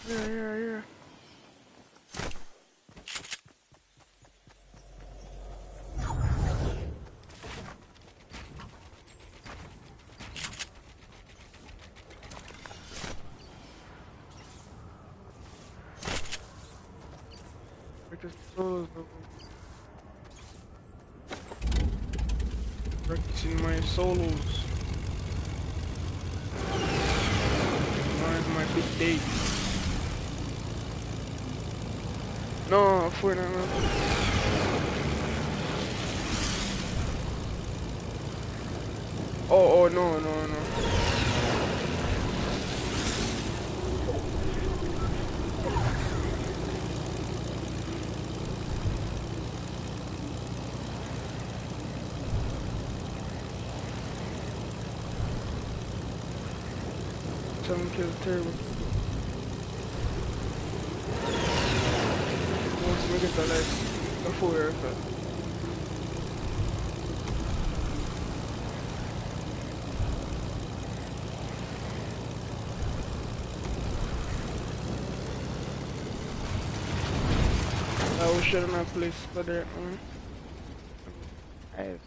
Yeah. Practice solos, practicing my solos. Now is my big day. No, for no. Oh, no. Someone killed terrible. Once we get the life, before airfield. I was shutting my place for that one. Ass.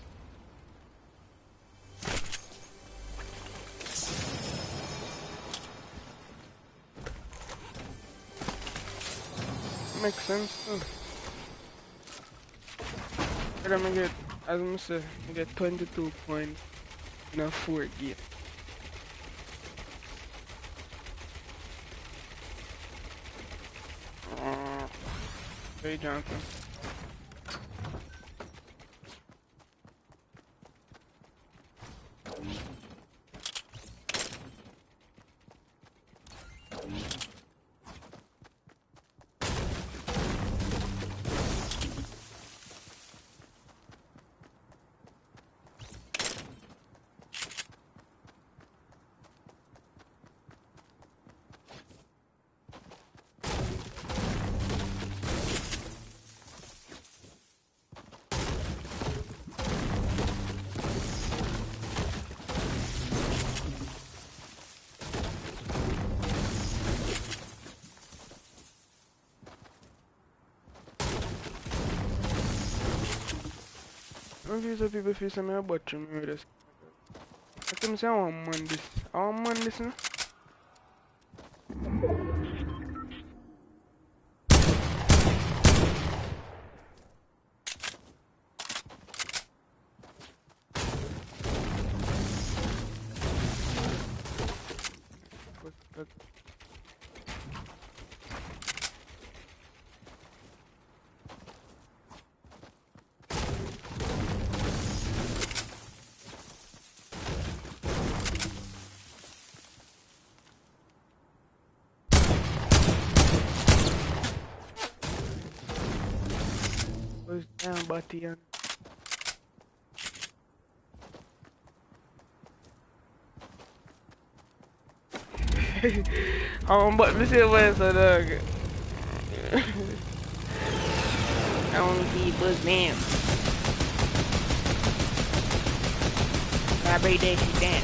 Makes sense too. But I'm gonna get, as I say, I get 22 points in a 4 game. Ray Johnson. I don't feel so people feel some about you, maybe this. I tell me say I want man this. I want man this, no? But was down body and but me say what so dog. I wanna see Buzz Man. I break that shit down.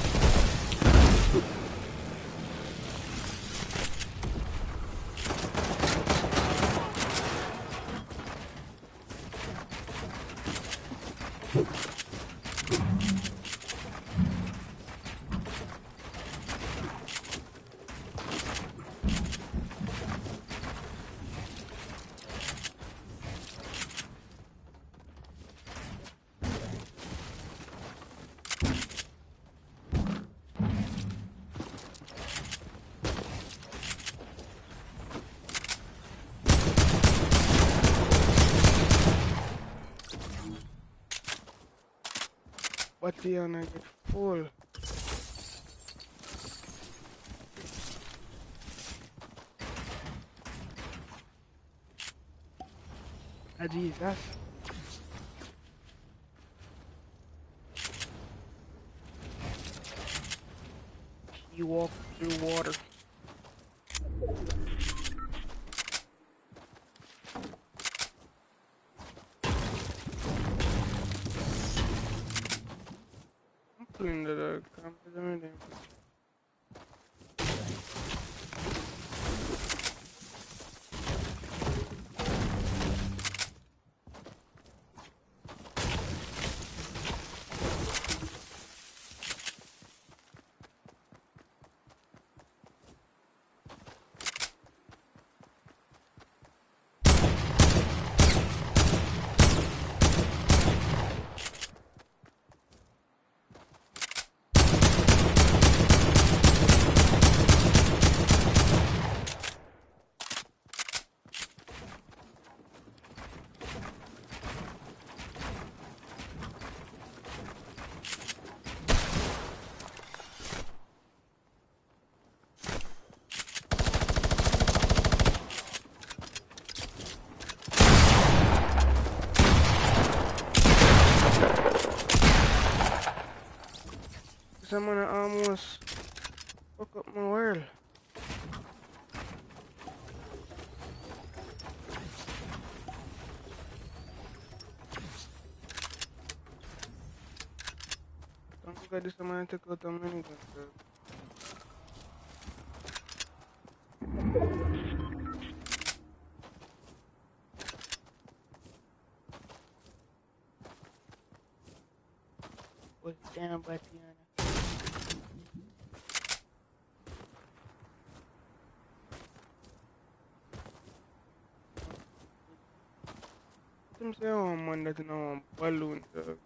What the hell I get full? Ah Jesus. You walk through water. I'm pulling the cameras and everything. someone almost fuck up my world. Don't look at this man take out a minigun, bro. What's down, Batiana? Them say one man that know balloon, dog.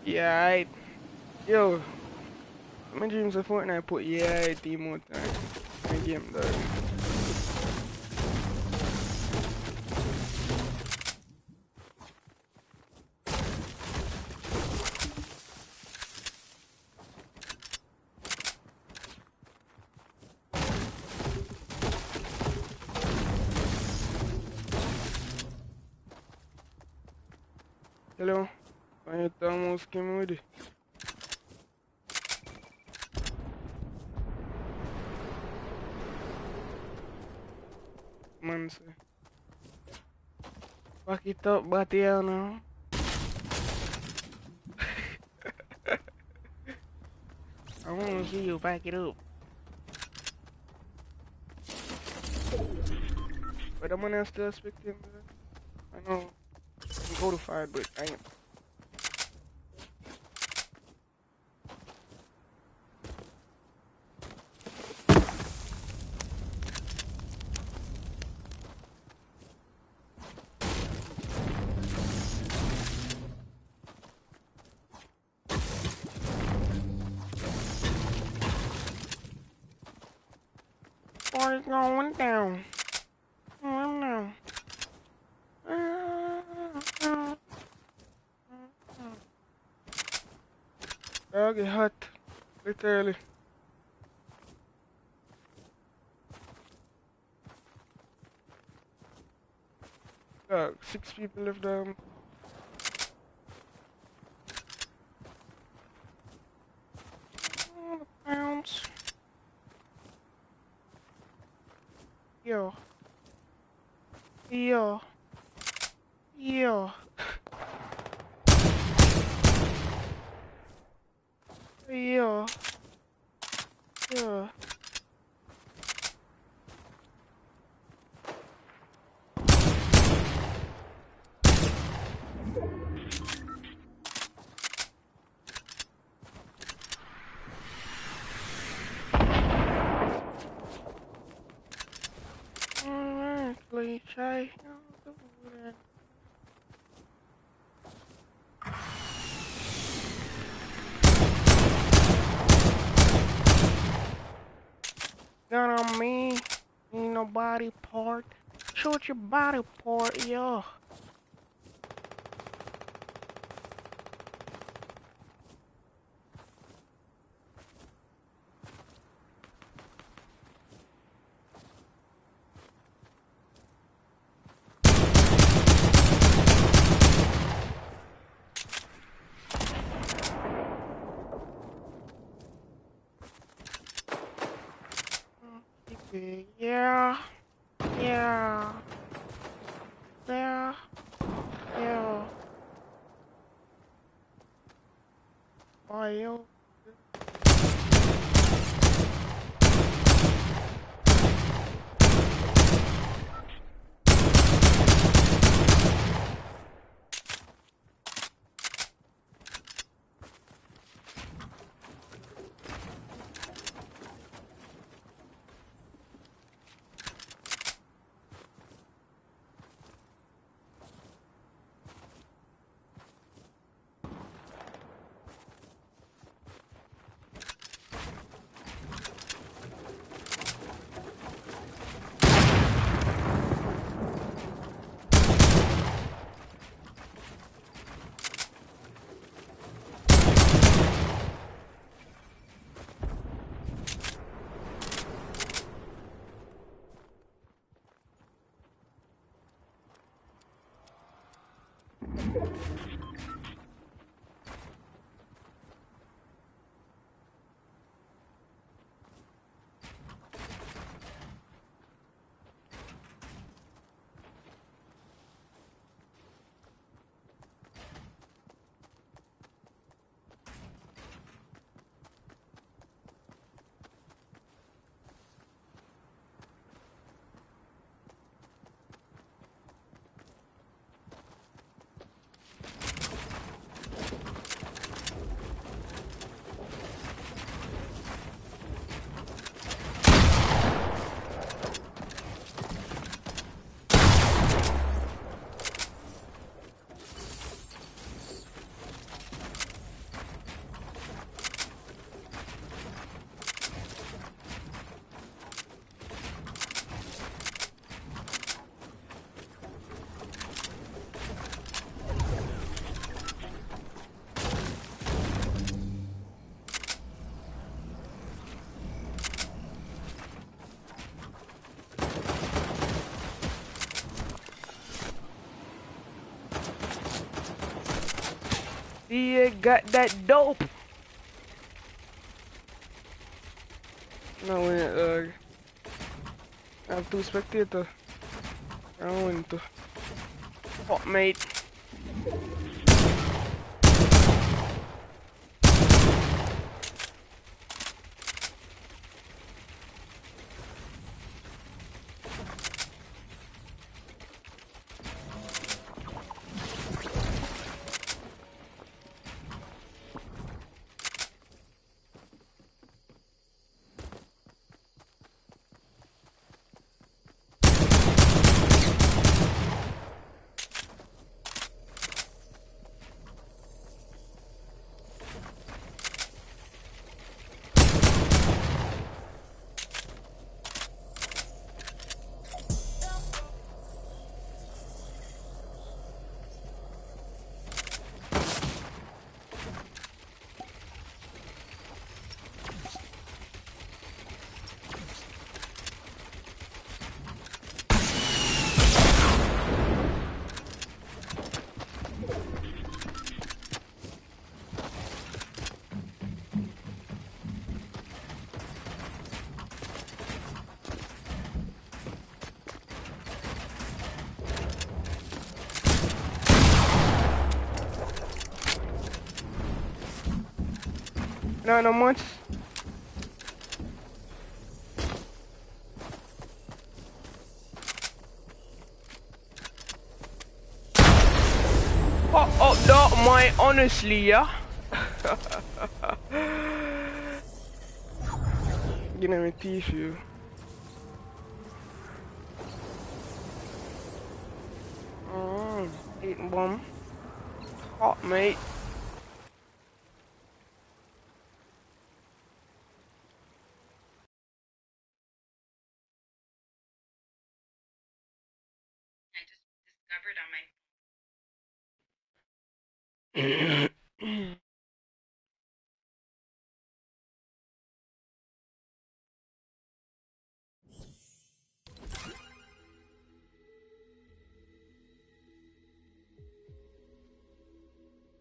Yeah, I. Yo, my dreams of Fortnite put yeah, I team more time. My game, dog. Hello? Can you tell me what's coming with it? Man, say. Back it up, Batiana. I wanna see you back it up. But the money I'm still expecting, man. I know I'm codified, but I ain't. Party's going down. Going down. Dog, it hot. Literally. 6 people left pounds. Yo. Yo. Yo. Yo. Yo. Alright, cliche. Gun on me. Ain't no body part. Shoot your body part, yo. Yeah. Yeah. Yeah. Yeah. Why, yo? Yeah, got that dope. No, when I have two spectators. I want to. Fuck, mate. No much. Oh, no, my, honestly, yeah. You know me teeth you. Eating bomb. Hot, mate. I just discovered on my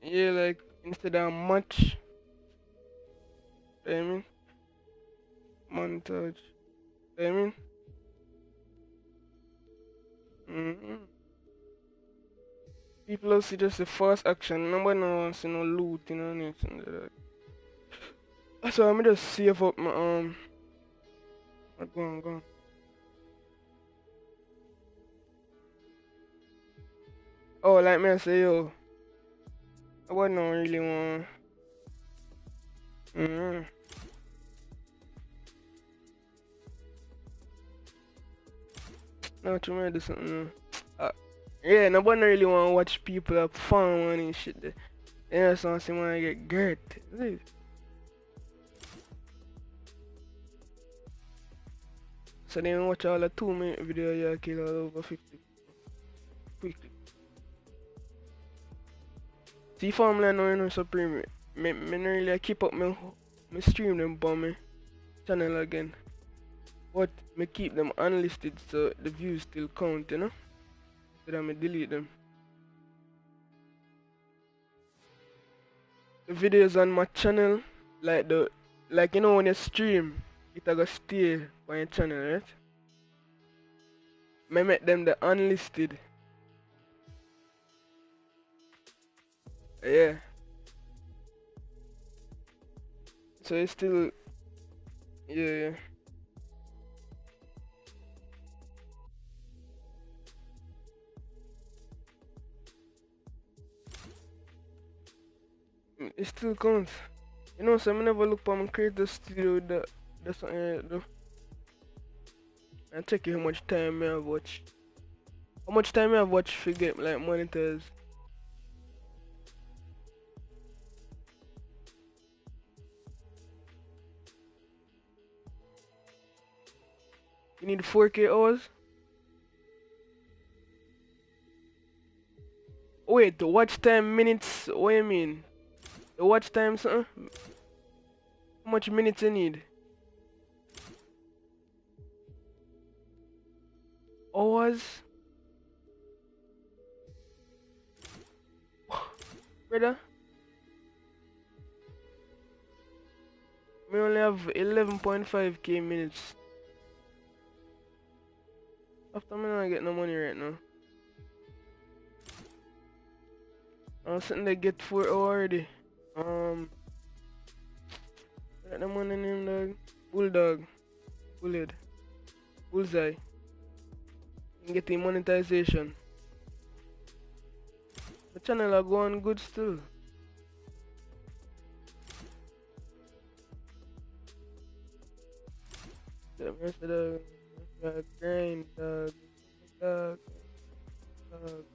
Yeah, like, instead of much, you know what I mean? Montage, you know what I mean? Mm-hmm. People will see just the first action, nobody no wants to no loot, you know, anything like that. That's why I'm just save up my, go on. Oh, like me I say, yo, I wouldn't really want, mm-hmm. Now to me do something, yeah, nobody really want to watch people have fun and shit. You know, something want to get girt. So then watch all the 2 minute video, you kill all over 50 quickly. See Formula now, you know, Supreme. Me not really keep up my stream them on my channel again. But me keep them unlisted so the views still count, you know? So that me delete them. videos on my channel, like like you know when you stream, it a go stay on your channel, right? Me make them the unlisted. Yeah. So it's still yeah. It still counts. You know, so I never look for my creator studio the something do. I check how much time I have watched. How much time I have watched to get like monitors. You need 4K hours? Wait, the watch time minutes, what you mean? The watch time something? How much minutes you need? Hours? Brother? We only have 11.5k minutes. After me not get no money right now. I'm sitting there get 4 hours already. What the money name dog? Bulldog. Bullhead. Bullseye. Getting monetization. The channel are going good still. The rest of the grind, dog. Dog. Dog.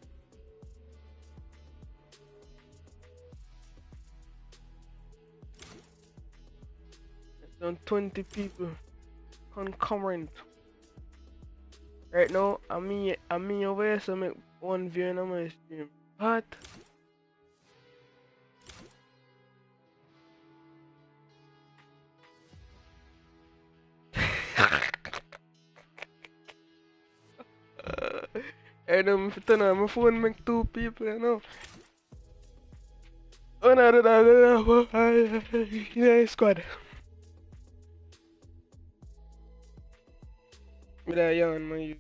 It's done 20 people concurrent. Right now, I'm me over here, so make one viewing on my stream. What? And turn on my phone, make 2 people, you know. Oh no, yeah, squad. With that young man, you.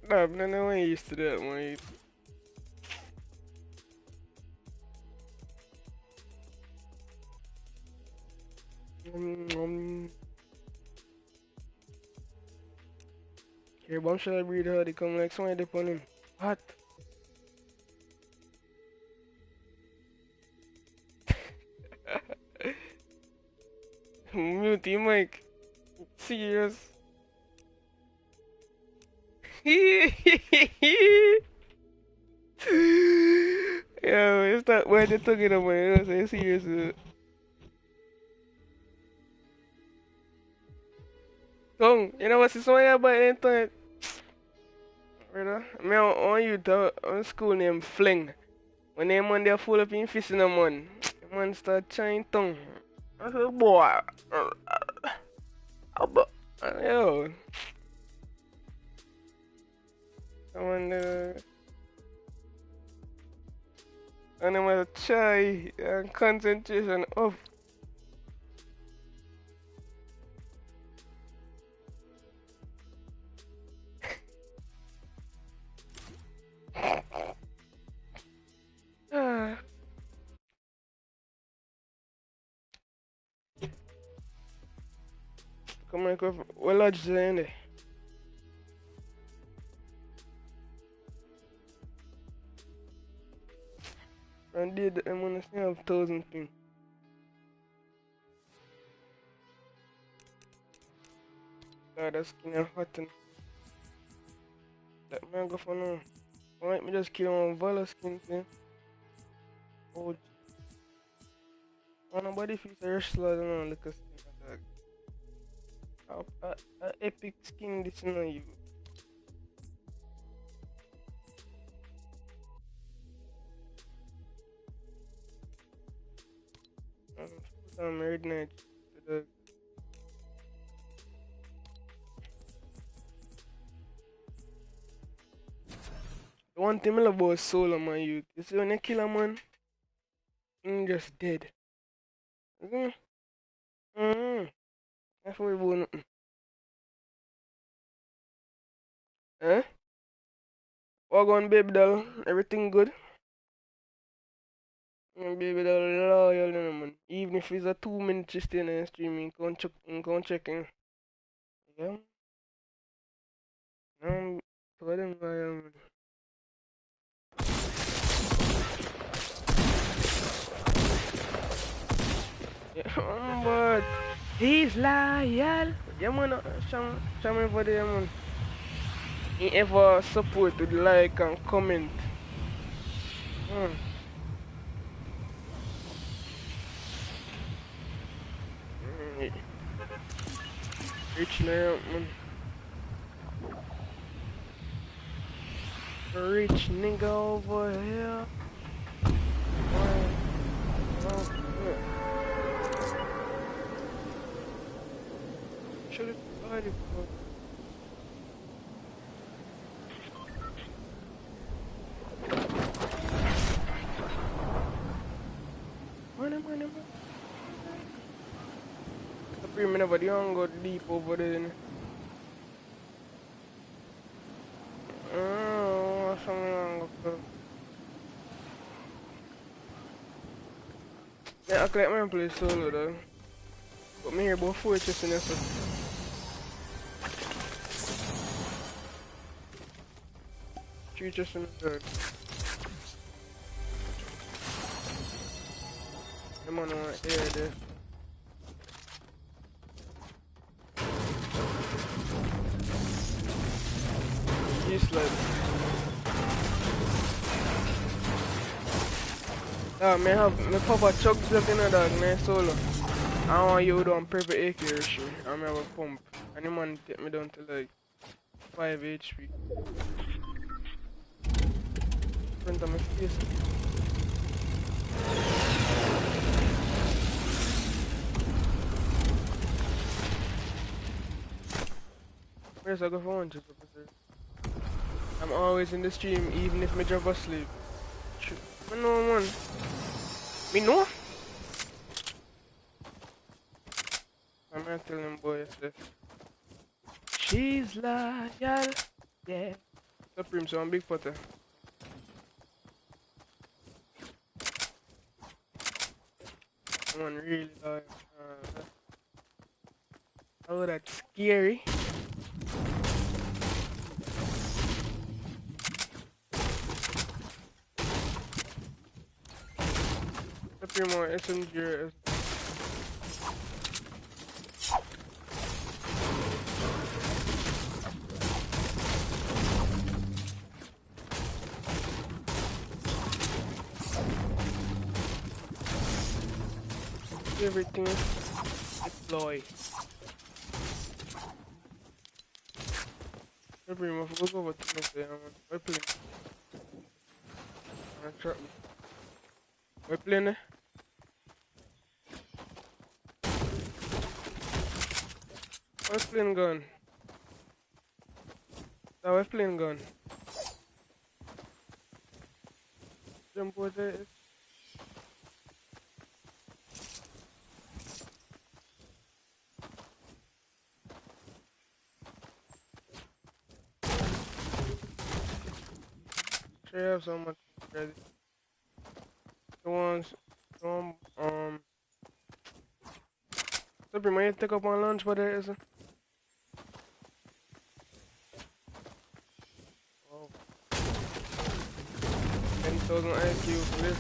Nah, but no one used to that, man. Okay, but I'm sure I breathe hard, they come like somebody dip on him. What? Mute your mic. Serious. Yo, it's not why they talking about, you know, say serious. Come, you know what's this one about the internet? Brother, me on you to on school name Fling. When them man they full up in fish in the man, the man start trying tongue. I said, boy, yo, someone and them a try and concentration off. Ah, come on, come. Well, lodge in there. And did I'm gonna say have 1,000 things. God, that skin is hot and let me go for now. Why me just kill one Vala skin thing? Oh, nobody feels a wrestler, I don't know, look a skin like that. Epic skin this you know you. I'm midnight. The one thing I love about solo, man, you see when you kill a man, just dead. Mm-hmm. Mm-hmm. That's what we want. Eh? What going, baby doll? Everything good? Baby doll loyal, you know, man. Even if it's a 2 minute you stay in the stream, you can check in. Yeah? To them loyal, man. Yeah, but he's loyal. Yeah, man. Show me for them, man. He ever support with like and comment. Mm. Mm. Rich now, man. Rich nigga over here. Oh, yeah. Should have tried it, bro. Money. The premium, but you don't go deep over there. Oh, something wrong with yeah, I collect my play solo though. But me here about 4 chests in there, so 3 chests in the third. The man want air there. This like me pop a chug block in a dog, man, solo. I want you to perfect accuracy. I have a pump. And the man take me down to like 5 HP. Front of my face. Where's I go for 100%? I'm always in the stream, even if me drop asleep. I know, man. Me know? I'm gonna tell them boys this. She's loyal, yeah. Supreme, so I'm big potter. Someone really loyal. Oh, that's scary. Supreme or SMG. Everything deploy. Supreme, I forgot what to say. We're playing. We're playing. Where's plane gun? Now where's plane gun? Jump over there. Sure, you have so much ready. The one, Supreme, I take up on lunch for there, is it? Oh. 10,000 IQ for this.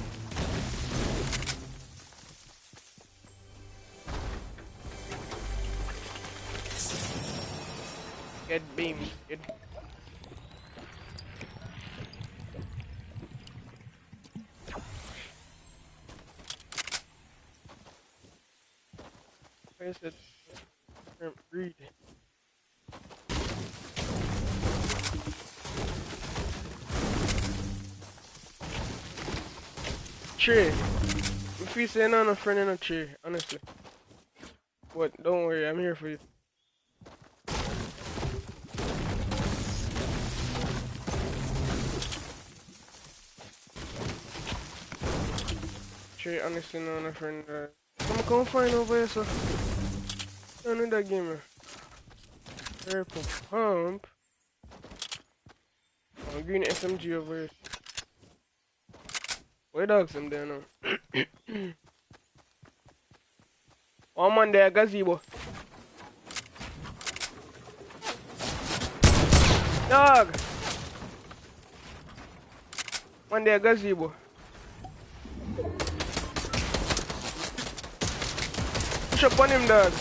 Get beamed, kid. Where's it? Read. Tree. If you say no, no friend in a tree, honestly. What? Don't worry, I'm here for you. Straight honestly no a friend. I'm gonna find over here, so don't need that game. Purple pump. Oh, green SMG over here. Where dogs them there now? One man there, gazebo. Dog! One there, gazebo. Push up on him, dog.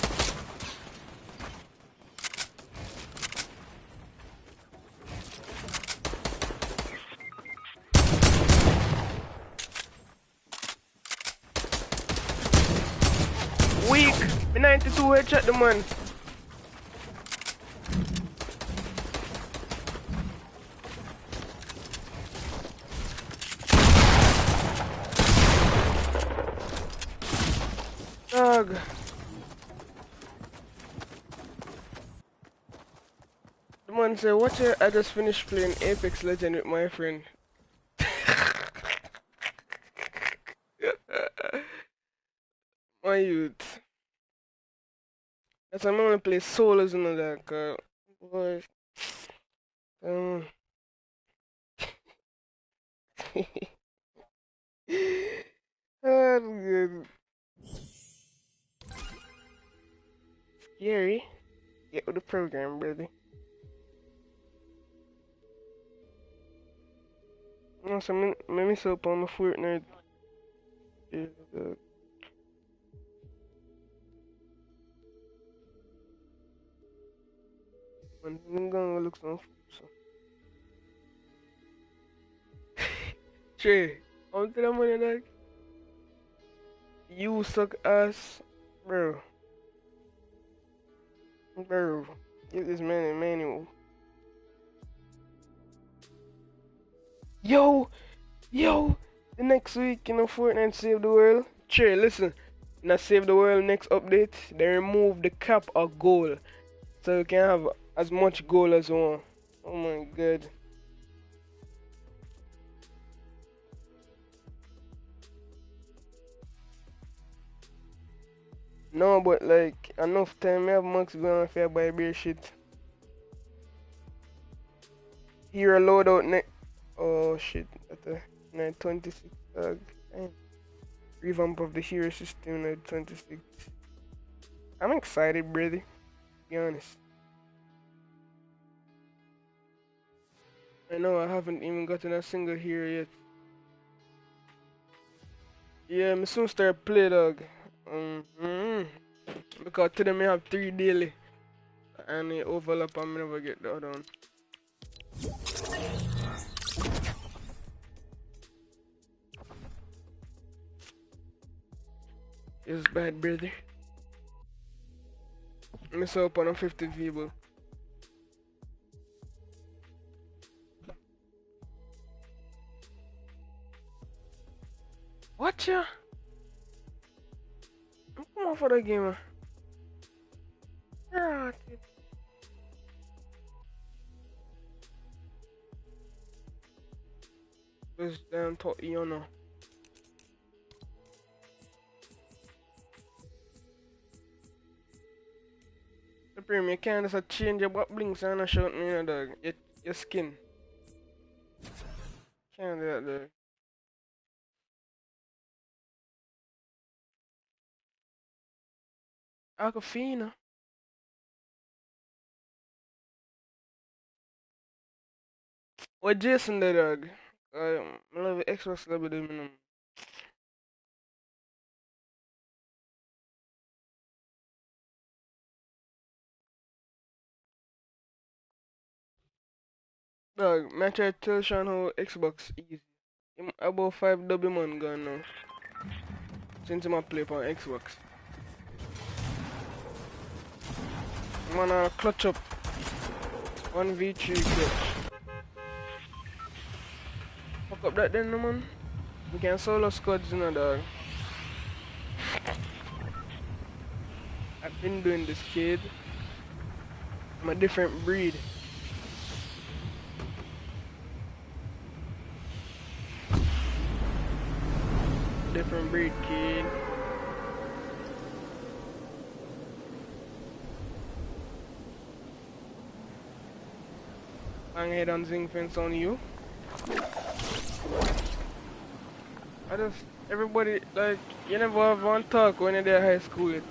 Weak. Me 92 headshot the man. Dog. The man said, watch it, I just finished playing Apex Legend with my friend. My youth. That's why I'm gonna play solos and all that, cause boy, um, that's good. Scary. Get with the program, brother. No, so let me up on the Fortnite. Yeah, I'm gonna look some food, so. Trey, on to the money, dog. You suck ass, bro. Bro, give this man a manual. Yo, the next week, Fortnite Save the World. Trey, listen. In a Save the World next update, they remove the cap of gold. So you can have as much gold as you want. Oh my god. No, but like, enough time I have max going if I buy beer shit. Here a loadout next. Oh shit, at the 926 tag. Revamp of the hero system 926. I'm excited, brother. To be honest. I know I haven't even gotten a single hero yet. Yeah, me soon start play, dog. Because today me have 3 daily. And it overlap and me never get the other one. It's bad, brother. Miss up on a 50 people. What ya? Come on for the gamer. Ah, this damn talk you know. Supreme, you can't just change your what blinks and shout me, dog. Your skin. Can't do that, dog. Aquafina. What Jason the dog? I love Xbox level minimum. Dog, man try to tell Sean how Xbox easy. Him about 5 double man gone now. Since him a play on Xbox. Man clutch up. 1v3 clutch. Fuck up that then, no, man. We can solo squads, dog. I've been doing this, kid. I'm a different breed. different breed, kid. Bang head on zinc fence on you. Everybody, like, you never have one talk when you're there high school. Like,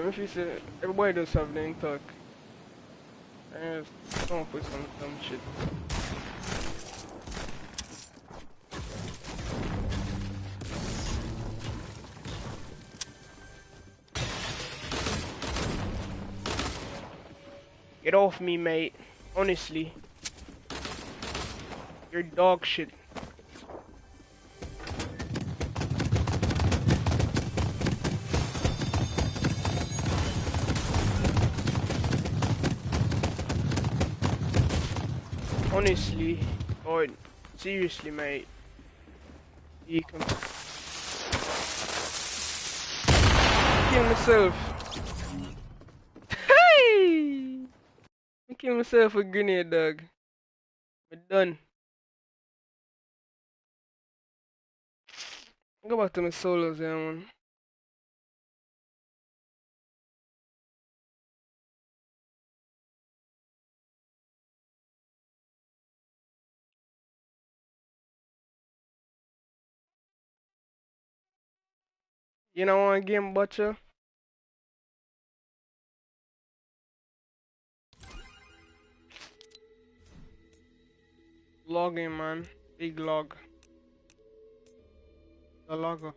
if you say, everybody does have their talk. And just come up with some dumb shit. Get off me, mate. Honestly. You're dog shit. Honestly, or seriously, mate. You can kill myself. Hey! I kill myself with grenade, dog. We're done. Go back to my solos, yeah, man. You know one game, Butcher? Logging, man. Big log. The logger.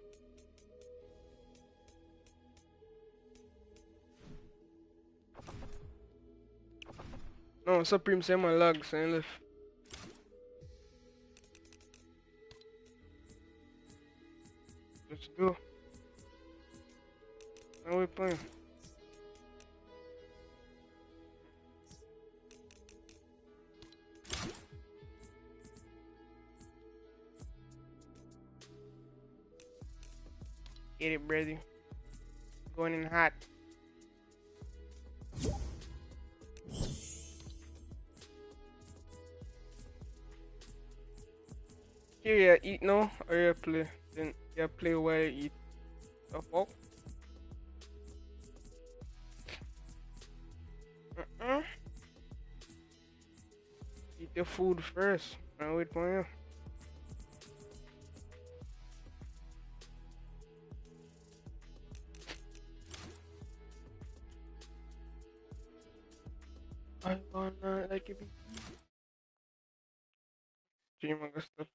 No, Supreme say my log, so I left. Let's go. Now we playing. Get it, brother. Going in hot. Here, you eat now, or you play? Then you play while you eat. The fuck? Eat your food first. Now wait for you. I wanna like it. Dream of stuff.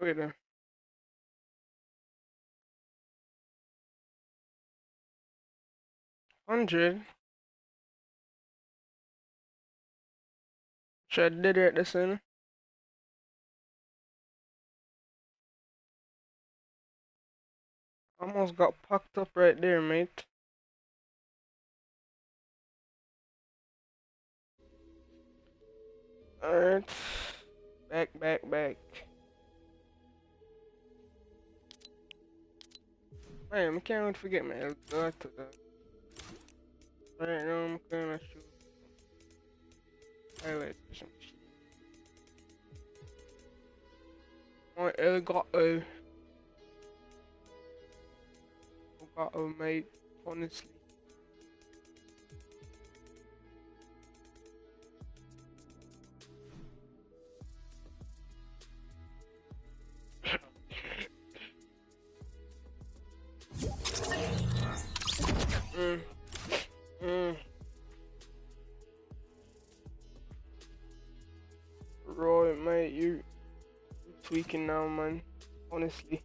Wait a 100. Should I did it this in? Almost got packed up right there, mate. Alright. Back. Man, I can't wait to forget my Elgato to that. Right now I'm gonna shoot highlights or some shit. My Elgato, mate. Honestly. mm. Mm. Roy, mate, you tweaking now, man. Honestly.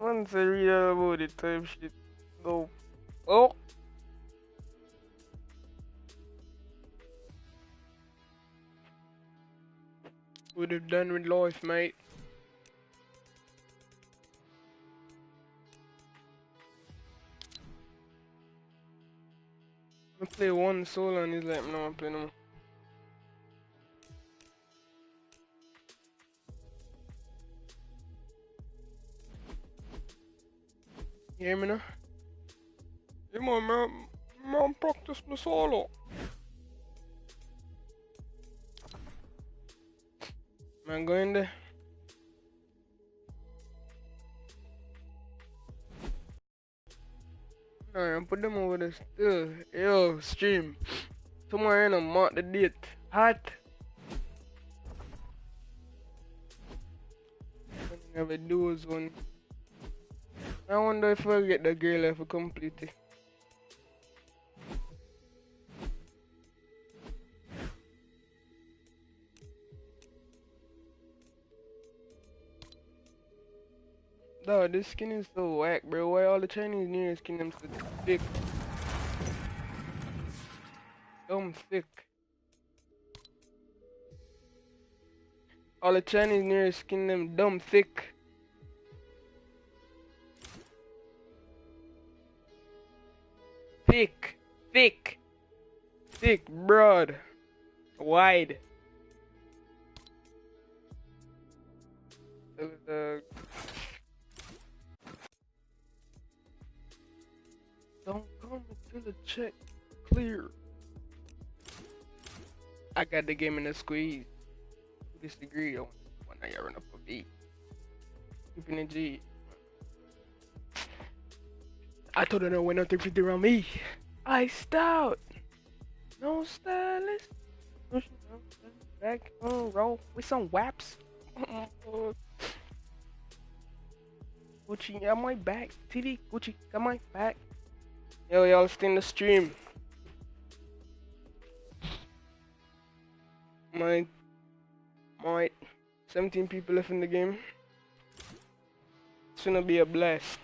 Once I read all about it, type shit. No. Oh! Would have done with life, mate. I play one solo and he's like, no, I'm playing no more. You hear me now? Yeah, man, practice my solo. Man, go in there. Alright, put them over there still. Yo, stream. Tomorrow in a mark the date. Hot. Never do one. I wonder if I'll get the girl if I complete it. Dog, this skin is so whack, bro. Why all the Chinese New Year skin them so thick? Dumb thick. All the Chinese New Year skin them dumb thick. Thick. Thick. Thick, broad. Wide. Don't come until the check clear. I got the game in the squeeze. Who disagree on when I run up a beat? Keeping it G. I told her no way nothing fit around me. Iced out. No stylist. Back on roll with some waps. Gucci got my back. TV Gucci got my back. Yo, y'all stay in the stream. My 17 people left in the game. It's gonna be a blast.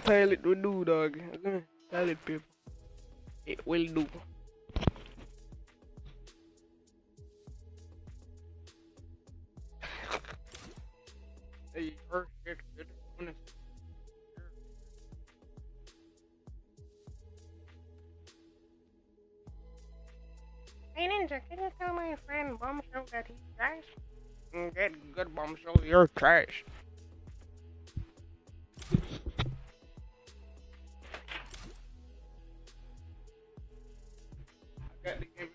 Pilot will do, dog. Pilot people. It will do. Hey, first get honest. Hey Ninja, can you tell my friend Bombshell that he's trash? Get good, Bombshell, you're trash. I got the game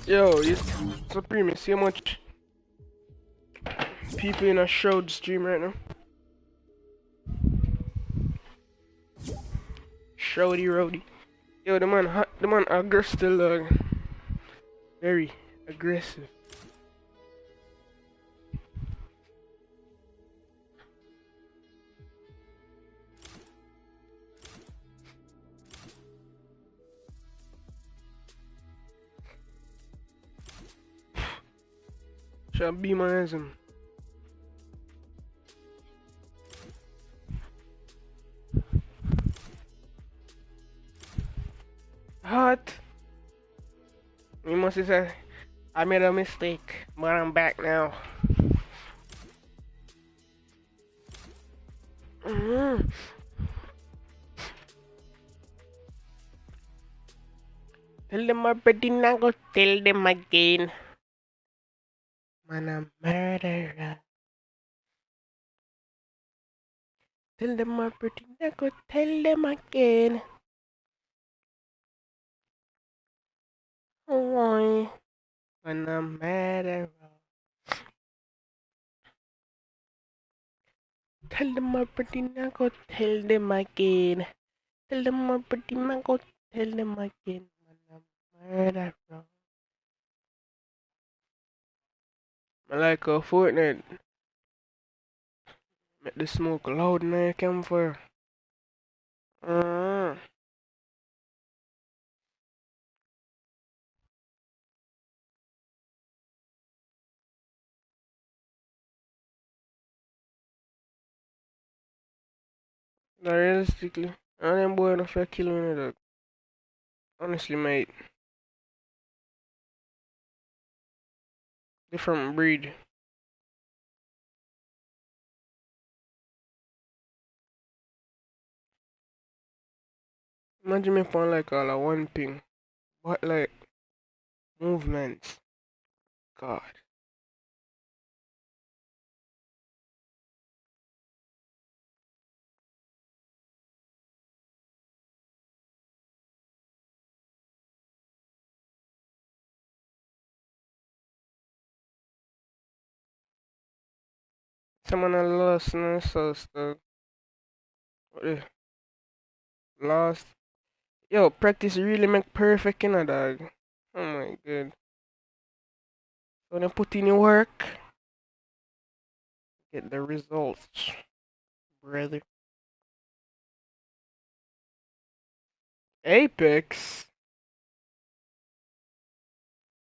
Yo, it's Supreme. You see how much people in a Shroud stream right now? Shroudy Rowdy. Yo, the man hot. The man aggressive still, very aggressive. Shall be my handsome. Hot. You must have said, I made a mistake, but I'm back now. Mm-hmm. Tell them my pretty go tell them again. Man, I'm murderer. Tell them my pretty go tell them again. Why? Man, I'm murderer. Tell them my pretty go tell them again. Tell them my pretty go tell them again. Man, I'm murderer. I like a Fortnite. Make the smoke loud in the campfire. Uh, realistically, I ain't boy enough for killing me, dog. Honestly, mate. Different breed. Imagine me playing like all a one ping. What like movements? God. Someone I lost in the sauce, dog. What the lost? Yo, practice really make perfect, you know, dog. Oh my god. When you put in your work, get the results, brother. Apex.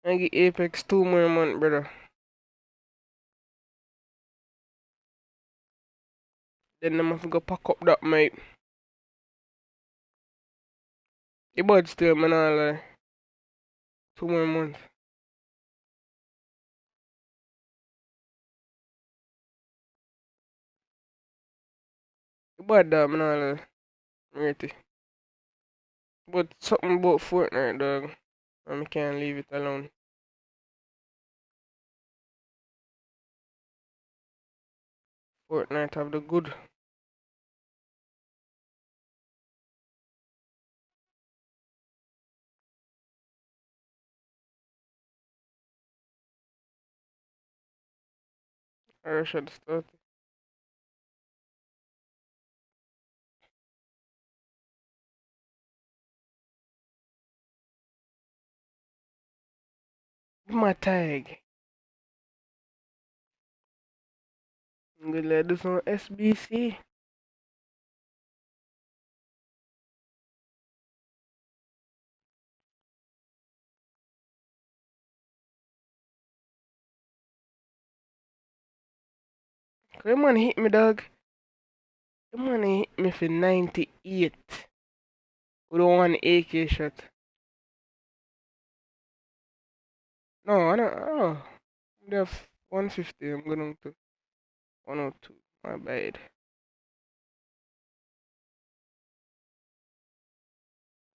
I get Apex 2 more months, brother. Then I'm have to go pack up that, mate. The bud still, man, I like 2 more months. The bud that, man, I like. Really. But something about Fortnite, dog. I can't leave it alone. Fortnite have the good. I should start. My tag. I'm gonna let this on SBC. Come on, hit me, dog. Come on, hit me for 98. With a one AK shot. No, I don't. Oh, there's 150. I'm going to 102. My bad.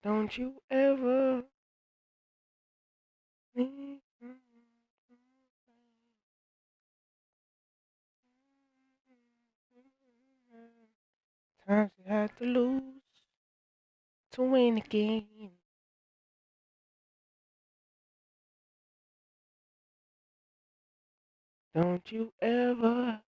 Don't you ever. Times you have to lose to win again. Don't you ever.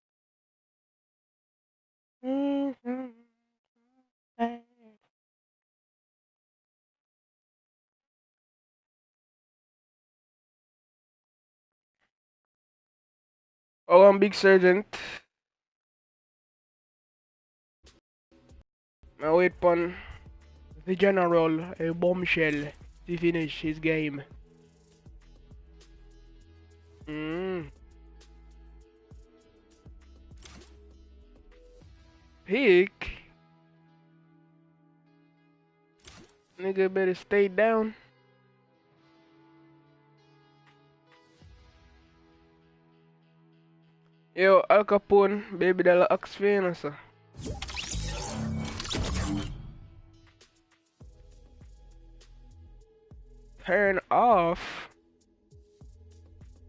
Oh, I'm Big Sergeant. I wait upon the General, a bombshell, to finish his game. Pick? Nigga better stay down. Yo, Al Capone, baby dala axe fan sir. Turn off?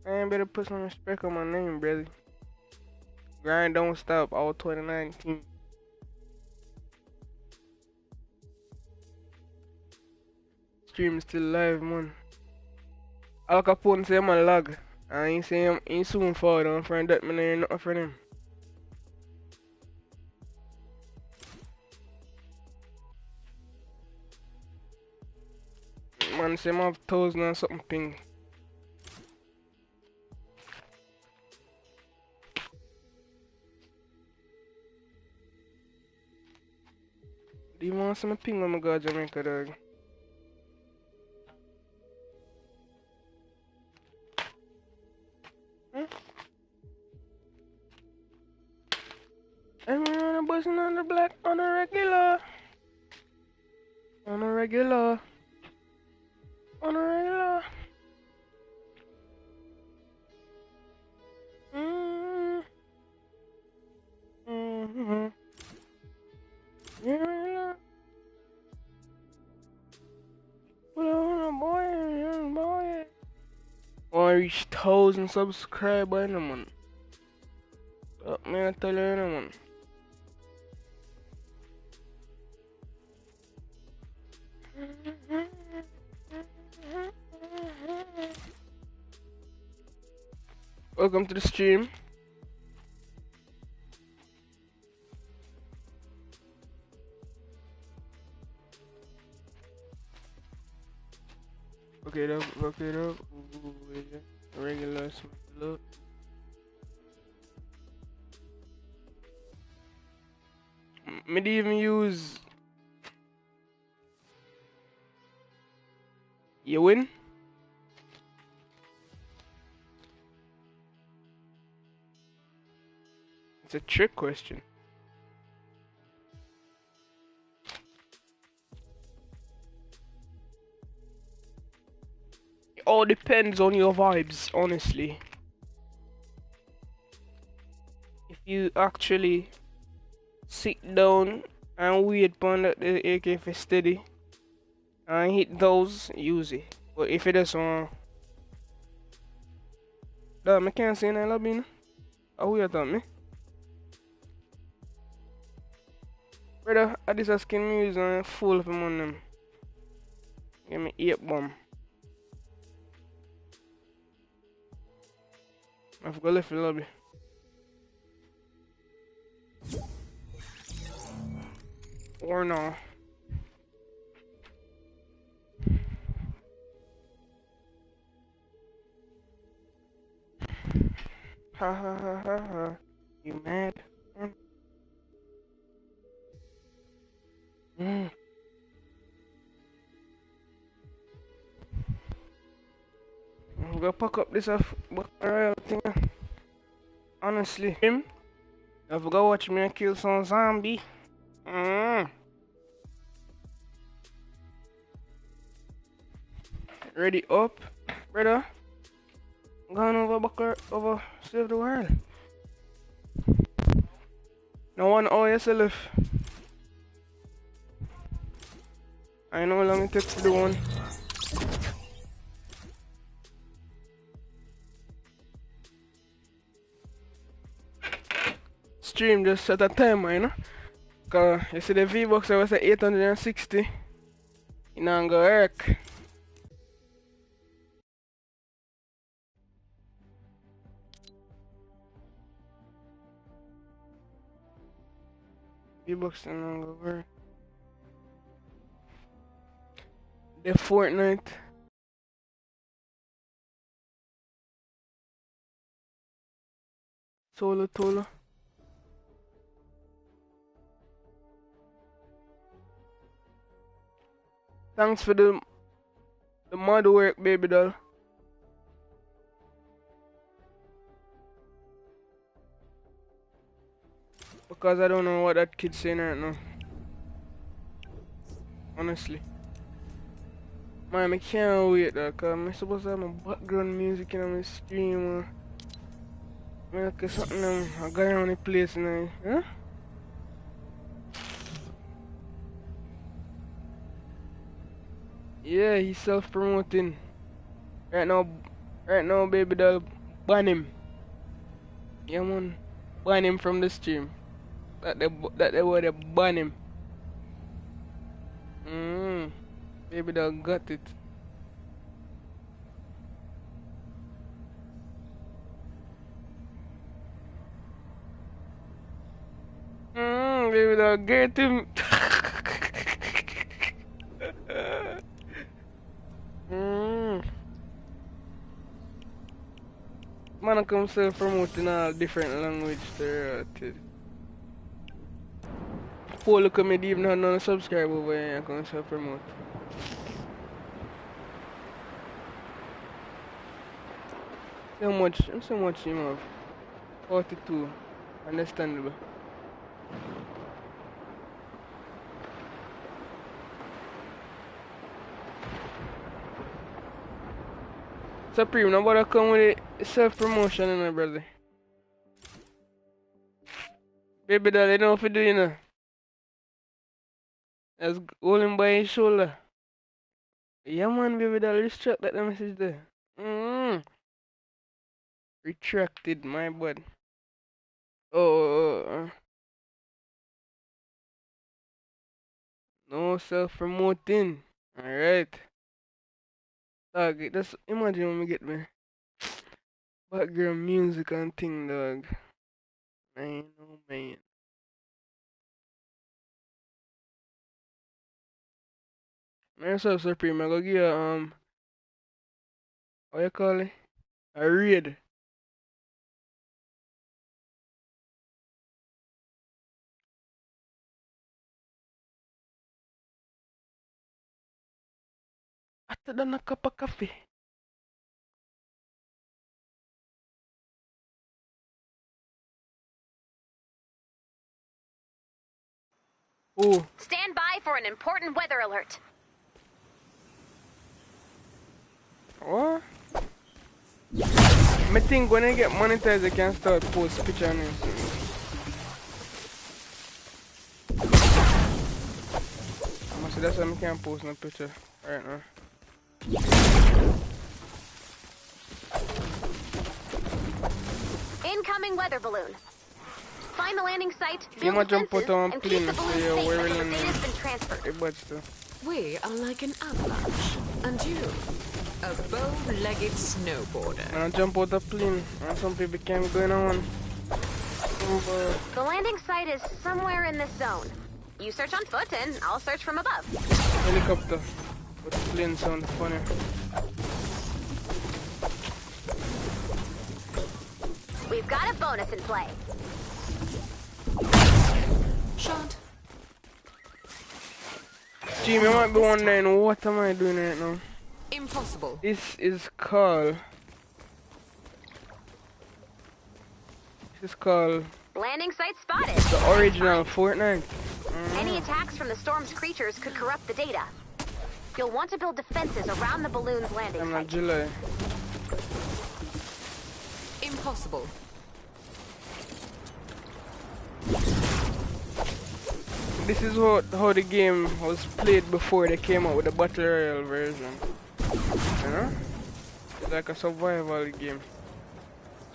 Man, better put some respect on my name, brother. Grind don't stop, all 2019. Stream still live, man. Al Capone say I'm a lag. I ain't say him, ain't soon forward on friend that man ain't nothing for him. Man say I'm have 1,000 and something ping. Do you want some ping when I go to Jamaica, dog? Hmm? Everyone buzzing on the black on a regular. On a regular. On a regular. Mm-hmm. Mm-hmm. Yeah. Put on a boy, young boy. Want to reach 1,000 subscribers in a month. Up, man, I tell you in a month. Welcome to the stream. Okay, it up, look it up. Ooh, yeah. Regular, look. Me didn't even use. You win? It's a trick question. It all depends on your vibes, honestly. If you actually sit down and wait upon the AK for steady and hit those, use it. But if it is on, damn, I can't see any lobby. How you tell me? Brother, I just asking me use on full of them on them. Give me 8 bomb. I forgot left the lobby. Or no. Ha ha ha ha ha. You mad? Mm. I'm gonna pack up this royal thing. Honestly. Him? I forgot watch me and kill some zombie. Mm. Ready up, brother. Gone over Bucker over save the world. No one OSLF. I know how long it takes to do one. Stream just set a timer, you know? Cause you see the V-Bucks I was at 860. You know, I'm gonna work. V-Bucks and go work. The Fortnite. Solo. Thanks for the mod work, baby doll. Because I don't know what that kid's saying right now. Honestly. Man, I can't wait though, cause I'm supposed to have my background music in my stream. I like something I go around the place now. Huh? Yeah, he's self-promoting. Right now, baby doll, ban him. Yeah, man, ban him from the stream. That they were they ban him. Baby doll got it. Baby doll get him. Man, I come self-promoting all different language there. Paul look at me, even have none subscribe over here, I come self-promote. So much him have. 42. Understandable. Supreme, nobody come with self-promotion, my brother. Baby doll, you know what you do, you know. Just hold him by his shoulder. Yeah, man, baby doll, retract that message there. Retracted, my bud. No self-promoting. Alright. Dog, just imagine when we get me background music and thing, dog. Man, oh man. Myself Supreme, I go give you, what you call it? A raid. After than a cup of coffee. Oh. Stand by for an important weather alert. What? I think when I get monetized, I can start post picture on it. I see that's why I can't post no picture right now. Incoming weather balloon. Find the landing site, You build might jump defenses, out on and plane keep the so balloon you're safe wearing until an data's been transferred. We are like an avalanche, and you, a bow-legged snowboarder. I jump out the plane, and some people can't be going on. The landing site is somewhere in this zone. You search on foot, and I'll search from above. Helicopter. But the plane sound funny. We've got a bonus in play. Shot. Jimmy, you might be wondering what am I doing right now? Impossible. This is called Landing site spotted. the original Fortnite. Any attacks from the storm's creatures could corrupt the data. You'll want to build defenses around the balloon's landing I'm not site. July. Impossible. This is how the game was played before they came out with the Battle Royale version. You know? It's like a survival game.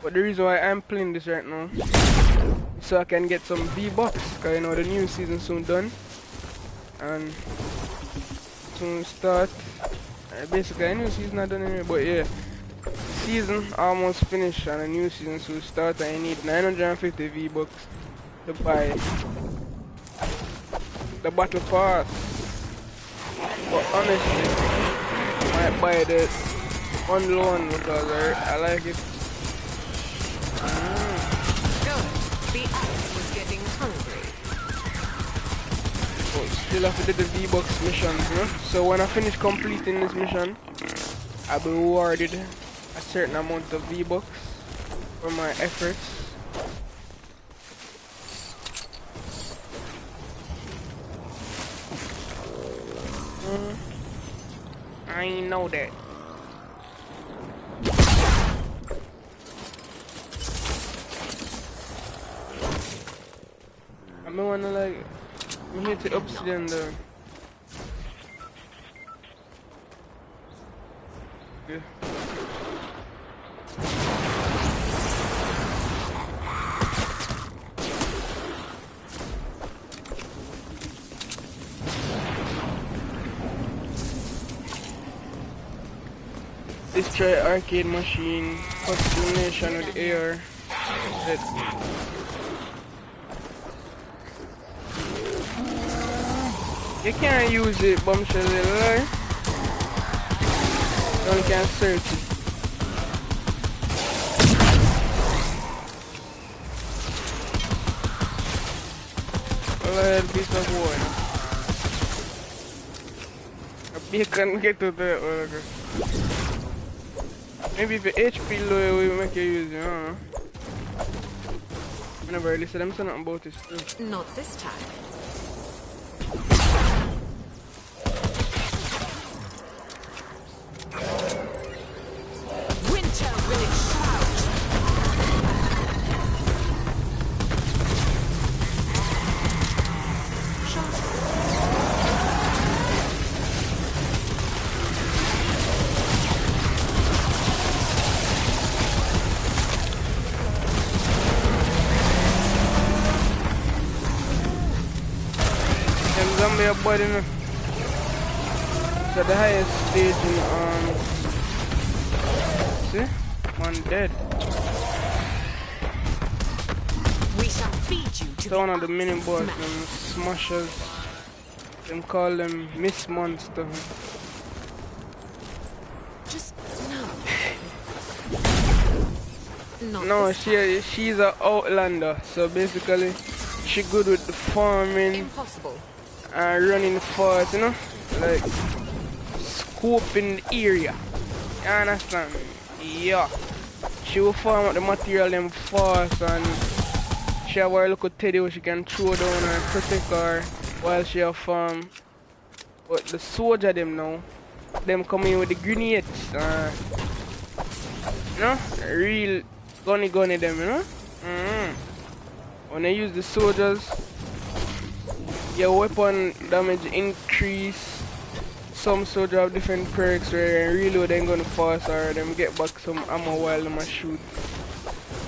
But the reason why I'm playing this right now is so I can get some V-Bucks, because you know the new season soon done. And soon start. Basically a new season not done anyway, but yeah. Season almost finished and a new season soon start, and you need 950 V-Bucks to buy the battle pass. But honestly, I might buy the unloan because I like it. Good. The axe was getting hungry. But still have to do the V-Bucks missions, you know? So when I finish completing this mission, I'll be rewarded a certain amount of V-Bucks for my efforts. I ain't know that. I may wanna like I'm here to obsidian though. Yeah. Destroy arcade machine, coordination with air. You can't use it, bombshell, right? You only can search it. Well, piece of wood. A beacon get to that one, okay. Maybe if your HP low, we make you use it, I don't know. I never really said them something about this too. Not this time. Winter village shroud. Zombie about in so the highest stage in see? One dead. We shall feed you to So one of the axe mini boss, smash. them smashers. Them call them Miss Monster. Just no. Not No, this she's an outlander, so basically she good with the farming impossible. and running fast, you know? Like scoping the area. You understand? Yeah. She will farm out the material them fast and she have her little teddy where she can throw down and protect her while she have farm. But the soldier them now, them coming with the grenades. You know? Real gunny them, you know? When they use the soldiers, your weapon damage increase. Some soldiers have different perks where they reload them gonna fast or them get back some ammo while them a shoot.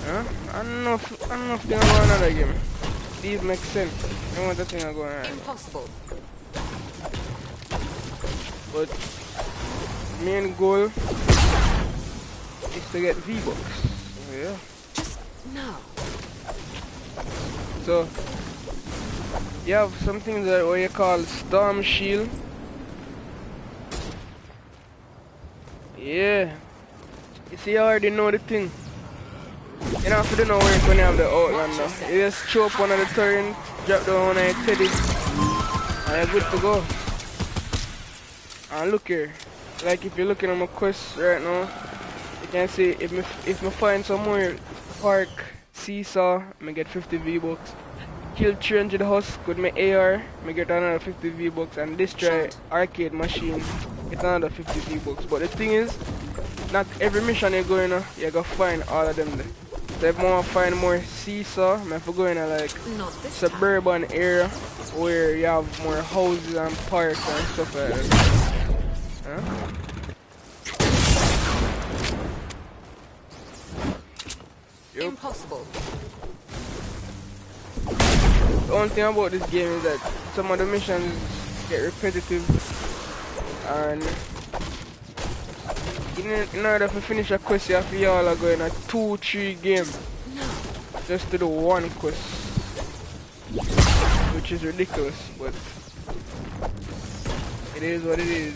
Huh? I don't know if they're going another game. These make sense. I want that thing to go on. Impossible. But main goal is to get V-Bucks. So, yeah. Just no. So you have some things that what you call storm shield. Yeah. You see, you already know the thing. You don't have to do no work when you have the outlander. You just throw up one of the turret, drop down one of your teddy, and you're good to go. And look here, like if you're looking at my quest right now, you can see if me find some more park seesaw, I get 50 V-Bucks. Kill 300 husk with my AR, I get another 50 V-Bucks, and destroy arcade machine, it's another 50 V-Bucks. But the thing is, not every mission you go in, you gotta find all of them there. So if I want to find more seesaw, I have to go in a like suburban area where you have more houses and parks and stuff like that. Huh? Yep. Impossible. The only thing about this game is that some of the missions get repetitive and in order to finish a quest you have to all go in a 2-3 game just to do one quest, which is ridiculous, but It is what it is.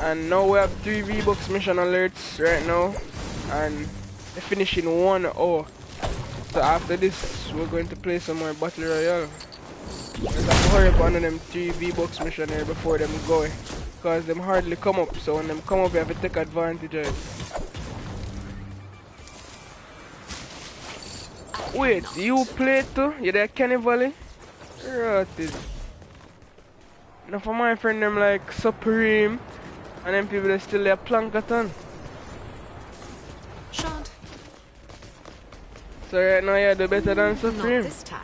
And now we have 3 V-Bucks mission alerts right now. And they're finishing 1 hour. So after this, we're going to play some more Battle Royale. Let's have to hurry up on them 3 V-Bucks mission here before them go. Because them hardly come up. So when them come up, you have to take advantage of it. Wait, you play too? You're there Kenny Valley? Rotted. Now for my friend them like Supreme. And them people that still there Plankaton. Shan't. So right now you do better than Not Supreme. this time.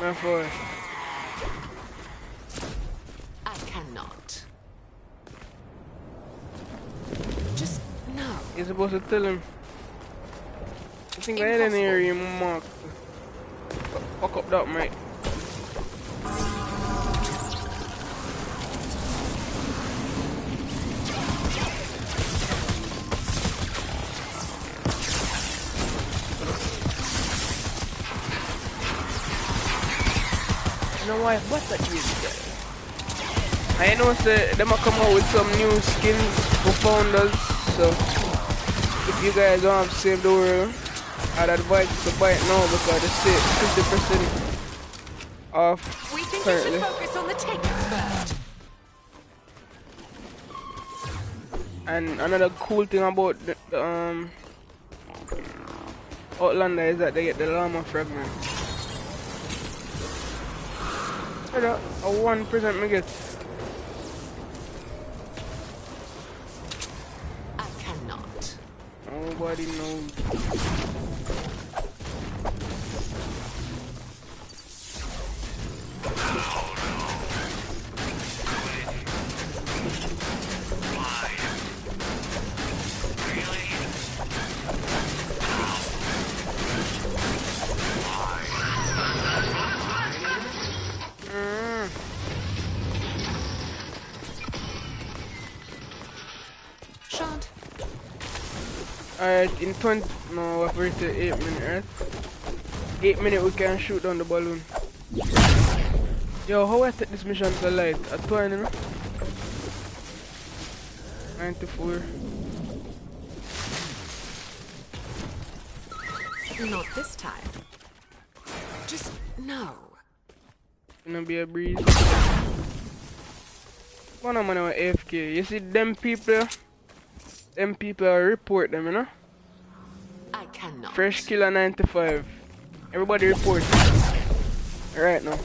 My boy. I cannot. Just no. You're supposed to tell him. I think I didn't hear you, Mark. Fuck up that mic. You know why? What that is? I know say them a come out with some new skins for founders, so if you guys don't have Save the World, I'd advise you to buy it now because it's 50% off We think currently. you should focus on the tickets first. And another cool thing about the Outlander is that they get the llama fragment. A 1% me get. I cannot. Nobody knows. Shan't. Alright, in 20, no, we're reached to 8 minutes, right? 8 minutes we can shoot down the balloon. Yo, how I take this mission so light? At 20, no? 94. Not this time. Just no. Gonna be a breeze. One of them are AFK. You see them people report them, you know? I cannot. Fresh Killer 95. Everybody report. Right now.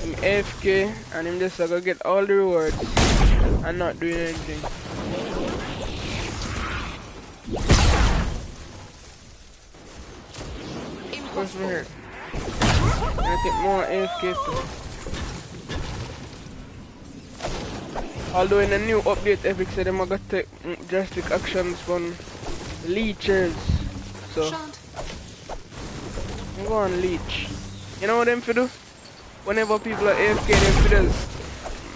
I'm AFK and him just gonna get all the rewards and not doing anything. What's my head? I think more AFK too. Although in the new update, Epic said they're gonna take drastic actions from leechers. So Shan't. I'm going leech. You know what them for do? Whenever people are AFK, them for does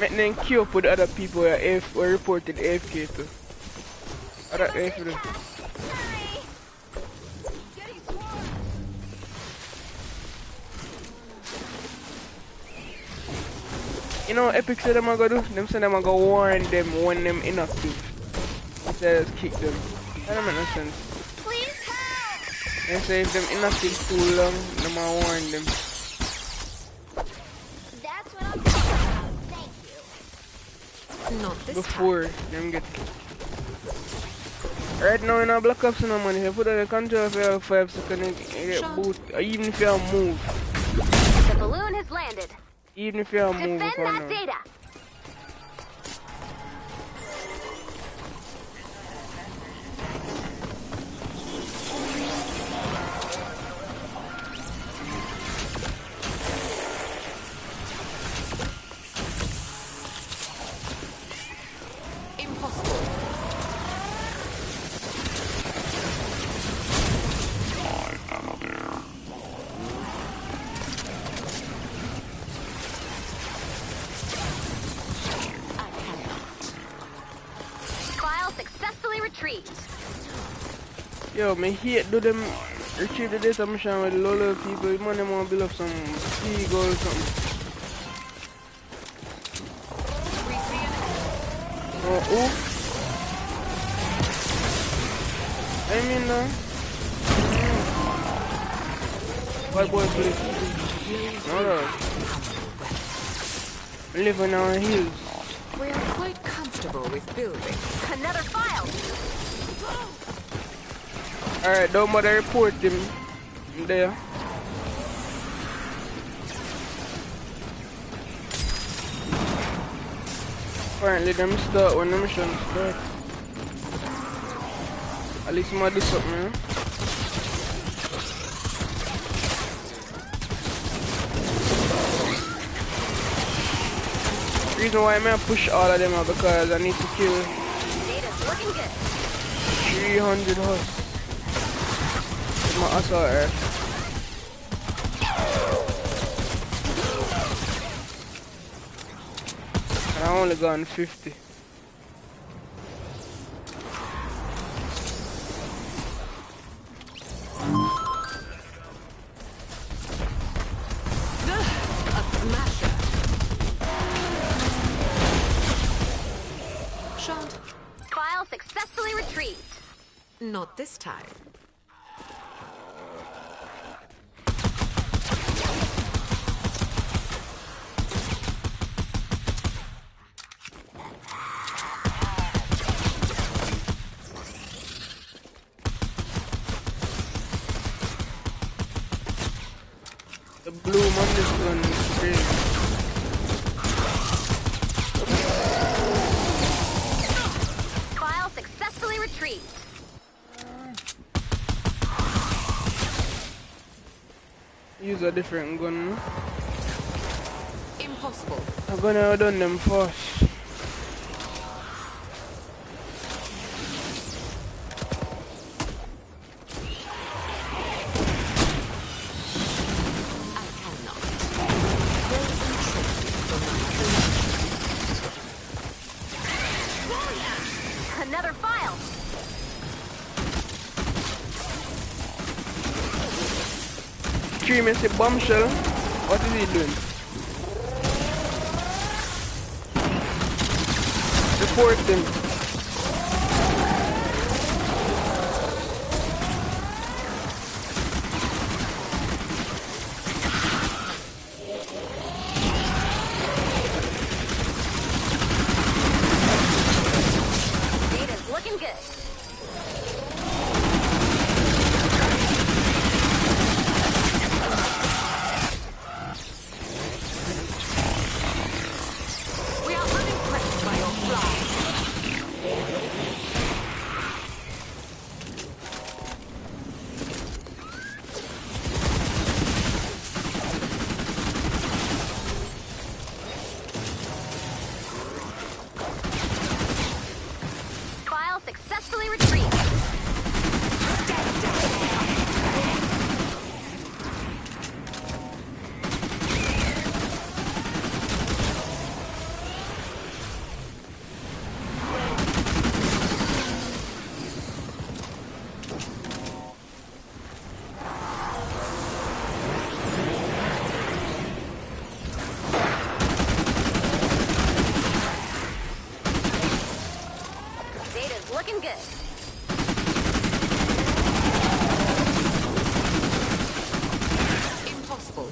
make them queue up with other people who are were reported AFK too. Other AFK do. You know what Epic said them are gonna do? Them say them are gonna warn them when them inactive. Instead of just kick them. That don't make no sense. Please help! They say if them inactive too long, them are warn them. That's what I'm talking about. Thank you. Not this Before them get kicked. Right now in our Black Ops no money, if you put on the control for your 5 seconds, you get boot. Or even if you have move. The balloon has landed. Even if you have move Defend for that now. data. time. Impossible. I cannot. File successfully retrieved. Yo, me hate do them Retrieve the data mission with low level people. You want them to build up some seagull or something. We see an Oh, who? I mean, white boy play. No, no. We live on our hills. We are quite comfortable with building. Another file! Alright, don't bother report him there. Apparently them start when the mission start. At least I do something, man. Reason why I push all of them are because I need to kill Data's looking good. 300 husks. My assault earth. And I only gone 50. A smasher. Shan't. File successfully retrieved. Not this time. The blue man is going crazy. File successfully retrieved. Use a different gun. Impossible. I'm gonna have done them first. I cannot. There's an trophy for my Another file. Three missing bombshell. What is he doing? Report them. Data's looking good. We are unimpressed by your fly. File successfully retrieved. Data's looking good. Impossible.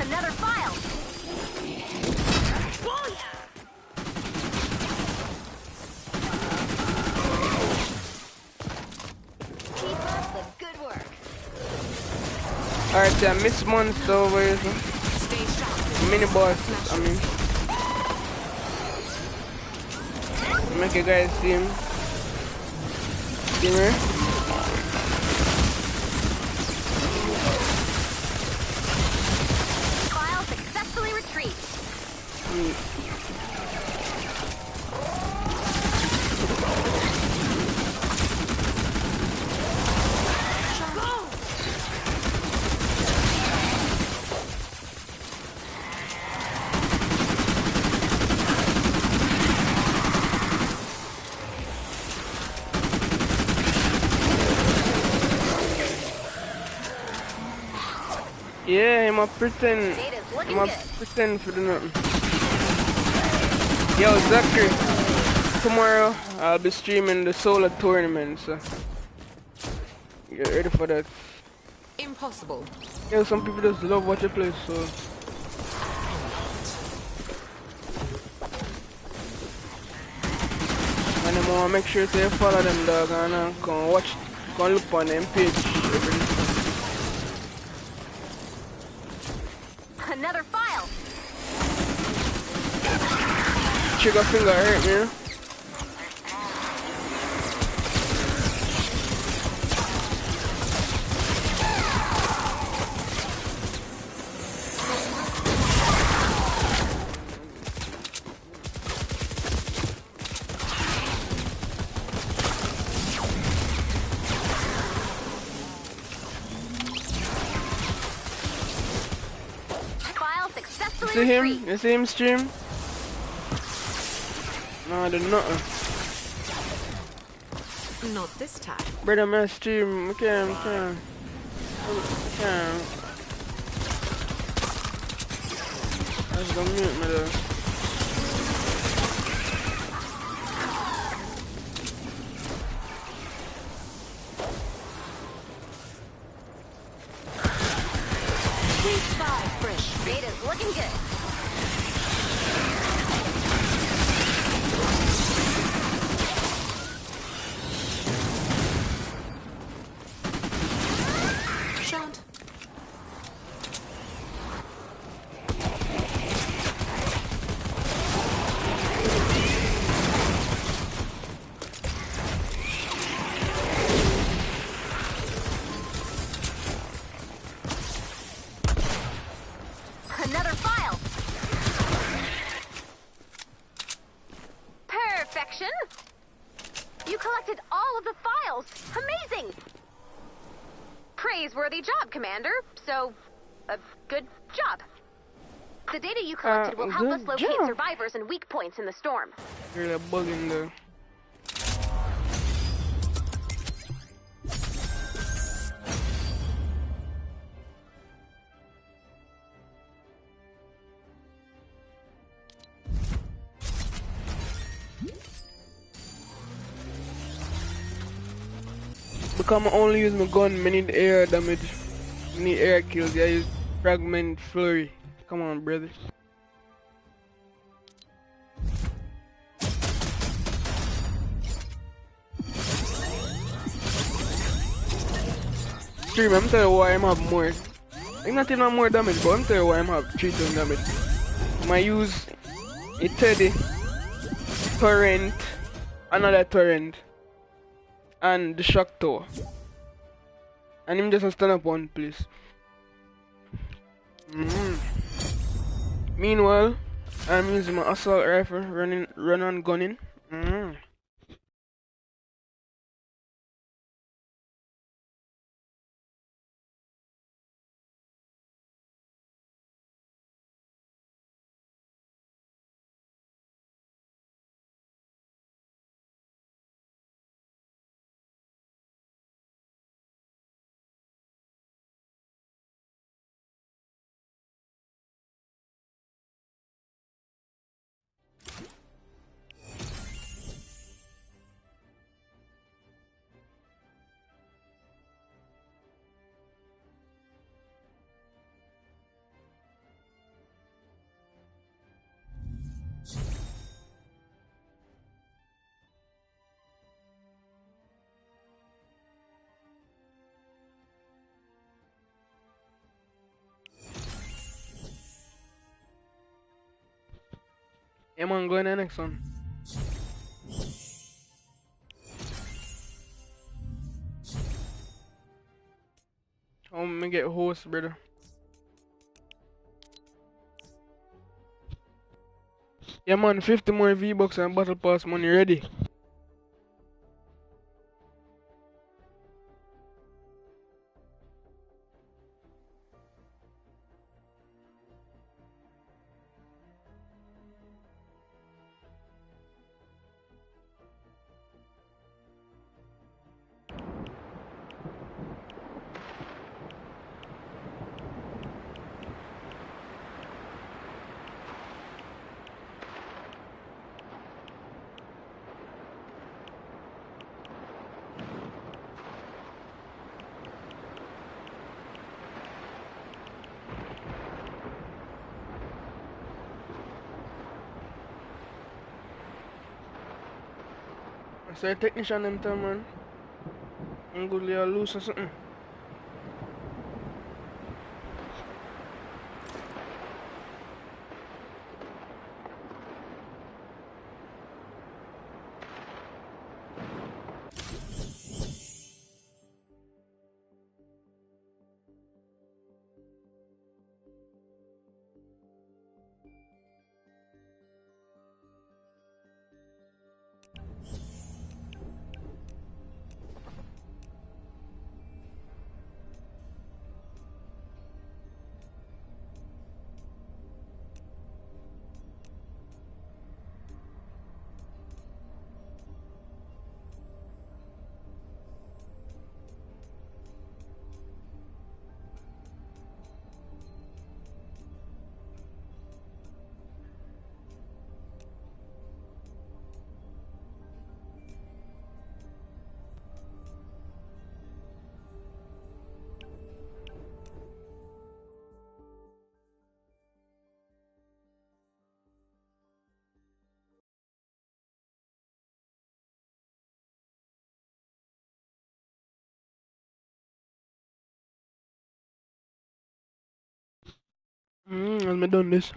Another file. Keep up the good work. Alright, yeah, Miss Monster over here. Stay sharp. Mini boss, I mean. Make you guys see him. See me? File successfully retrieved. Yeah, I'm a pretend. Data's looking I'm a good. pretend for the nothing. Yo, Zachary. Tomorrow I'll be streaming the solo tournament, so get ready for that. Impossible. Yeah, some people just love what you play, so and them wanna make sure to you follow them dog and come watch, come look on them page. Another file. Trigger finger hurt me, you know? File successfully See him? retrieved. You see him stream? No, they're nothing. Not this time. Brother, man, stream. We can't. Let's go mute me though. Spy fresh. Data's looking good. Shot. Another file. Perfection. You collected all of the files. Amazing. Praiseworthy job, Commander. So, a good job. The data you collected will help us good locate job. survivors and weak points in the storm. You're a bug in there. Because I only use my gun, I need air damage. I need air kills. I use fragment flurry. Come on, brother. Stream, I'm telling you why I'm have more. I'm not even more damage, but I'm telling you why I'm have 3,000 damage. I use a Teddy, Torrent, another Torrent, and the Shock Tower. And him just stand up one place. Meanwhile, I'm using my assault rifle, run on gunning. Yeah, man, go in the next one. I'm gonna get host, brother. Yeah, man, 50 more V-Bucks and Battle Pass money ready. So a technician them tell man. I'm good lay loose or something. As me done this.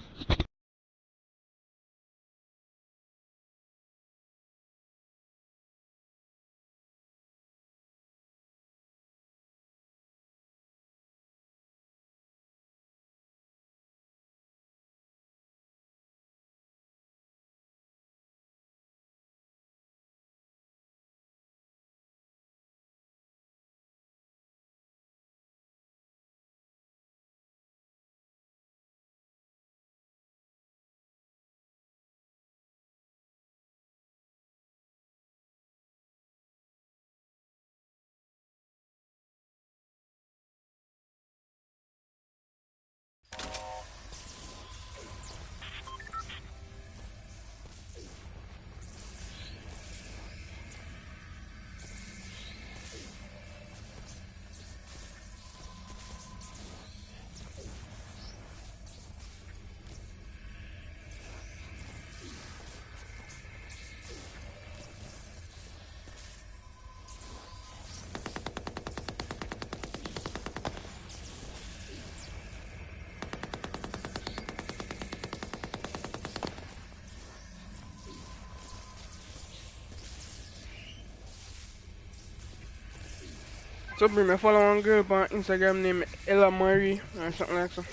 So me follow one girl on Instagram named Ella Marie or something like that.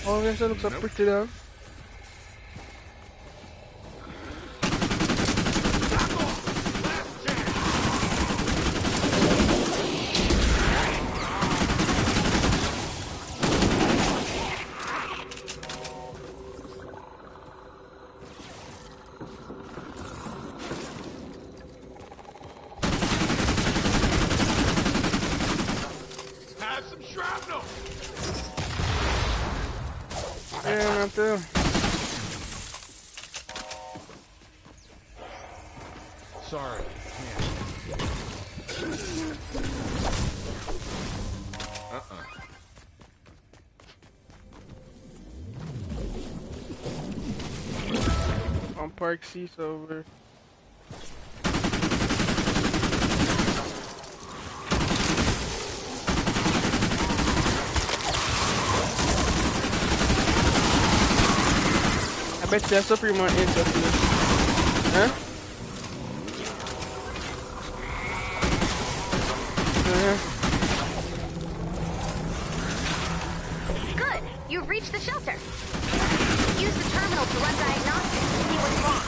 Oh, yes, it looks so pretty though. Yeah, not too. Sorry. On park seats over. I bet you Supreme on interested. Huh? Good. You've reached the shelter. Use the terminal to run diagnostics and see what's wrong.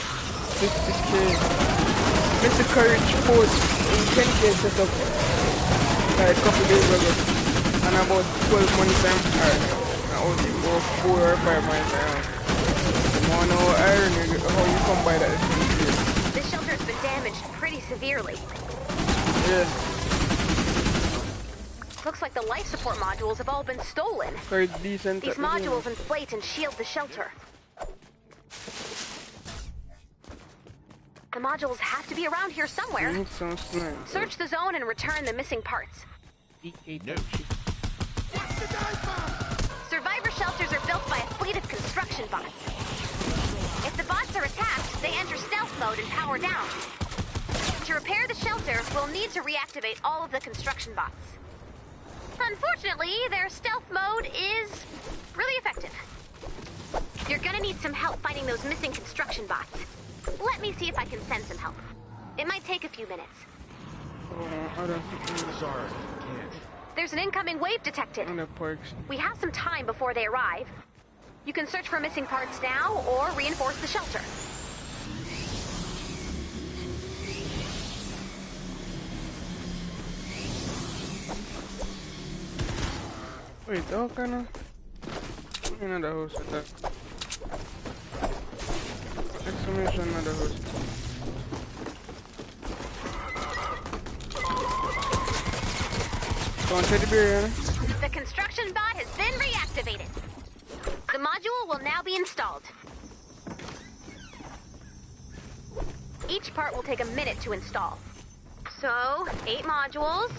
This kid. Mr. Courage Force in 10K set up a couple days ago. And about 12 months time. I only go 4 or 5 months time. I wanna know irony how you come by that. This shelter's been damaged pretty severely. Yeah. Looks like the life support modules have all been stolen. Quite decent. These modules inflate and shield the shelter. The modules have to be around here somewhere. Sounds nice. Search the zone and return the missing parts. No. Survivor shelters are built by a fleet of construction bots. If the bots are attacked, they enter stealth mode and power down. To repair the shelter, we'll need to reactivate all of the construction bots. Unfortunately, their stealth mode is really effective. You're gonna need some help fighting those missing construction bots. Let me see if I can send some help. It might take a few minutes. Sorry, can't. There's an incoming wave detected. We have some time before they arrive. You can search for missing parts now or reinforce the shelter. Wait, how can I? Another house attack. Exclamation, another house. Go on, teddy bear, The construction bot has been reactivated. The module will now be installed. Each part will take a minute to install. So, 8 modules,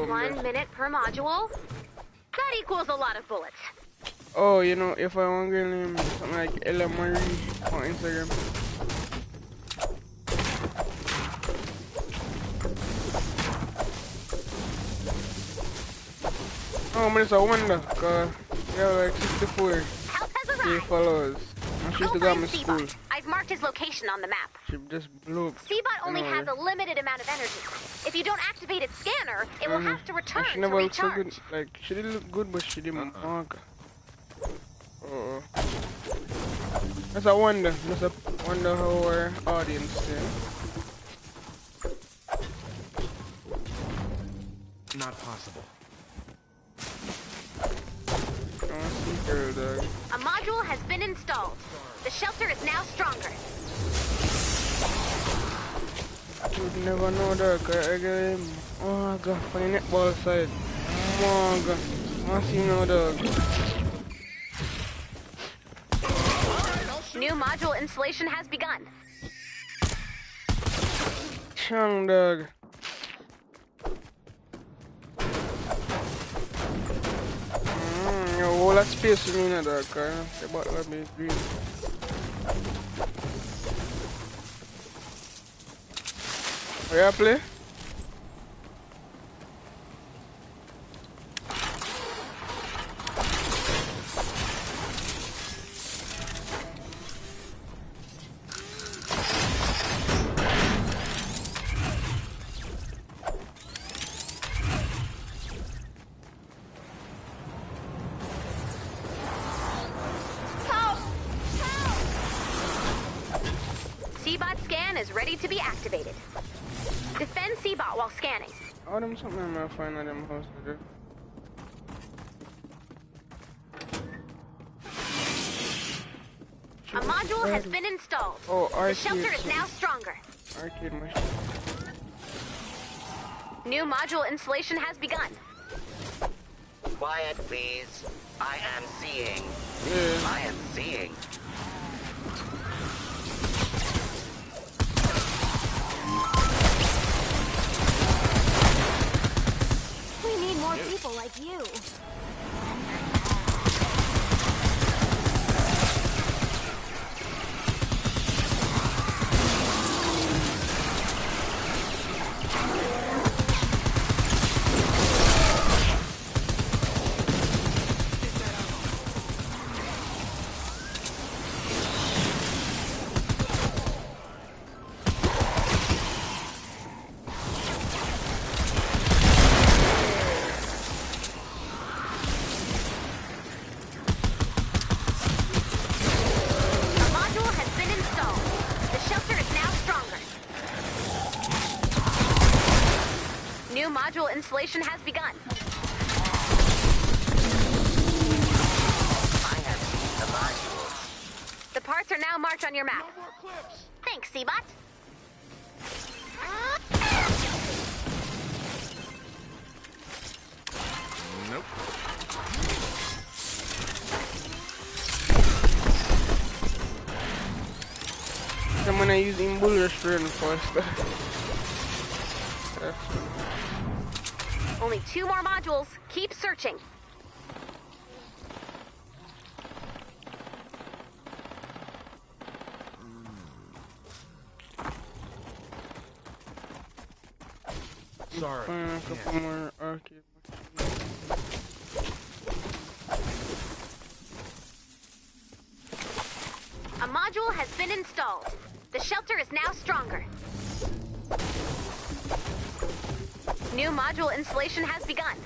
1 minute per module. That equals a lot of bullets. Oh, you know, if I want to get him something like Ella Marie on Instagram. Oh, man, it's a wonder, cause you have like 64 Help has K arrived. followers. And she used to go to my school. Seabot. I've marked his location on the map. She just blew up. Seabot only has a limited amount of energy. If you don't activate its scanner, it will have to return she to never looked so recharge. good. Like, she did look good, but she didn't walk. That's a wonder. That's a wonder how our audience did. Not possible. A module has been installed. The shelter is now stronger. You'd never know that, cause I get him. Oh, I got find netball side. Oh, God. I see no dog. New module installation has begun. Chang dog. Yo, all that space for me in that car. The bottle of me green. Where you play? Seabot scan is ready to be activated. Defend Seabot while scanning. Oh, them something I'm gonna find on them house to do. A module has been installed. Oh, The arcade. shelter is now stronger. Arcade machine. New module installation has begun. Quiet, please. I am seeing. Yeah. I am seeing. We need more people like you. New module installation has begun. I have seen the modules. The parts are now marked on your map. No more clips. Thanks, Seabot. Nope. I'm gonna use Imbul Restaurant first. Only 2 more modules. Keep searching. Sorry. Find a Can't. couple more arcade. A module has been installed. The shelter is now stronger. New module installation has begun.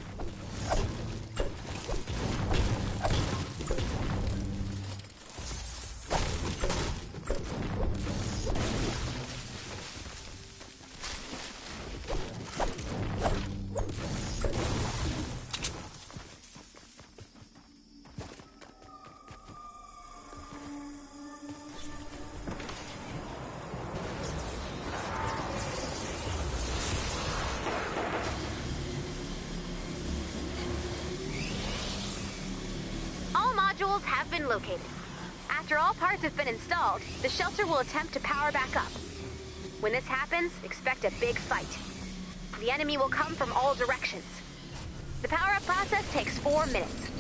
Modules have been located. After all parts have been installed, the shelter will attempt to power back up. When this happens, expect a big fight. The enemy will come from all directions. The power-up process takes 4 minutes.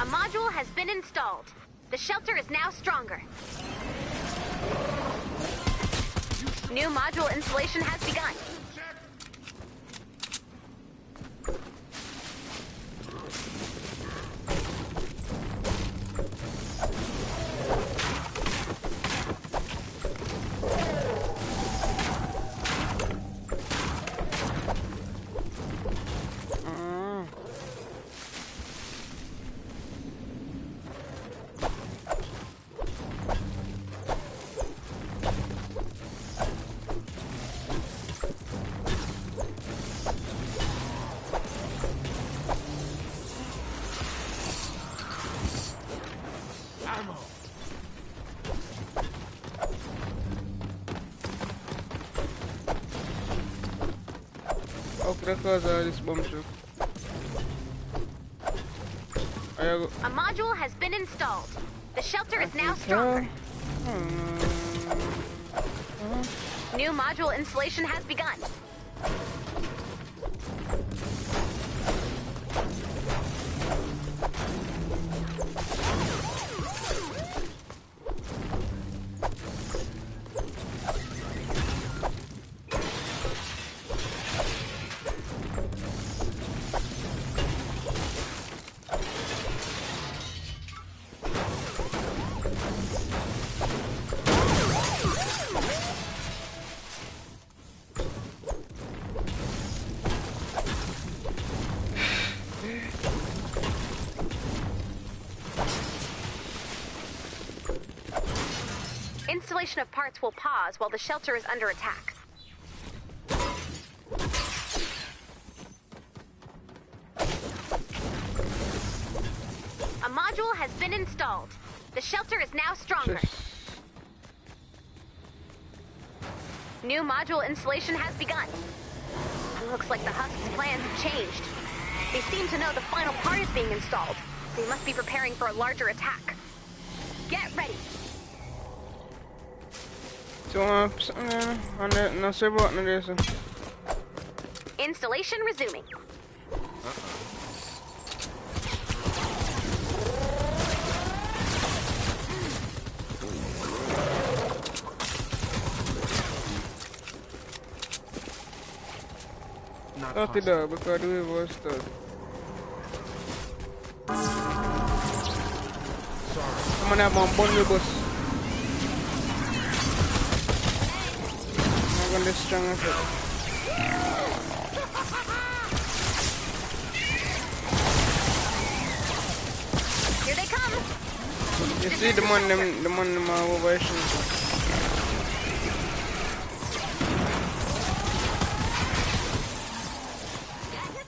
A module has been installed. The shelter is now stronger. New module installation has begun. Okay, cause this bomb shot. A module has been installed. The shelter is now stronger. New module installation has begun. Installation of parts will pause while the shelter is under attack. A module has been installed. The shelter is now stronger. New module installation has begun. Looks like the Husk's plans have changed. They seem to know the final part is being installed. They must be preparing for a larger attack. Get ready. So, on that, no server button there, so. Installation resuming. Not Not the possible. dog, because we was stuck. Sorry. I'm gonna have one bundle bus. I'm gonna strong as it. Here they come. You see the one them ovation.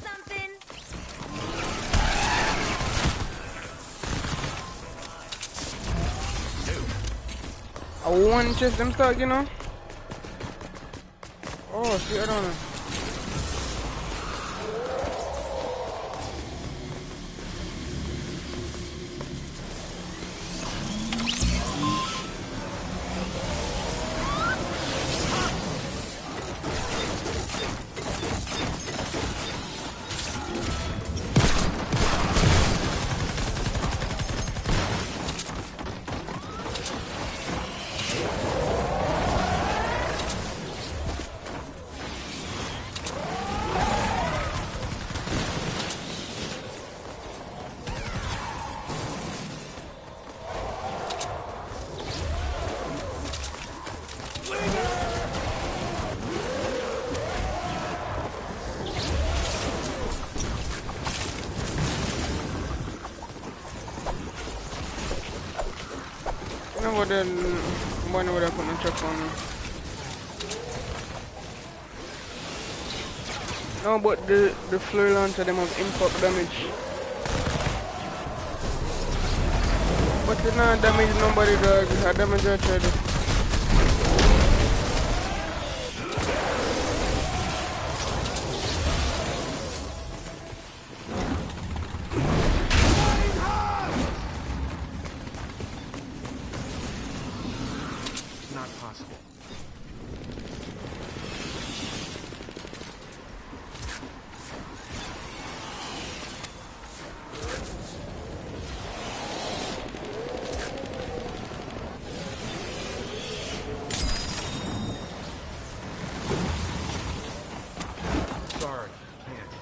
Something. I want just them stuck, you know. Oh, see, I don't know. know what the money would have put no check on me. No, but the flare launcher them have impact damage. But it not damage nobody, dog. I damage I tried it. Not possible. Sorry, can't.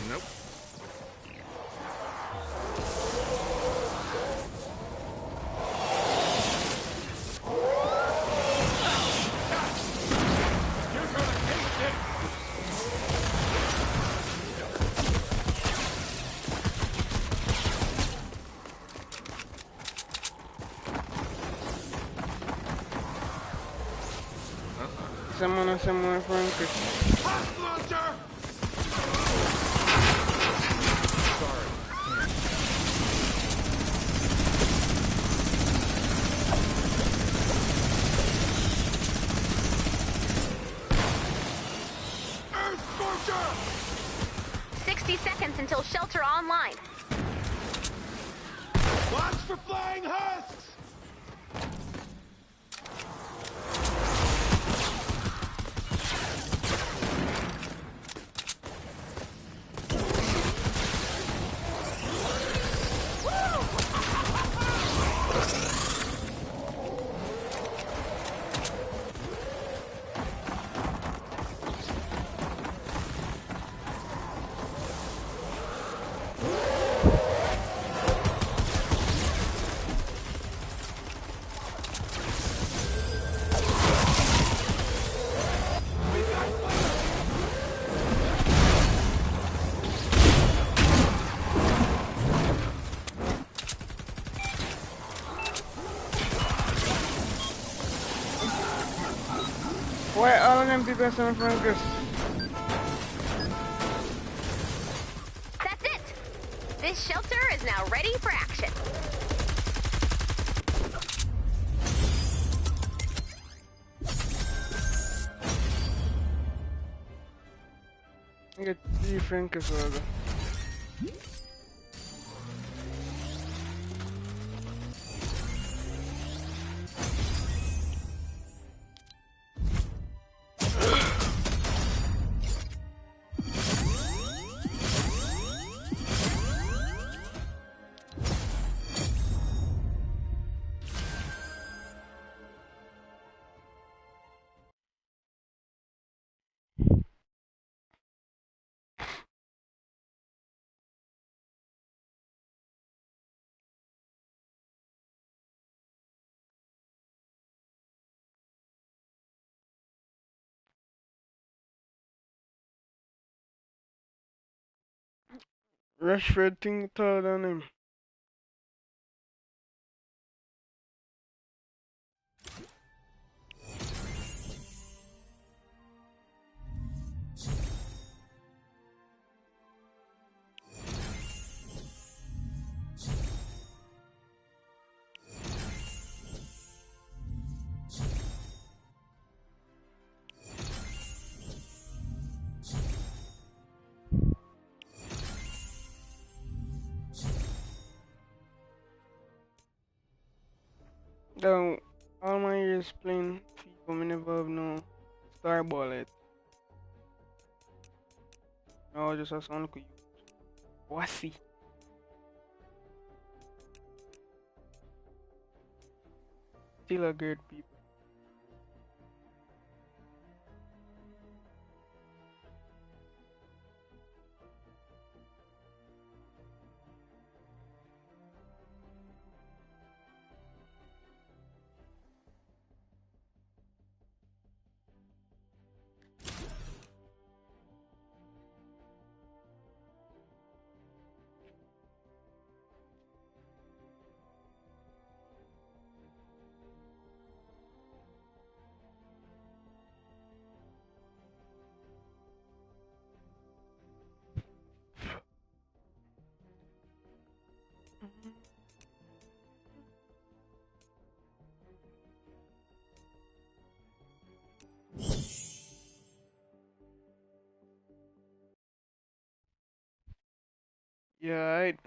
Nope. Someone from Chris. Launcher! Sorry, can't. 60 seconds until shelter online. Watch for flying husks! Why all of them people are from Chris? That's it! This shelter is now ready for action. I get 3 Frankers over. Rashford think taller than him. Though all my years playing FIFA, I never have no star bullet. No, just a son could Wasi. Still a great people. Yeah, alright.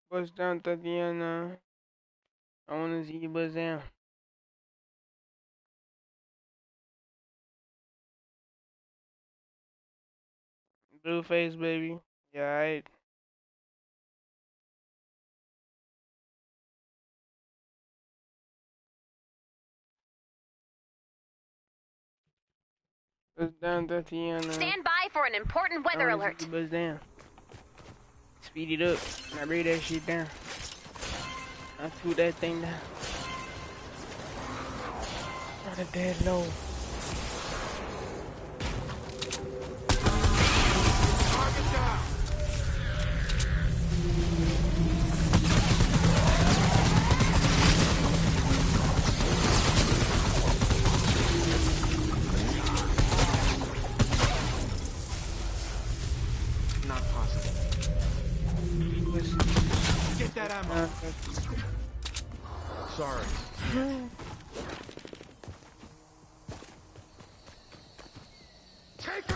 Bust down, Tatiana. I wanna see you bust down. Blue face, baby. Yeah, alright. Bust down, Tatiana. Stand by for an important I weather wanna see alert. you bust down. Speed it up. Now bring that shit down. I threw that thing down. On a dead low. Target down. Not possible. Get that ammo. Sorry. Take her.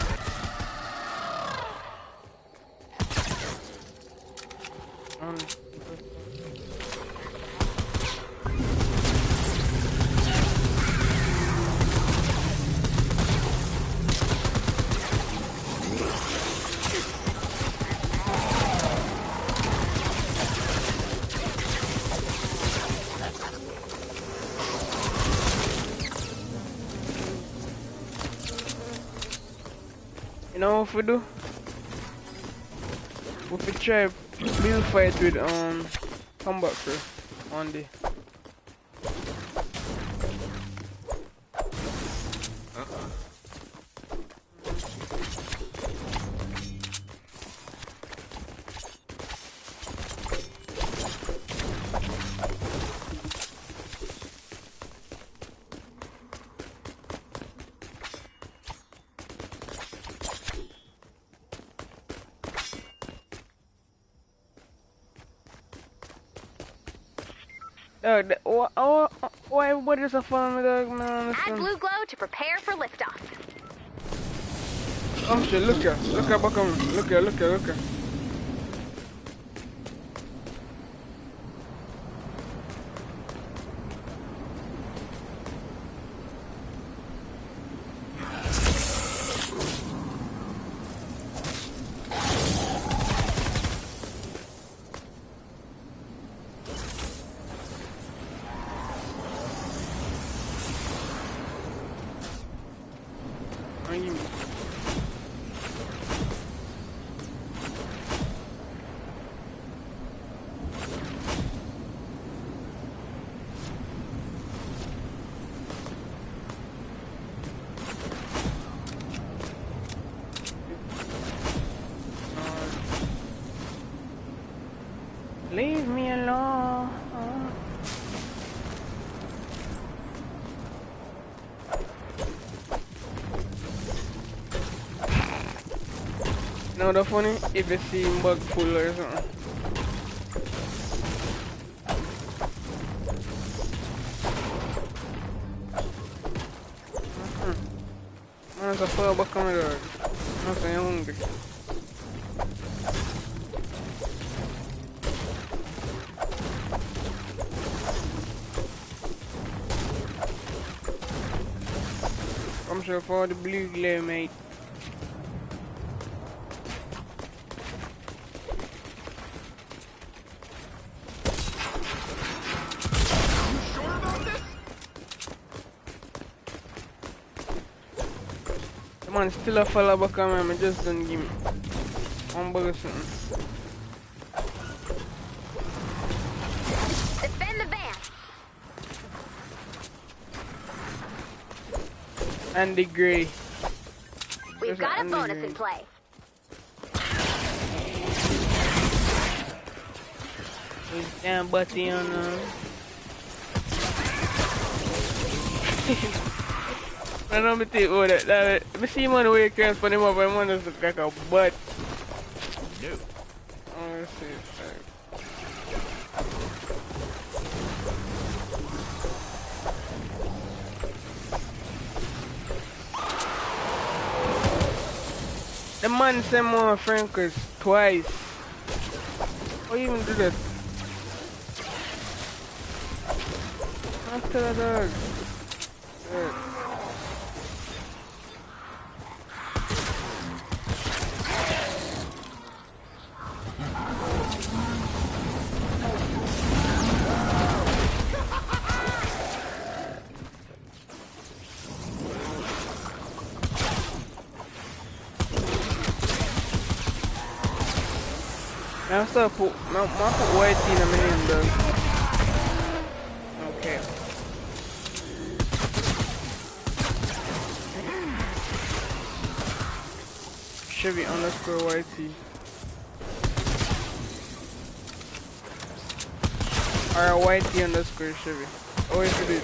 You know what we do? We try build fight with combat crew one day. Dog, why everybody is so fun with dog, man? I Add understand. blue glow to prepare for liftoff. Oh shit, look here, back on me. Look here. Leave me alone. You know the funny? If you see bug full or something. Man, it's a full back on my dog. I'm saying I'm hungry. I'm sure for the blue glare, mate. You sure about this? The man still a follow back on me, just don't give me one bug or something. Defend the van. Andy Gray. We've There's got a Andy bonus Gray. in play. With damn butty on I don't me take all that. Me see man where you can't spend him up and man just look like a butt. No. Oh, see. The man sent more Frankers twice. How you even do that? After the dog. Yeah. I'm still put my put white in a minute though. Okay. Chevy underscore YT. Or YT underscore Chevy. Always do it.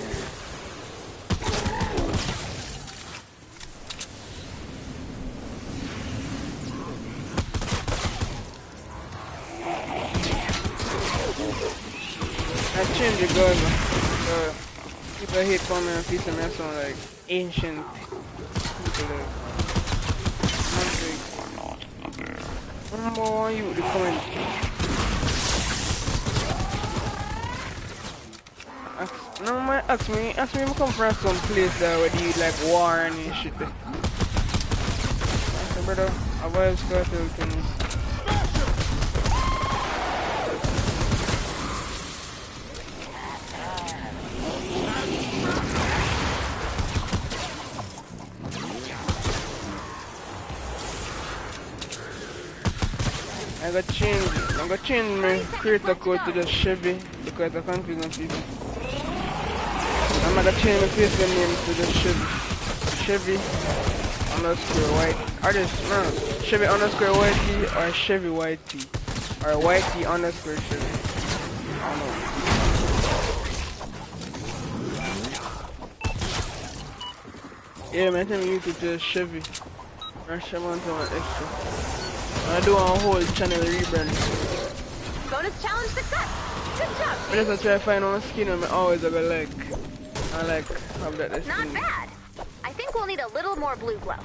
I changed the gun. People hate for me and piece of me sound like ancient people. Number one, you the comment. No man, ask me if I come from some place there where you like war and shit. I said, brother, I've always got to things. I'm gonna change my creator code to the Chevy because I confuse on people. I'm gonna change my Facebook name to the Chevy underscore white. Or this, no, Chevy underscore YT or Chevy YT. Or YT underscore Chevy. I don't know. Yeah, man, I'm going to the Chevy. Or Chevy on extra. I do a whole channel rebrand. Bonus challenge success. Good job. I just try to find one skin and I always have a like. I like have that. Not bad. I think we'll need a little more blue glow.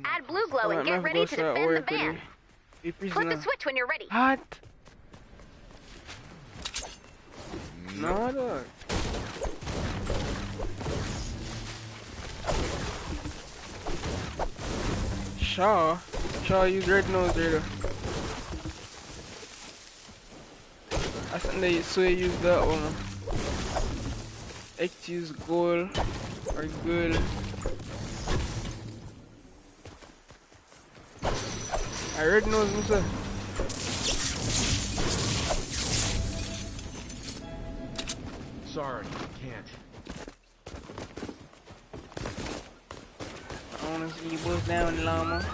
Add blue glow and get ready to defend the van. Flip the switch when you're ready. What? No, dog. Shaw use red nose there though. I think they use that one. X use gold or gold. I red nose myself. Sorry, can't. I wanna see you bust down the llama.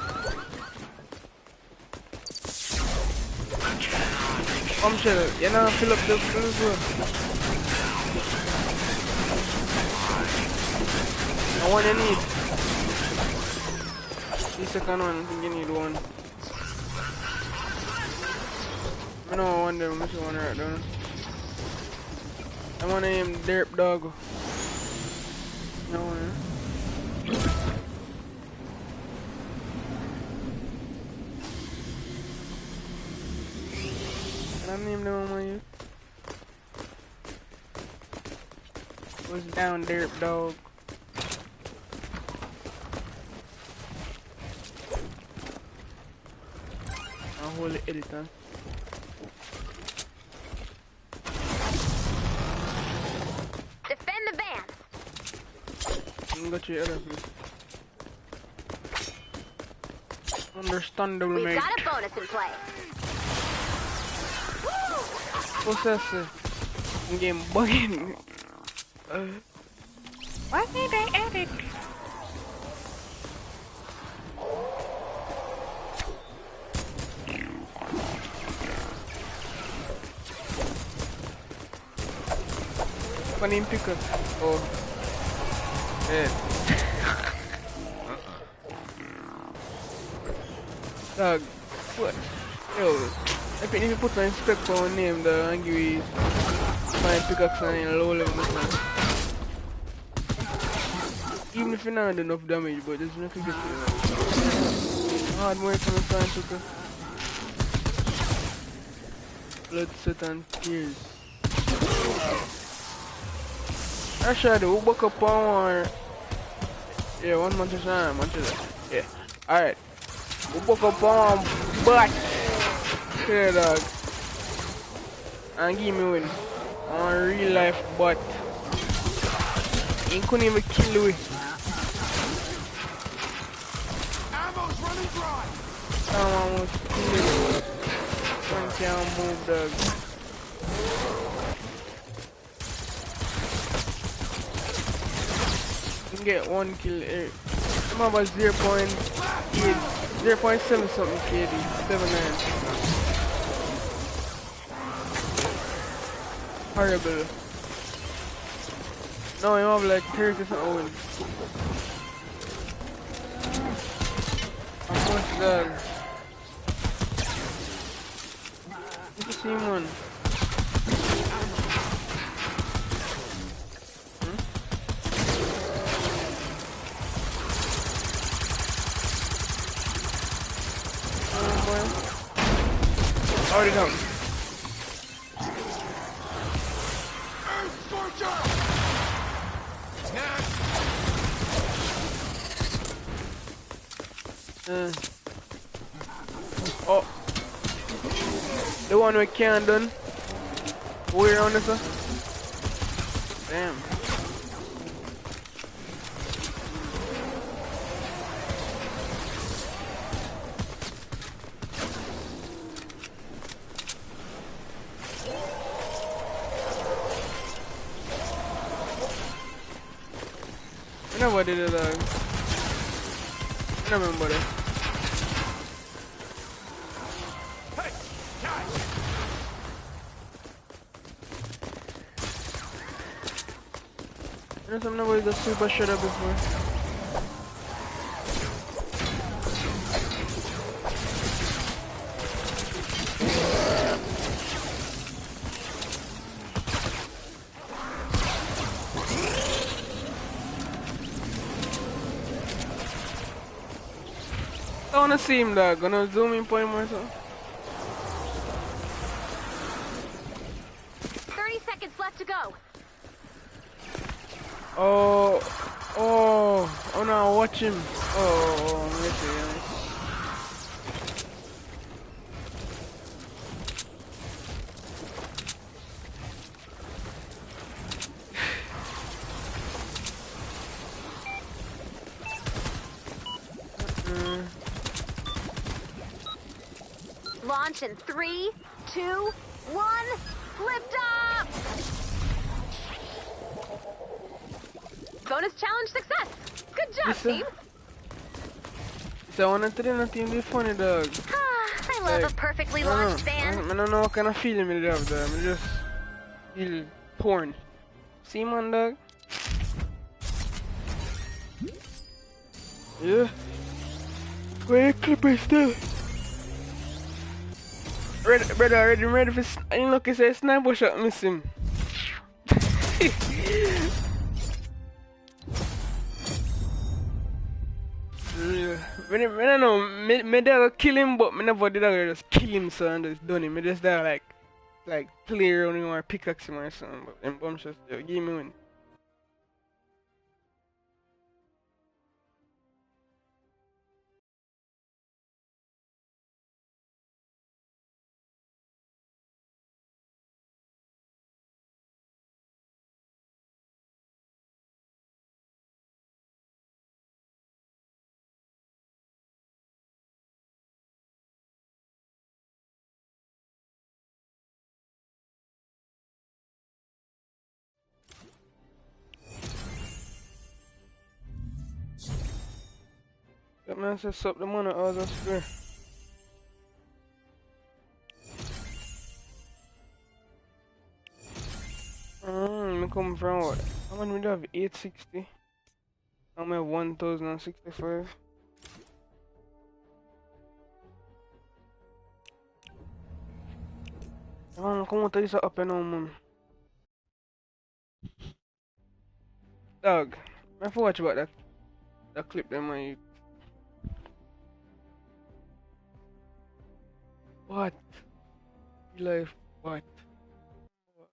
Come chill, you know, fill up the blue. I want you need. The second one, I think you need one. I don't want them, I just want right down. I want him derp dog. No one. Can I name them on you? What's down derp dog? I'll hold it editor. Defend the van. You can go to your other place. Understandable, We've mate. got a bonus in play. What's that say? I'm getting bugging. Why did they edit? Funny him pick up. Oh. Yeah. Dog. What? Yo. I think if you put some spec on name dog and give you fine pickaxe and low level man. Even if you not do enough damage, but there's nothing to get to it. Hard work on the fine pickaxe. Blood, sweat and tears. Actually, we'll buck up on one. Yeah, one Manchester. Yeah. Alright. We'll buck up on one butt. Here, dog. And give me win. On real life butt. He couldn't even kill me. Ammo's running dry. Someone was killing. One can't move, dog. You can get one kill here. I'm about 0.8, 0.7 something KD, 79. Horrible. No, you have like 30 something wins. How much dog? Look at the same one. Already done. Oh, the one we can't done. Where on this one? Damn. I never did it. I never remember that. Hey, guys! You know, some nobody got super shut up before. I wanna see him, dog. Gonna zoom in for him or something. 30 seconds left to go. Oh no, watch him. Oh, let me see. Launch in 3, 2, 1. Lift off! Bonus challenge success. Good job, team. So I wanna try not to be funny, dog. I love a perfectly launched van. I don't know what kind of feeling I have, dog. I just feel torn. See, man, dog. Yeah. Where the clippers still? Ready for you look, it's a sniper shot missing. When I know, me dad kill him, but me never did that. Just kill him, so and just done him. Me just there like play around him or pickaxe him or something. But them bums just give me one. That man says up the money, all that's fair. man come from what? How many we have? 860. How many 1065? Come on, tell you something up and on, man. Dog, I have to watch about that clip them on you. What? Life, what? What?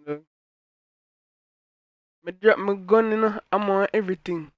Dog. Me drop my gun, you know, I'm on everything.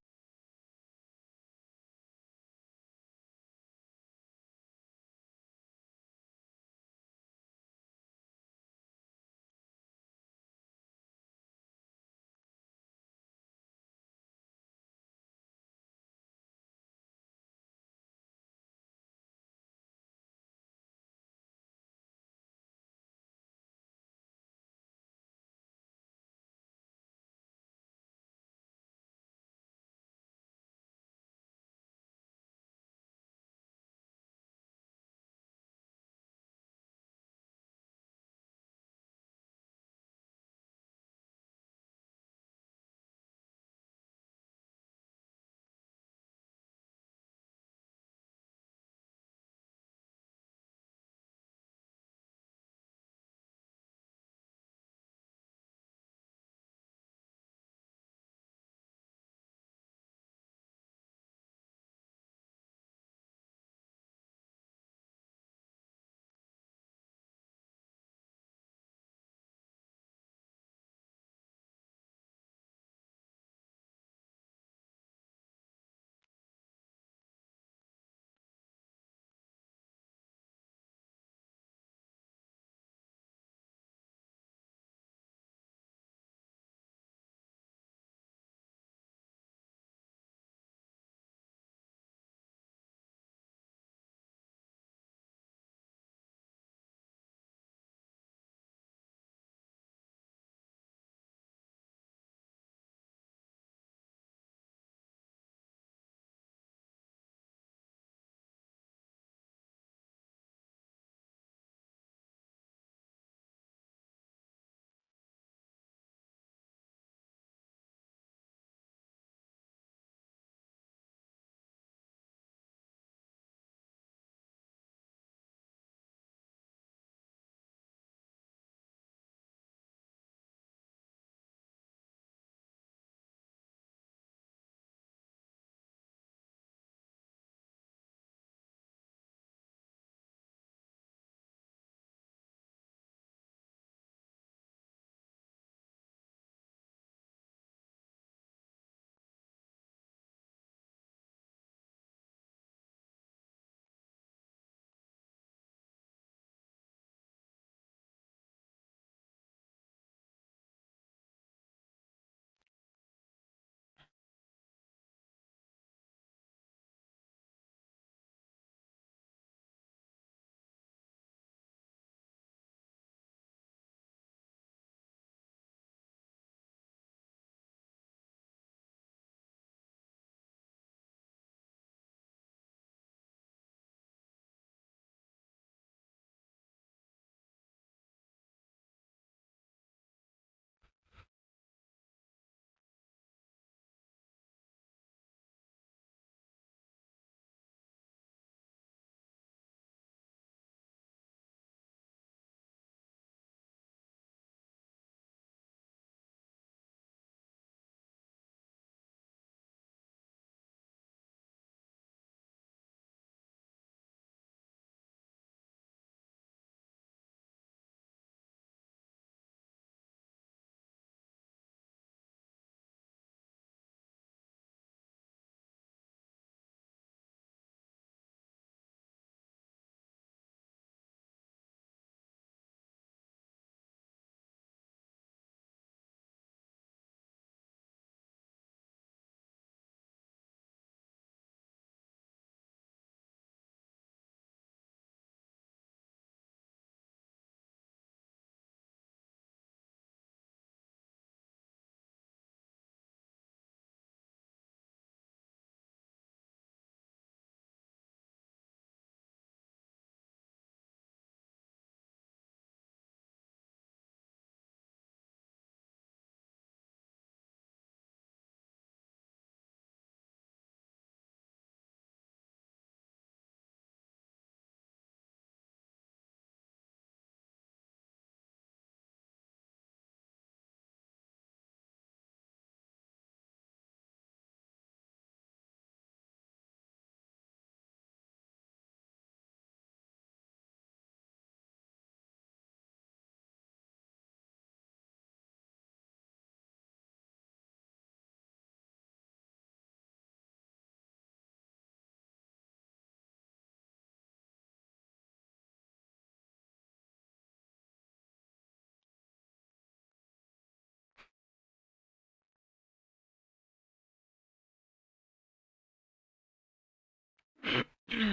Play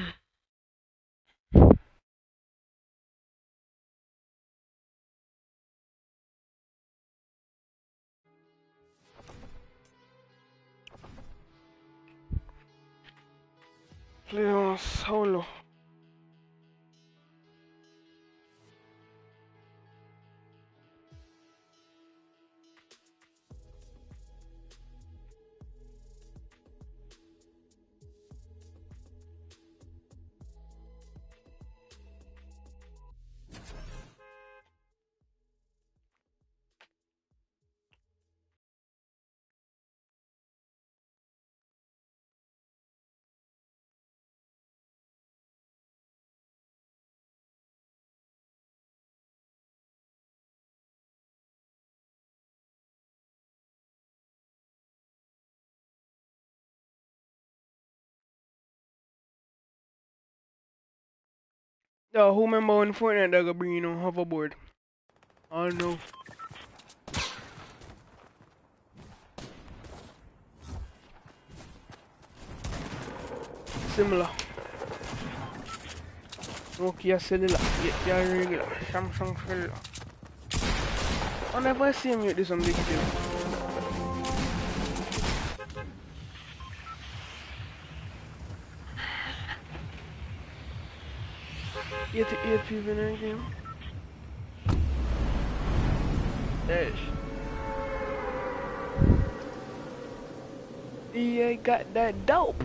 on solo. Yo, who remember when Fortnite that got bring on hoverboard? I don't know. Similar. Nokia cellular, yeah, regular, Samsung cellular. I never see him with this on big deal. 88 people in the game. Dash. EA got that dope.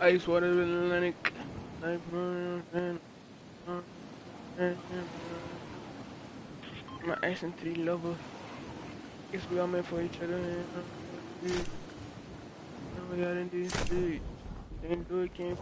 Ice water with Atlantic. My ice and 3 lover. Guess we all meant for each other. We got in this street. Didn't do it, can't.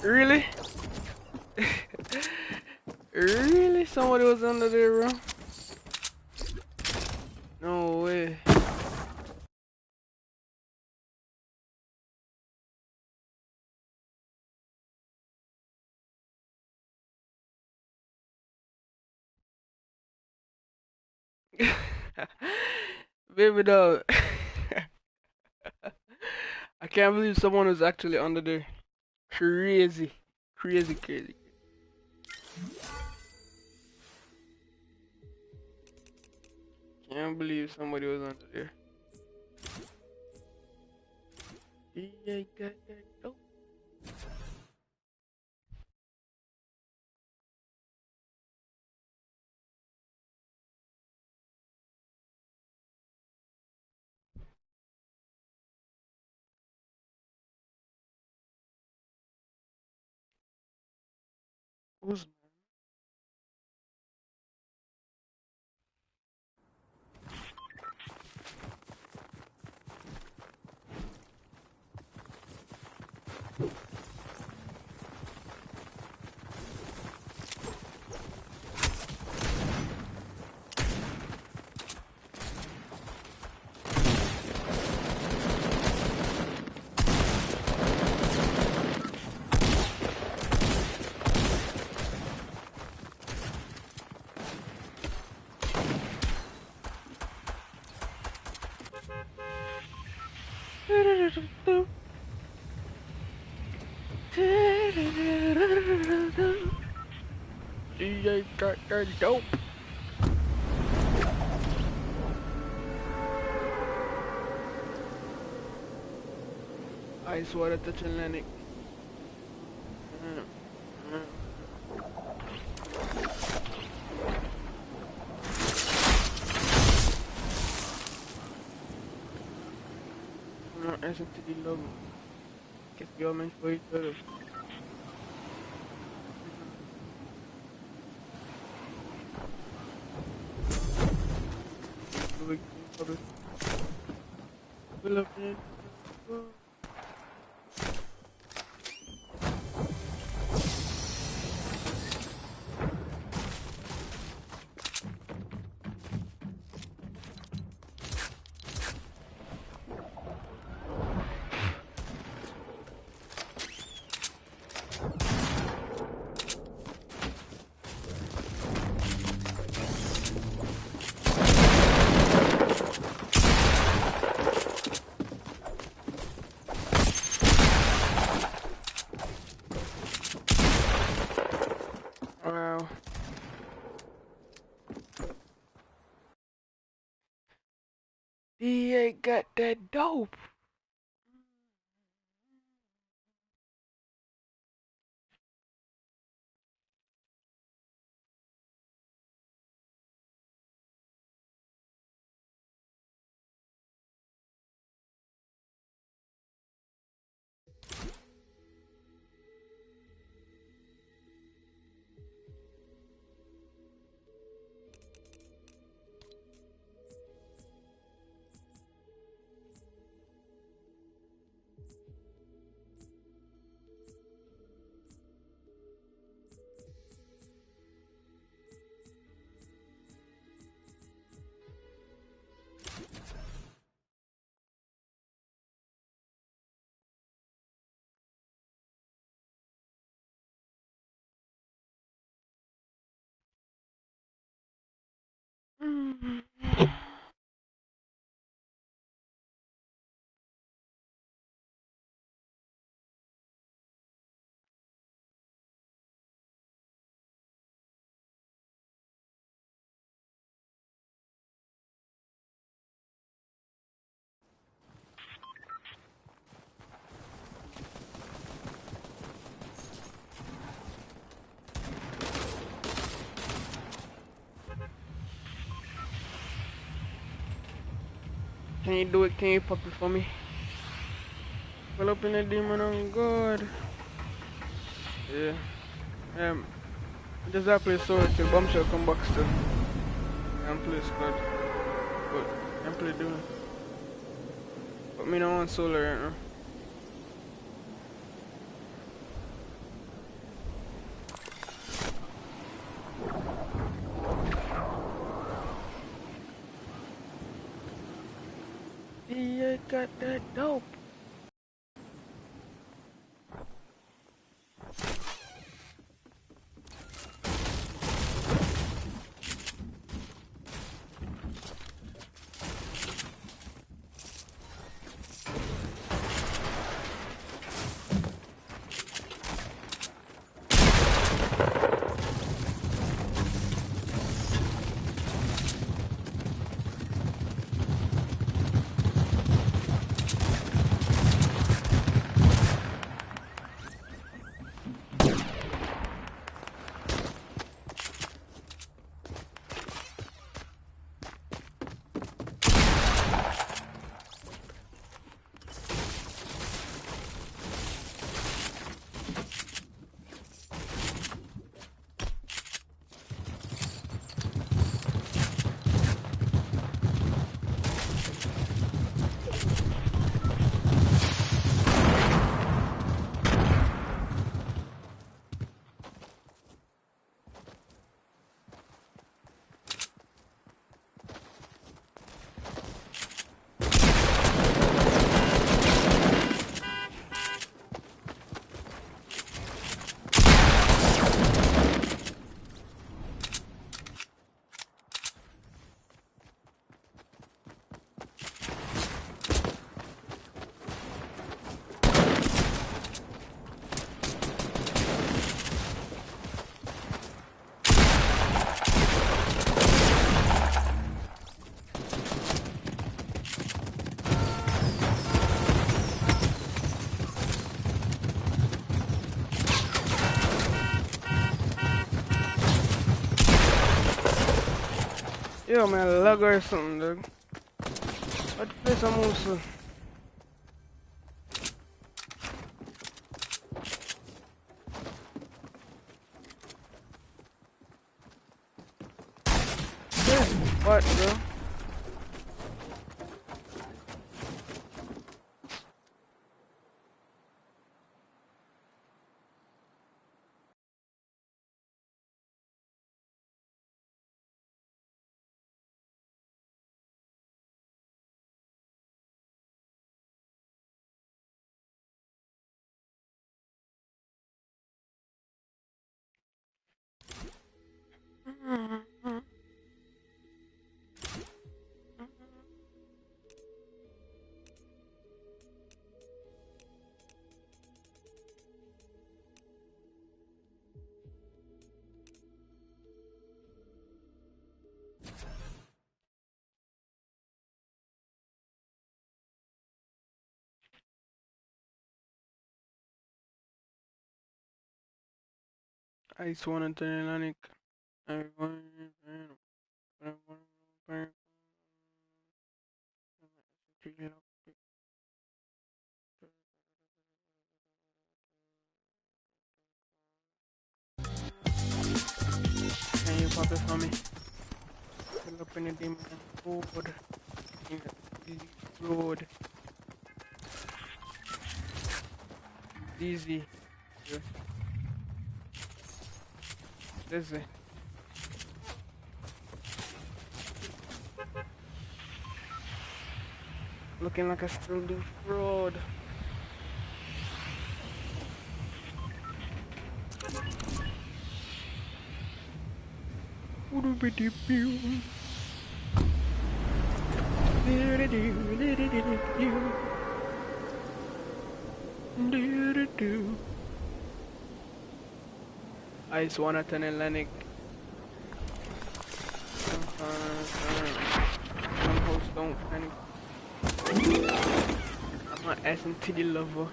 Really? Really? Somebody was under there, bro? No way. Baby dog. I can't believe someone was actually under there. Crazy. Crazy, crazy. Can't believe somebody was under there. Yeah, got that dope. Who's DJ got that dope. Ice water touch Atlantic. SMTD logo. Que realmente foi tudo. Wow. DA got that dope. Can you do it? Can you pop it for me? Pull up in the demon on God. Yeah. I just have to play solo till Bombshell come back still. And play squad. But I'm play doing. But me no want solo right now. Yeah, got that dope. Yo, man, lag or something, dog. What place I'm also? What, bro? I just wanna turn on it. Can you pop it for me? Fill up in the demon road. In the easy road. Easy. Yeah. This way. Looking like I still do road. I just wanna turn Atlantic. Some hosts don't panic. I'm an ass and titty lover.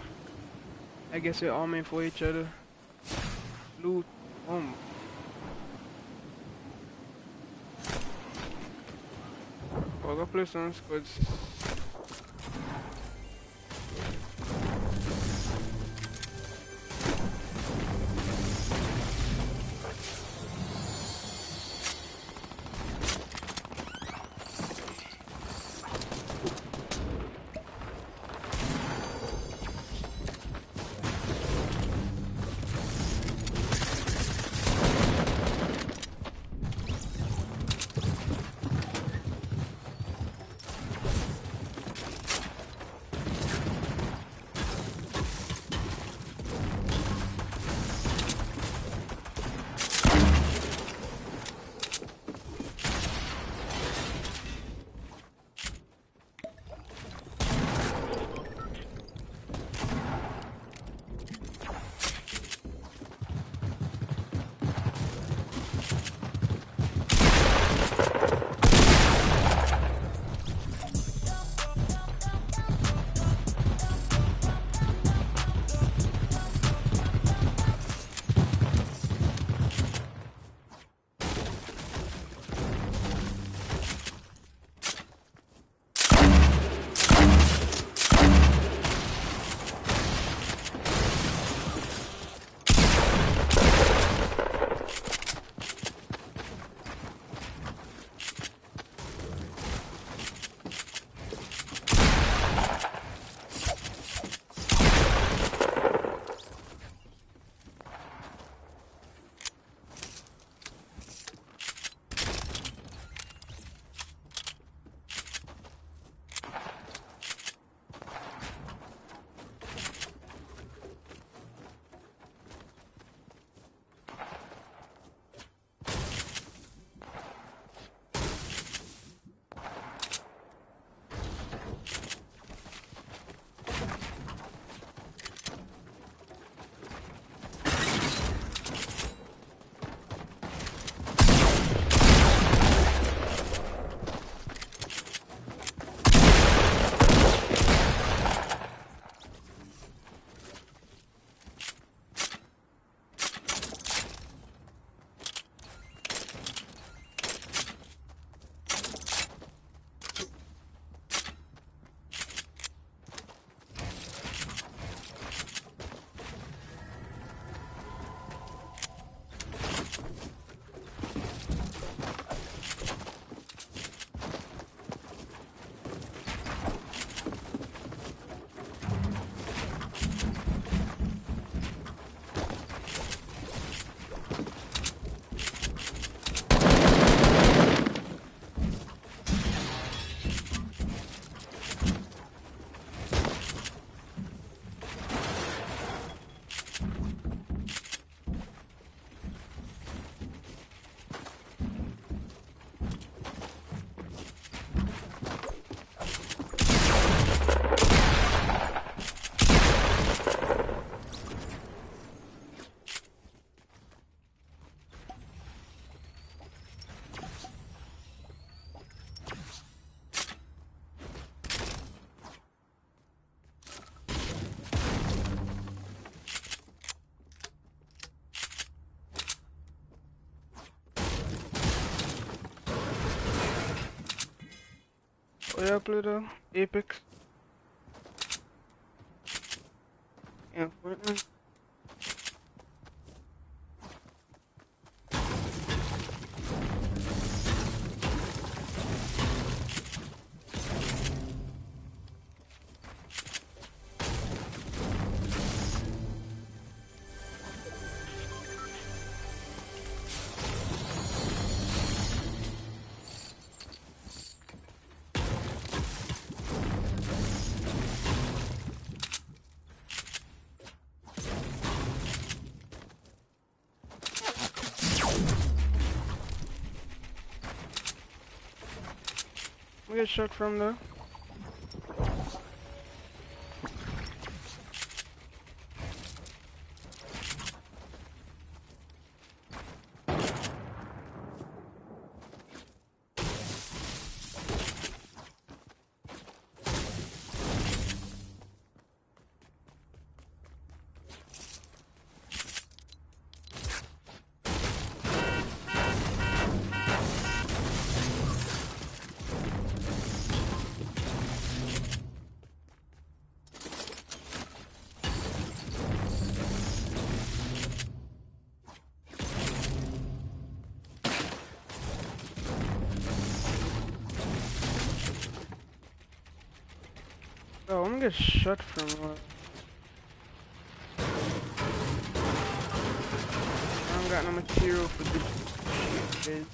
I guess we're all meant for each other. Loot. I'll go play some squads. What y'all play though? Apex? Yeah, Fortnite. We get shot from there. Oh, I'm gonna get shot from I don't got no material for this shit, baby.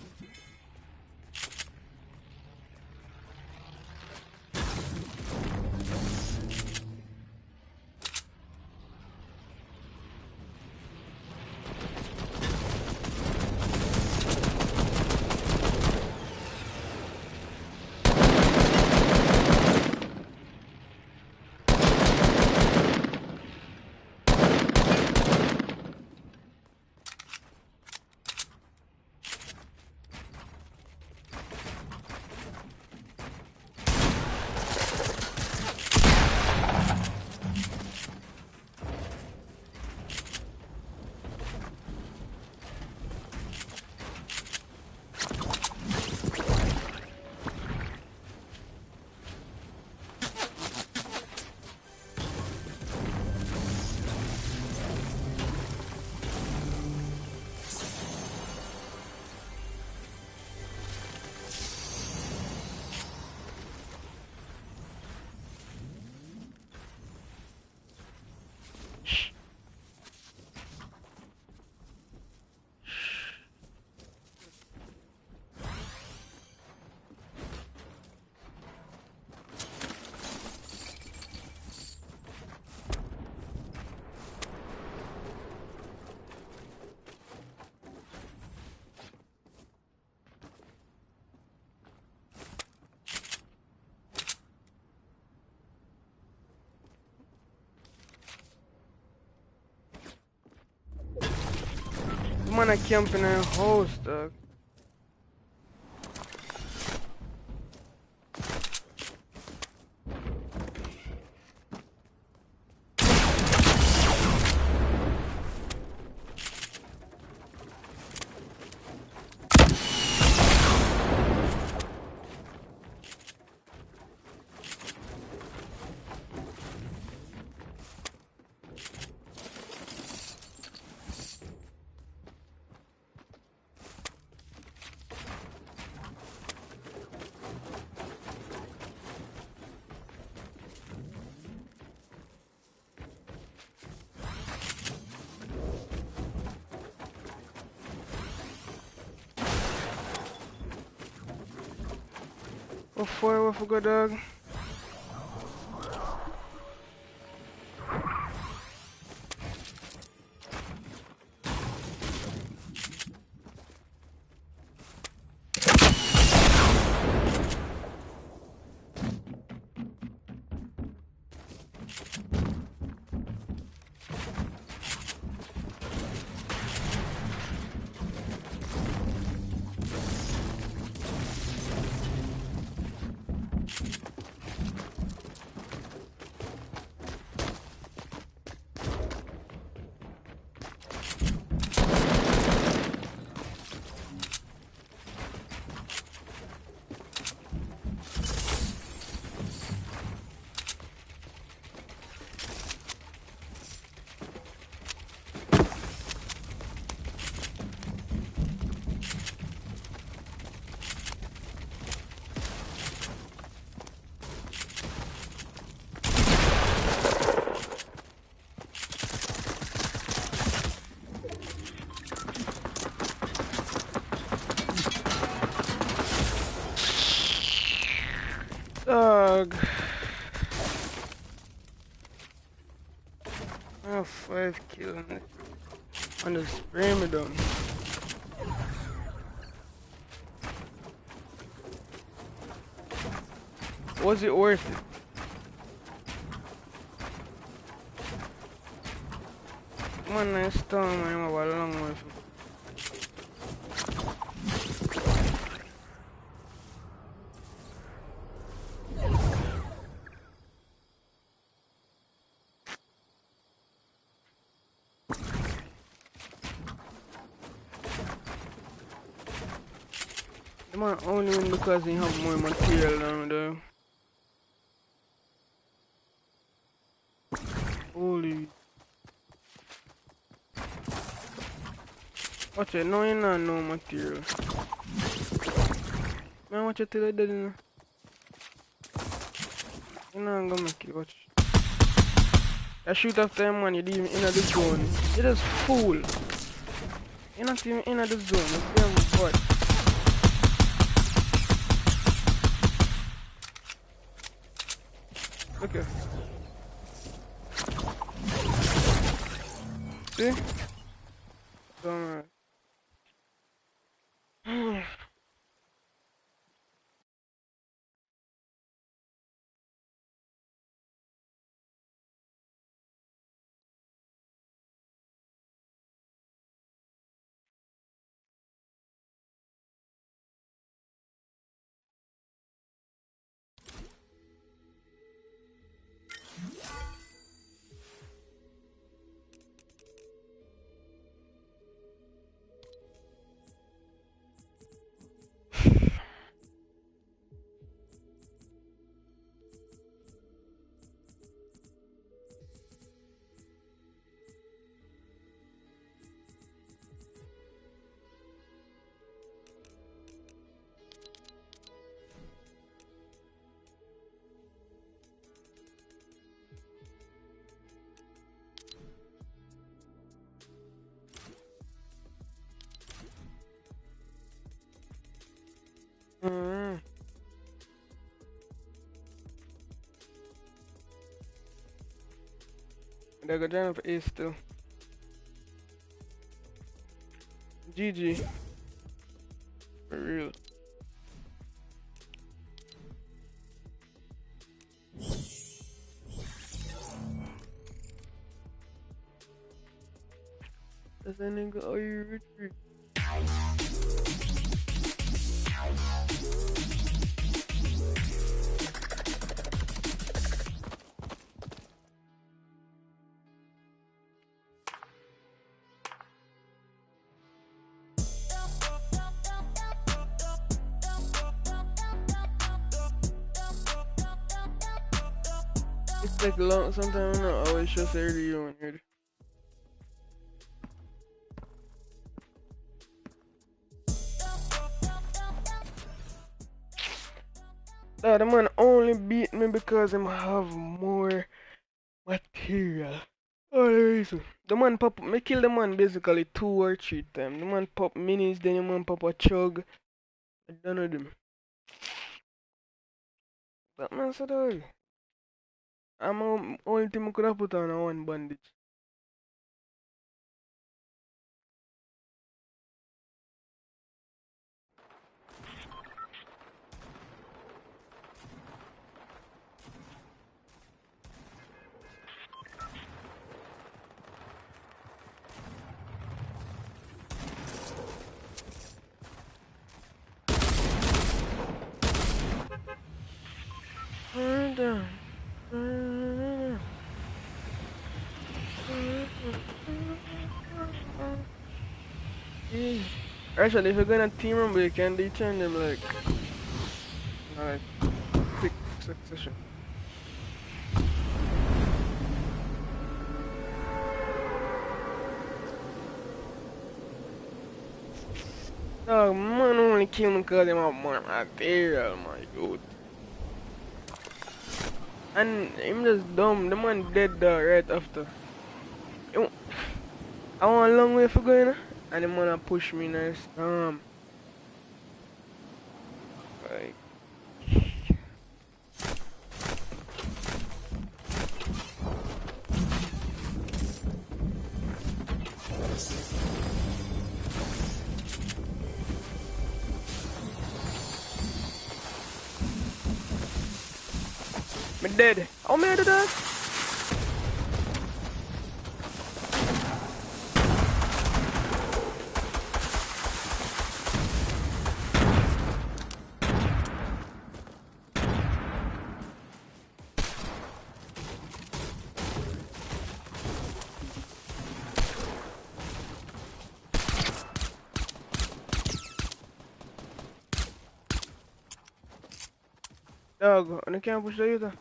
I'm gonna camp in a house, dog. What for good, dog? Dog. I have 5 kills on the spray me down. Was it worth it? Man, nice storm, I'm a long way from. The man only win because he have more material now though. Holy. Watch it, no you not no material. Man, watch it till I dead now. You know I'm gonna make it, watch. I shoot after him man, you didn't even in the zone. You just fool. You're not even in the zone, it's damn what. Okay. See? Don't They go down for A still. GG. For real. Does that nigga owe you retreat? It's take long, sometimes I'm not always just here to you on here. Nah, the man only beat me because him have more material. Oh, the reason. The man pop, me kill the man basically 2 or 3 times. The man pop minis, then the man pop a chug. I don't know them. That man said, oh, I'm only thing I could have put on a 1 bandage. Actually, if you're gonna team them, you can deturn them like quick succession. Oh man, only kill me because I'm a more material, my dude. And him just dumb. The man dead right after. I want a long way for going, and the man push me nice. Like Me dead. How me do that? Dog, I can't push the user.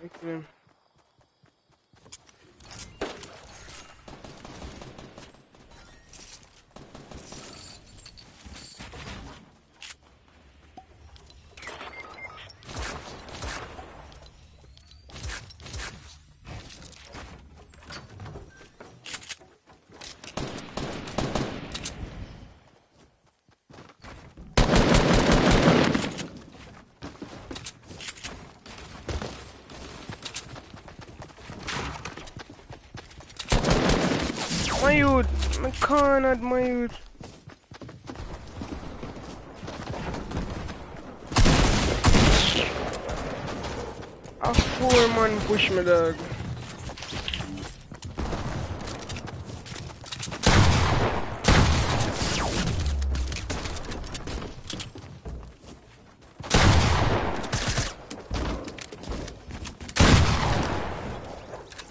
Excellent. My youth, I can't add my youth. A 4-man push me, dog.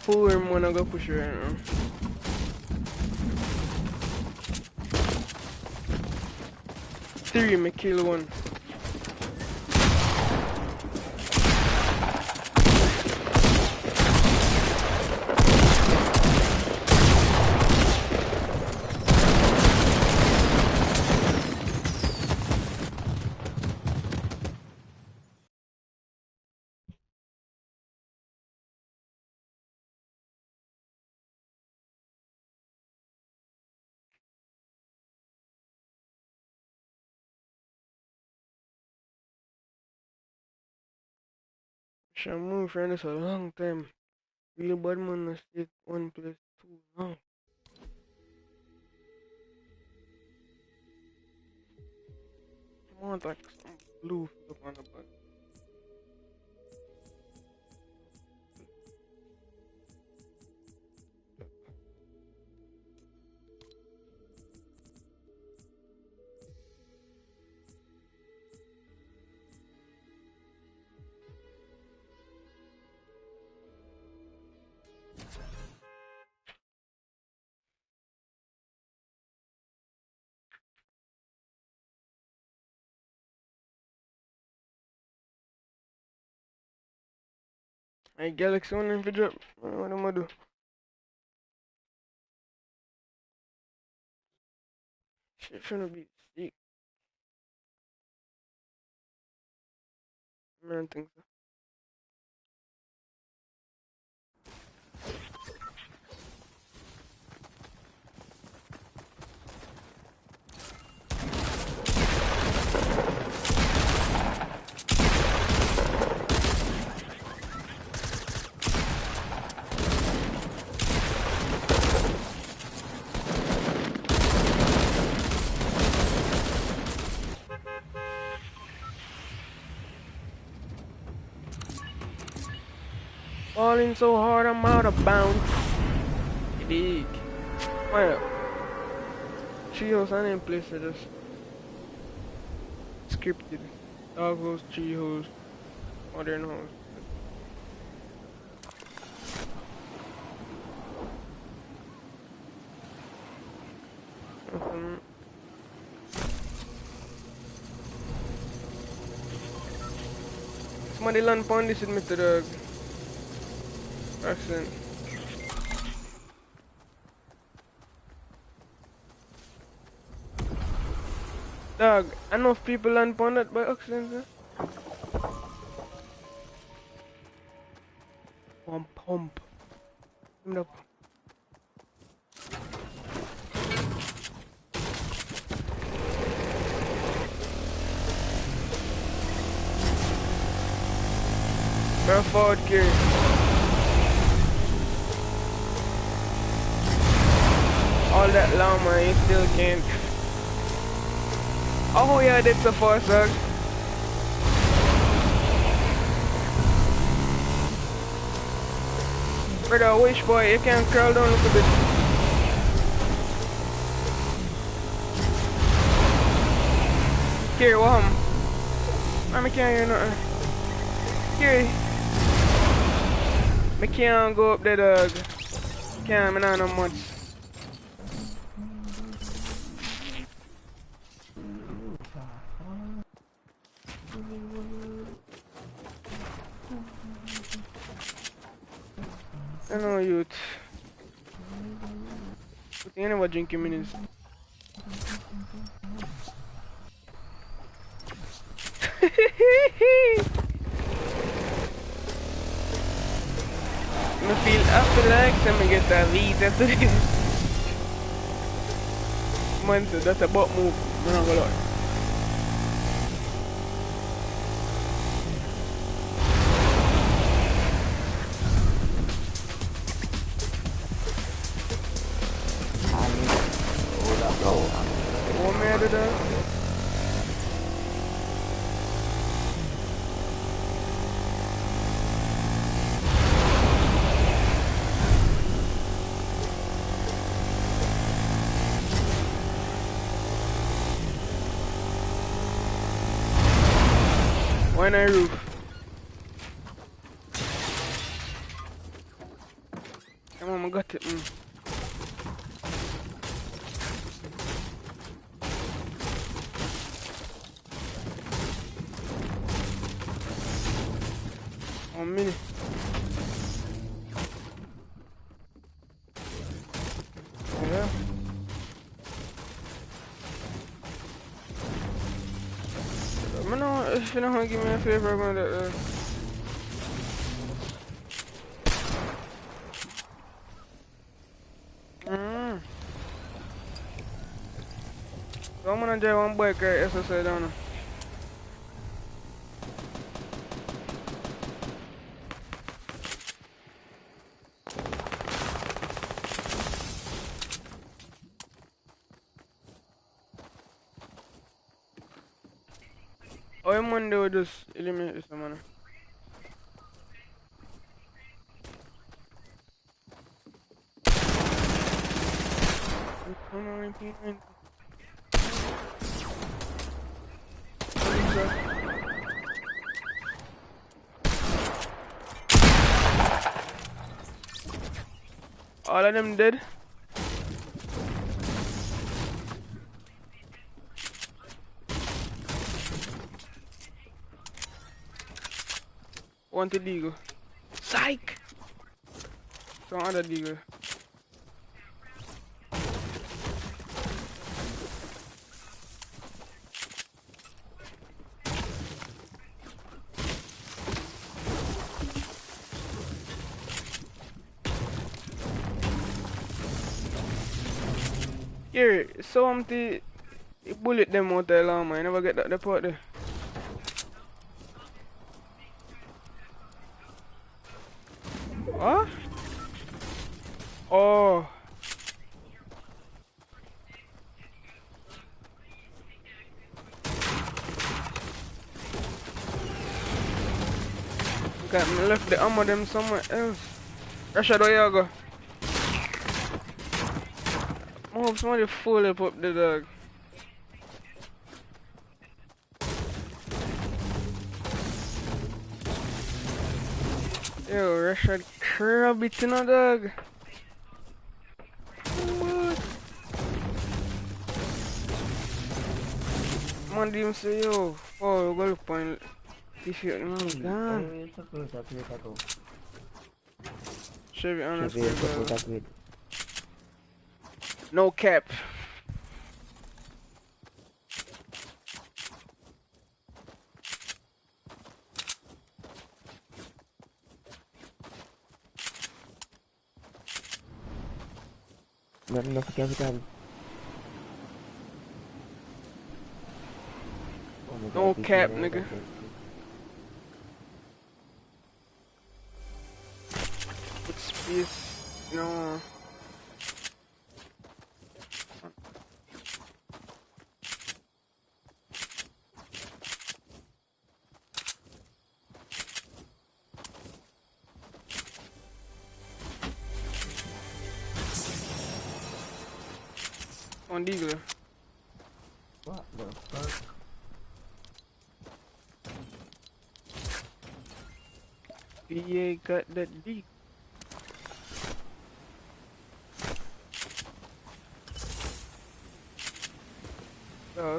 Four man, I go push you right now. Three, me kill one. Shall move friend this a long time. Real bad man no stay one place too long. I want like some blue flip on the back. I Galaxy one in for drop. What am I do? Shit finna be sick. I don't think so. Falling so hard I'm out of bounds. Big. Well, treehouse and in place are just scripted. Dog house, treehouse, modern house. Somebody land upon this with me to the accident. Dog, enough people land upon that by accident, eh? One pump. Give me the pump. Bro, forward carry. All that long, man, you still can't. Oh, yeah, that's a far suck. Brother, wish boy, you can curl down a little bit. Here, what happened? I can't hear nothing. Here. I can't go up there, dog. Can't, I don't know much. I know youth. But you never drinking minutes. I feel after like I'm get that weed after this. Man, so that's a butt move. I'm not gonna lie. What man did that? Why not roof? Come on, I got it. One minute. Yeah. I know if you don't want to give me a favor, I'm gonna So I'm gonna drive one bike right SSI down there. Oh, I'm Monday will just eliminate this man. All of them dead. Wanted deagle. Psych! Some other deagle. Here, so empty. Bullet them out there long, man. I never get that depot there. What? Oh. Got me left the ammo them somewhere else. Russia, where you go? I hope somebody full up the dog. Yo, Russia crab it in a dog. Man, didn't say yo. Oh, go look point. If you man, Chevy honest. No cap. No capital. No cap, nigga. Yes, no. On Deagler. What the fuck? PA got that deep.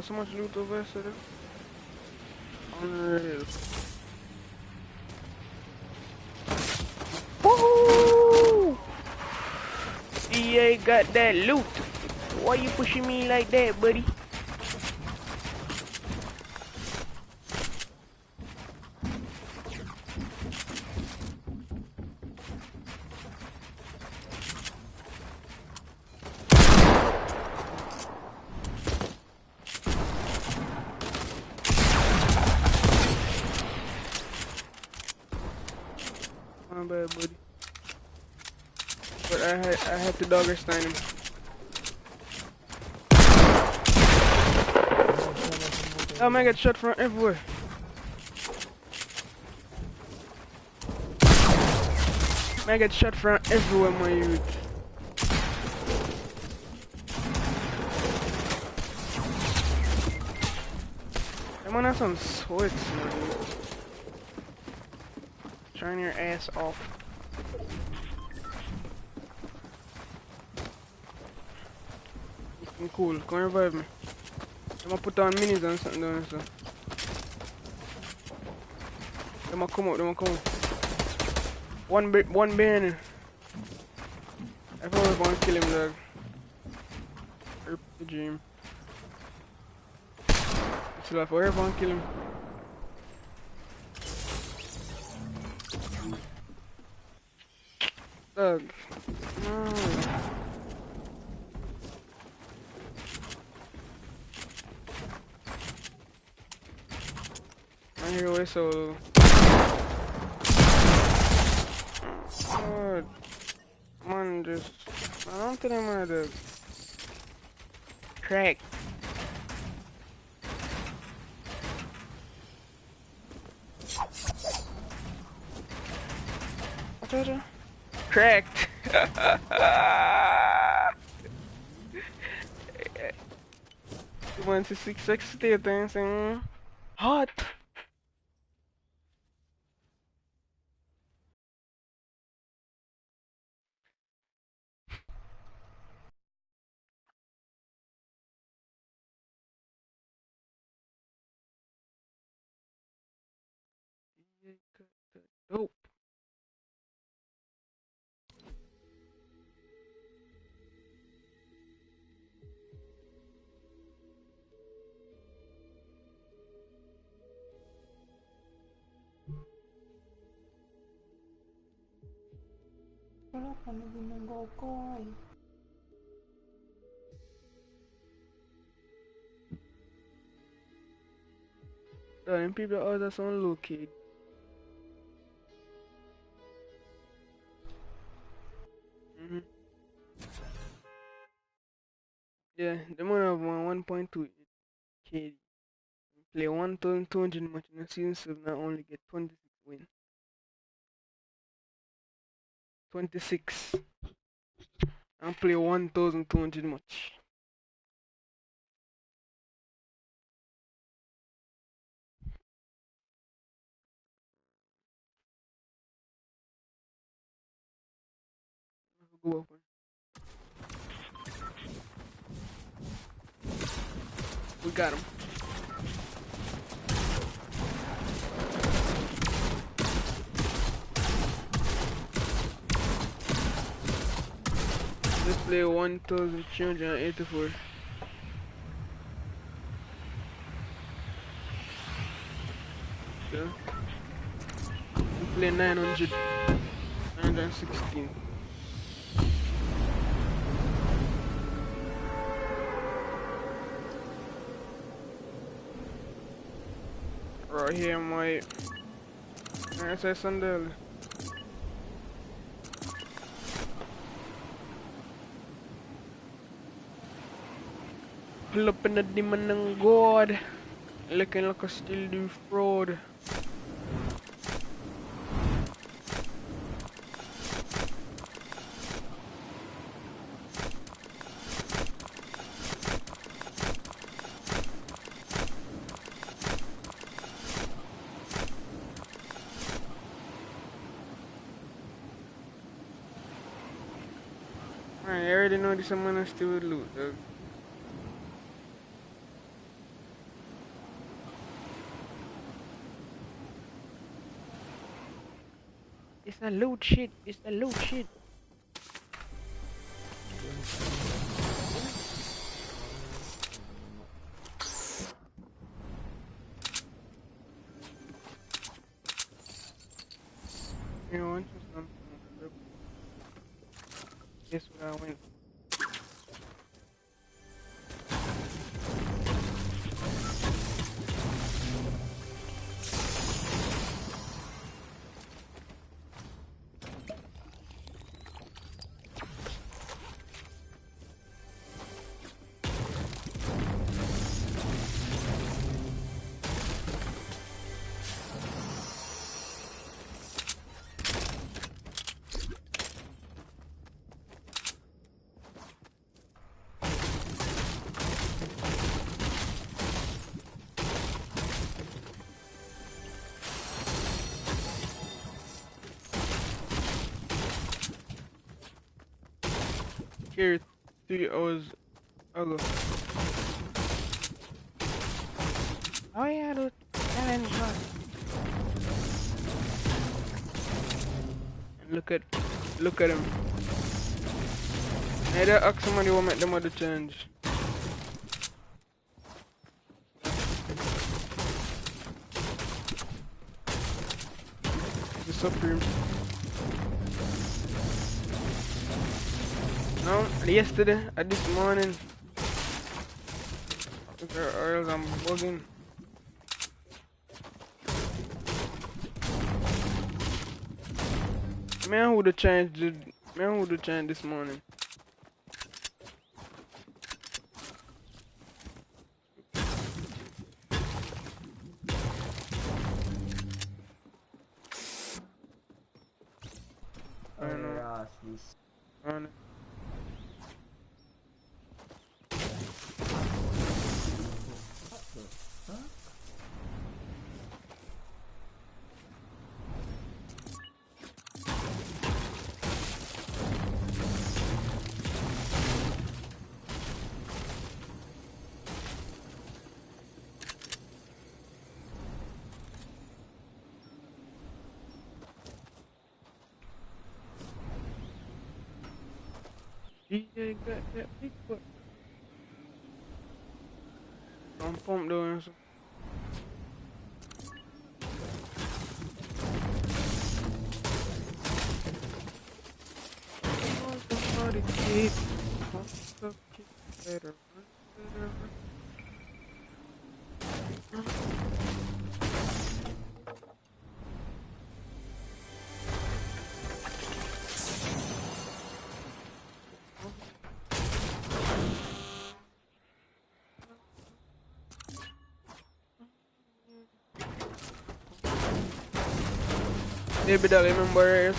So much loot over there. Unreal. Woohoo! EA got that loot. Why you pushing me like that, buddy? My bad, buddy. But I had to dogger stein him. Oh man, I got shot from everywhere. Man, I got shot from everywhere, my youth. That man has some sweats, man. Turn your ass off. Cool, come revive me. I'm gonna put on minis and something down there. They might come out. One behind. I probably gonna kill him, dog. Rip the dream. It's like forever gonna kill him. Dog. No. I hear away so. God. Man, just. I don't think I'm gonna do. Crack. Cracked. 1-6 dancing. Hot. Dope. Wala pa na din ng gokoy. Them people out there sound low kid. Yeah, the man have 1.2 KD. Play 1,200 match in the season 7 and only get 26 wins. 26. And play 1,200 match. Go up. We got him. Let's play 1,384. Yeah. We play 916. Right here, my. I say Sandel. Pull up in the demon and god. Looking like I still do fraud. I already know this man is still with loot, dog. It's a loot shit. It's a loot shit. You know, once or something. Guess what I went. Here 3 hours ago. Oh yeah, dude. Challenge one. And look at him. Hey, that ask somebody will make them other change. The Supreme. No, yesterday, this morning. Or else I'm bugging. Man, who would have changed this morning? I don't know. I don't know. DJ got that big butt. Don't pump doing so. Somebody keep better. Maybe they'll remember it.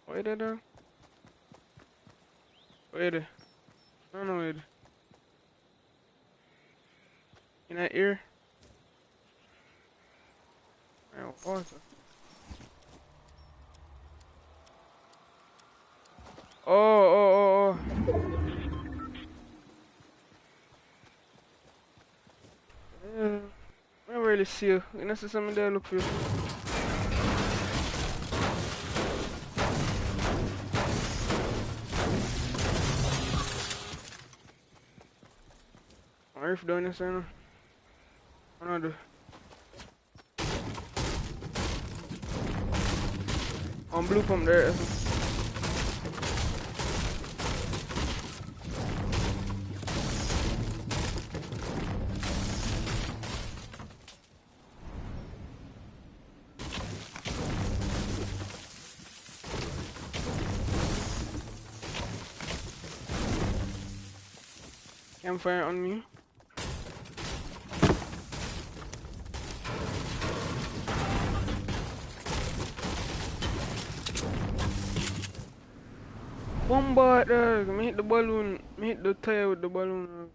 Wait there. Wait. No, no, wait. In that ear. Man, awesome. Oh. Yeah, I don't really see you. You know, see something there look for you. Or if down this now. Another. On blue pump there. Campfire on me. One bar, me hit the balloon. Me hit the tire with the balloon.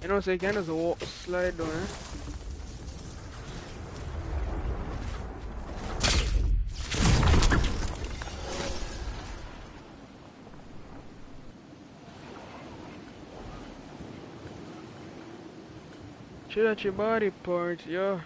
You know, so you can just walk, slide down, eh? Chill at your body parts, yeah.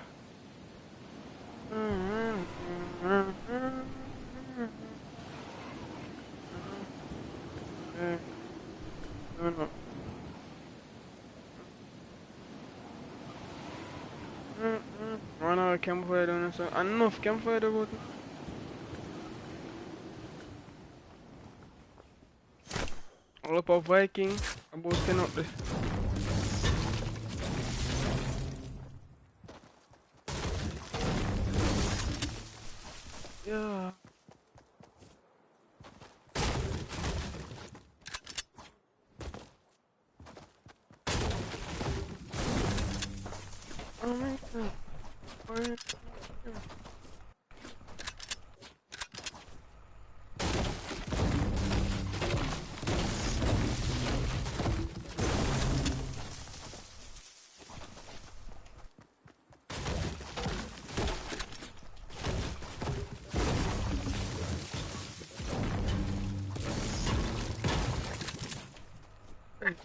Run out of campfire down so enough campfire about it. All up a Viking about 10 up there. Yeah. Oh my god.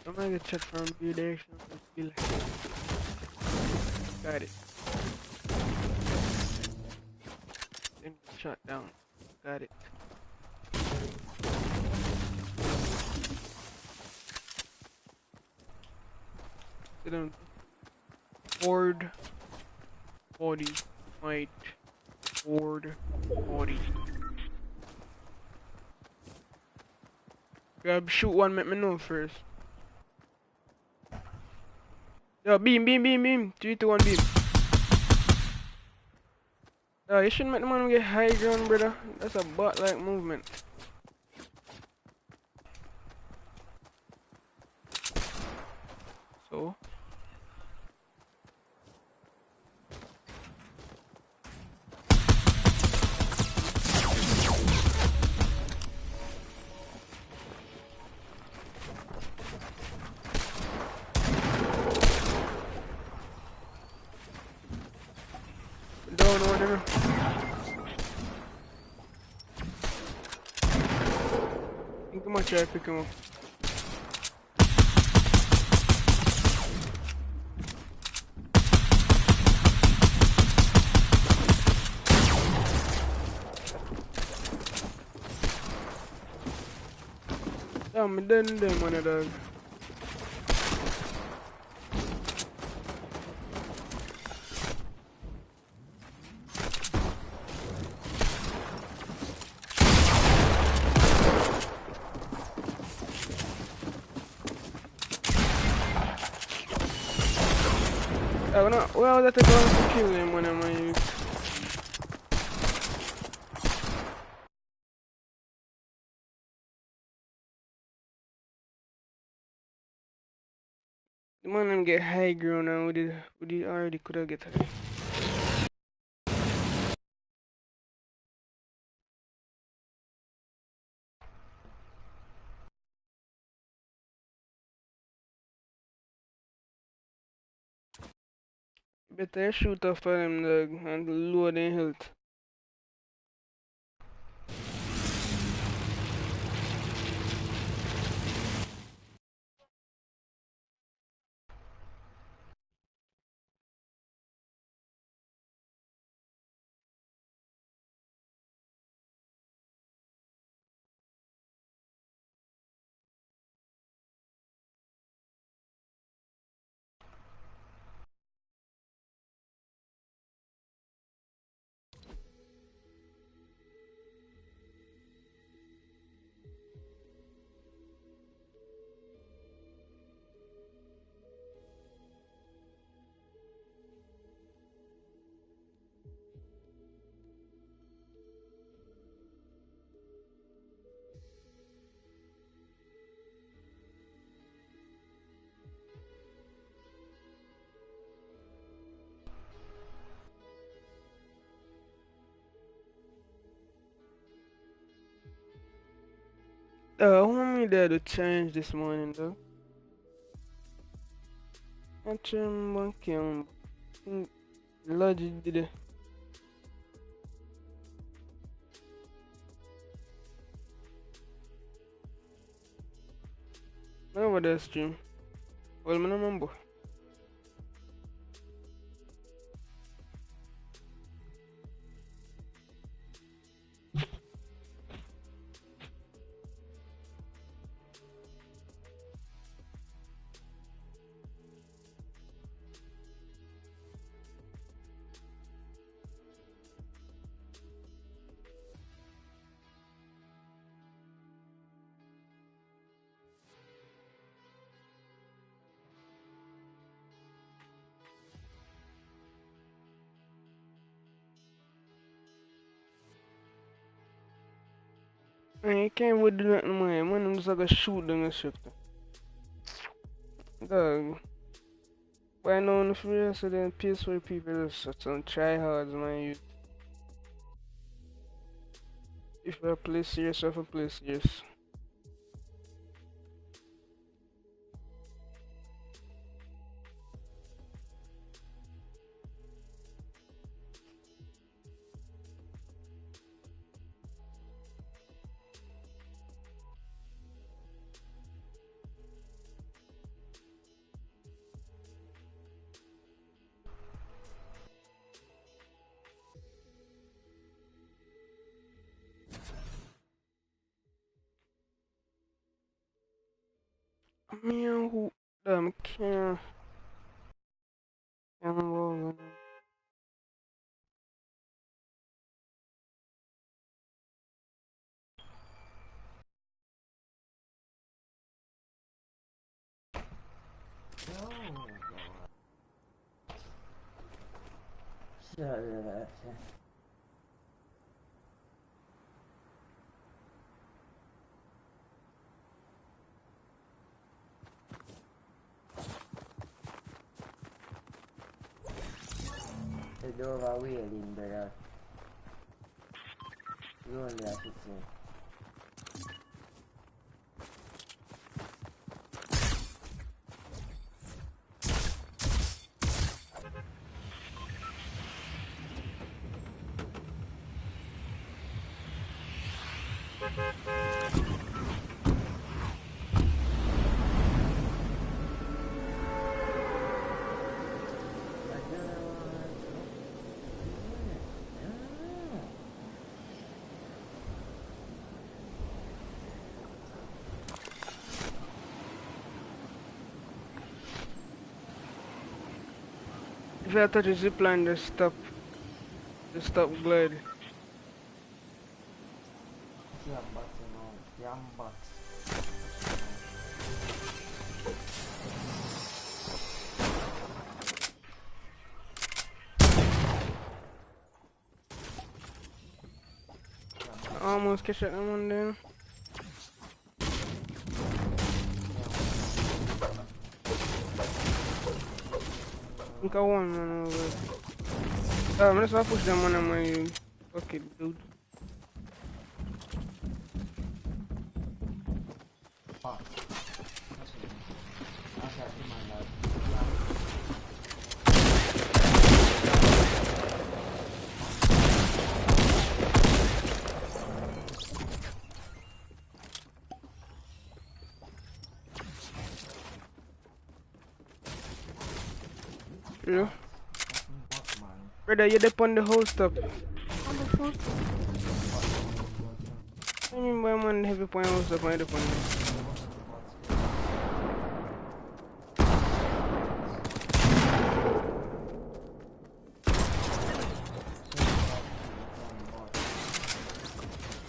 I'm gonna get check from view direction. Got it. Then shut down. Got it. Sit down. Board. Body. Might. Board. Body. Grab shoot one, let me know first. Yo, beam. 3, 2, 1, beam. Yo, you shouldn't make the man get high ground, brother. That's a bot-like movement. So. Down over there. I think I'm gonna try to pick him up. Yeah, I'm dead in there, man, dog. Well, that's a going to kill him when I'm like. The man them get high ground and we already could have get high. Better shoot off for them dog and lower their health. Who me there to change this morning though? I remember came Logic did it. Remember that stream? Well, I don't remember. Man, you can't even do nothing, man. Man, I'm just like a shoot them and shit. Dog. Why no one for real? So then peaceful people just such on tryhards, man. If you play serious, if you play serious. Man, who damn can't roll. The door are wailing, brother. You only have to say. If I touch a zip line, just stop gliding. Jambox, you know. Jambox. I almost catch that one there. I think I won man over. Let's not push them on my okay dude. Yeah. Brother, you're up on the whole stuff. On the foot. I mean, by man, heavy point whole stuff, I'm up on it.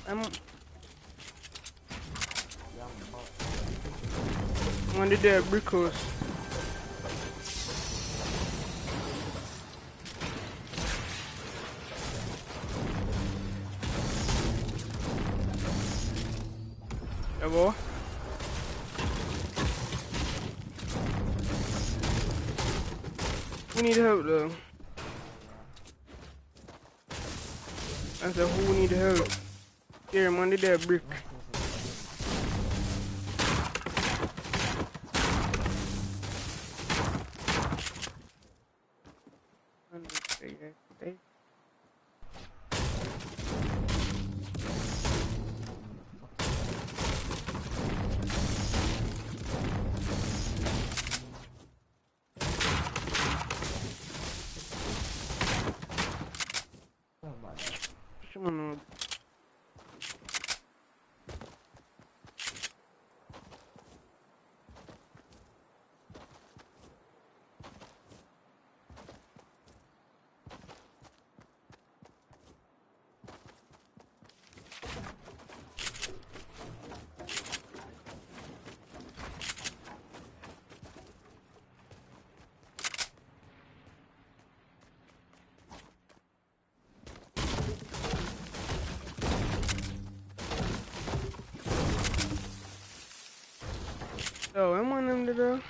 I'm on the there brick house. Boy. We need help though. I said who need help? Here, man, did that brick. Someone oh, I'm on them to do.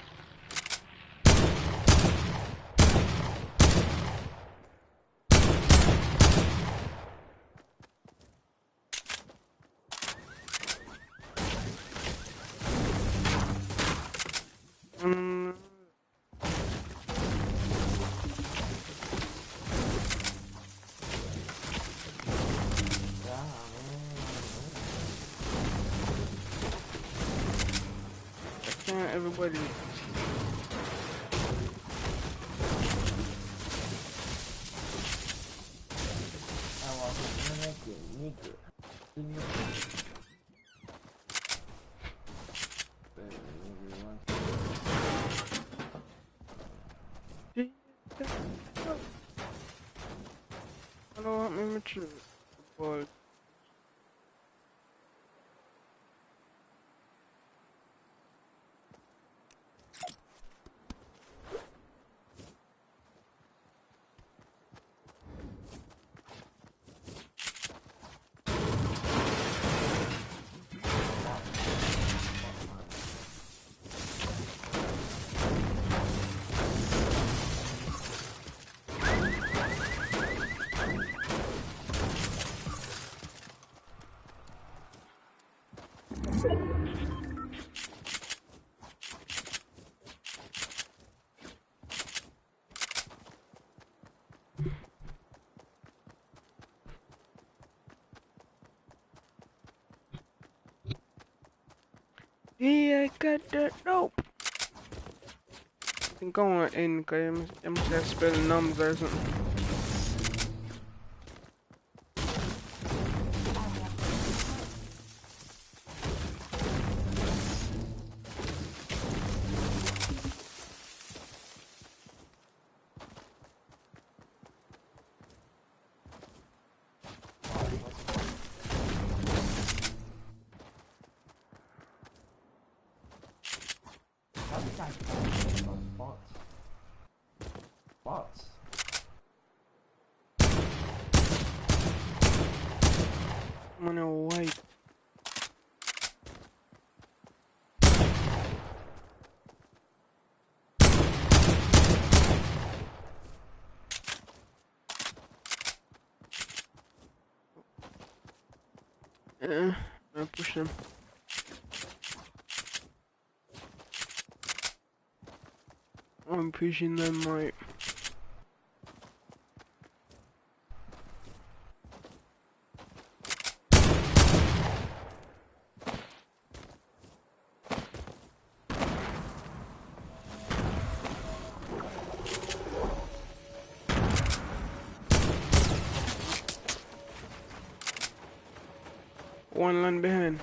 Mm, Ya, can't everybody. awas mana ke ni ke. Ini. Hello, I'm immature. Boy. Yeah, I got that dope. I think I want to end because I'm just spelling numbers or something. Bots. Bots. I'm gonna wipe. I push them. I'm pushing them right. One line behind.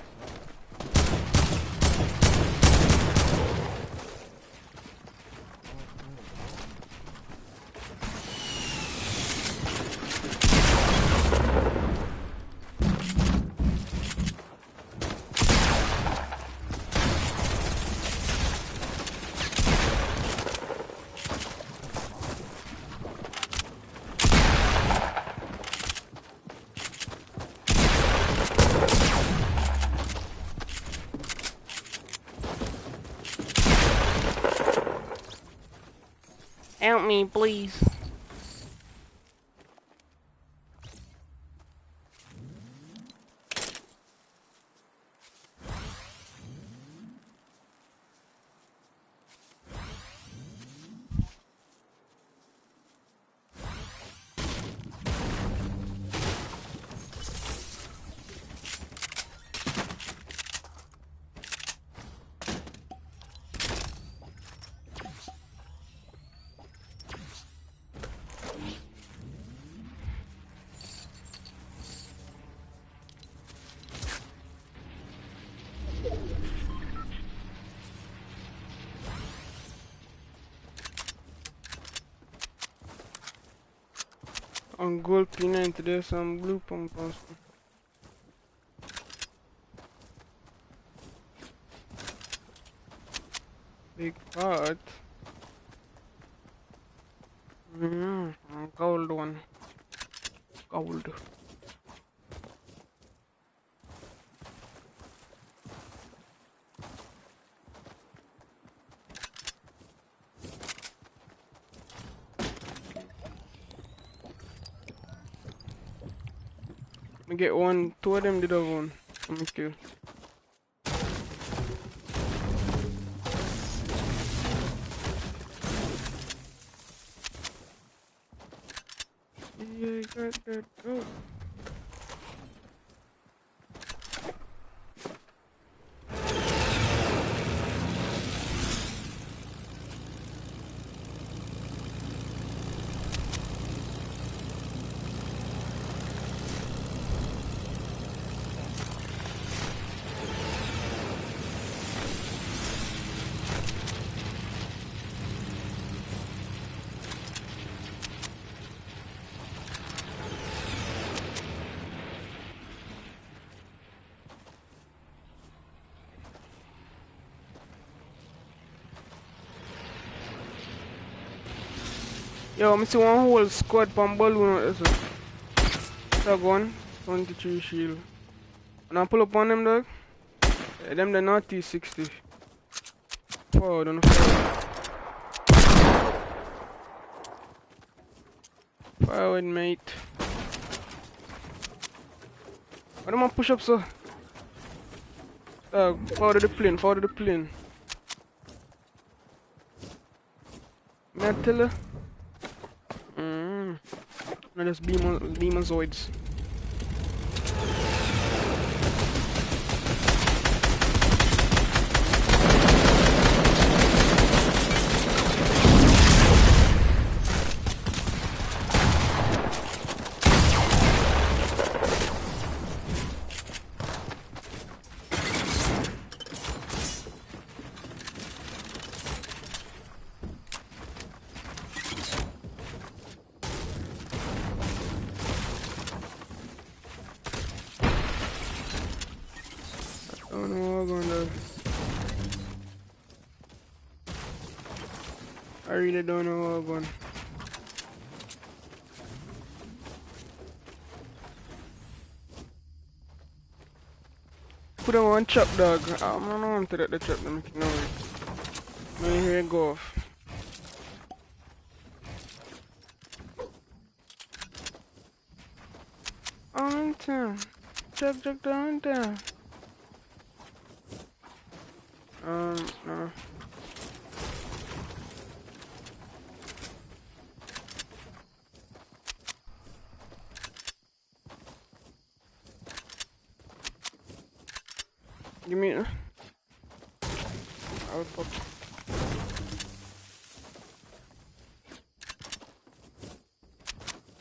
Help me, please. On gold P90 there's some blue pump also. Big part. Gold one. Gold. I get one, two of them did have one. Let me kill. Yeah, I got that. Oh. Yo, I see one whole squad from balloon out there. That one, 23 shield. And I pull up on them, dog. Yeah, them the naughty 60. Forward on the forward. Forward, mate. What am I push up, so? Dog, forward to the plane, forward to the plane. May I tell you? No, that's Beamozoids. I really don't know what I'm going. Put on one chop, dog. I don't want to let the chop them make noise. Now here it go off. On time. Chop down down. No. Give me it. I'll fuck.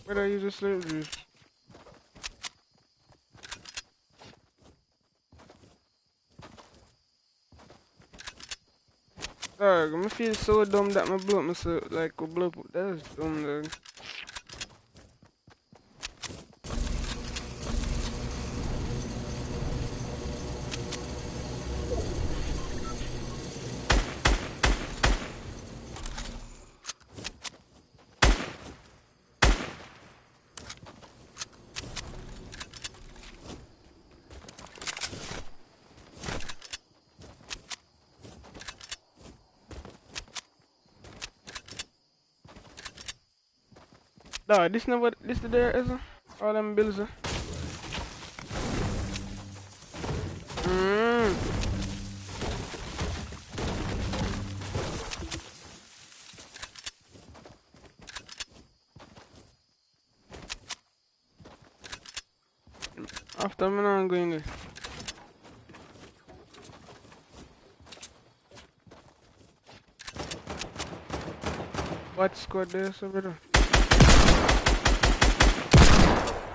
Where do I use the slave juice? Dog, I feel so dumb that my blow up myself like a blow up. That's dumb, dog. Nah, this never, this the there is all them bills. After me now I'm going there. What squad there, so brother?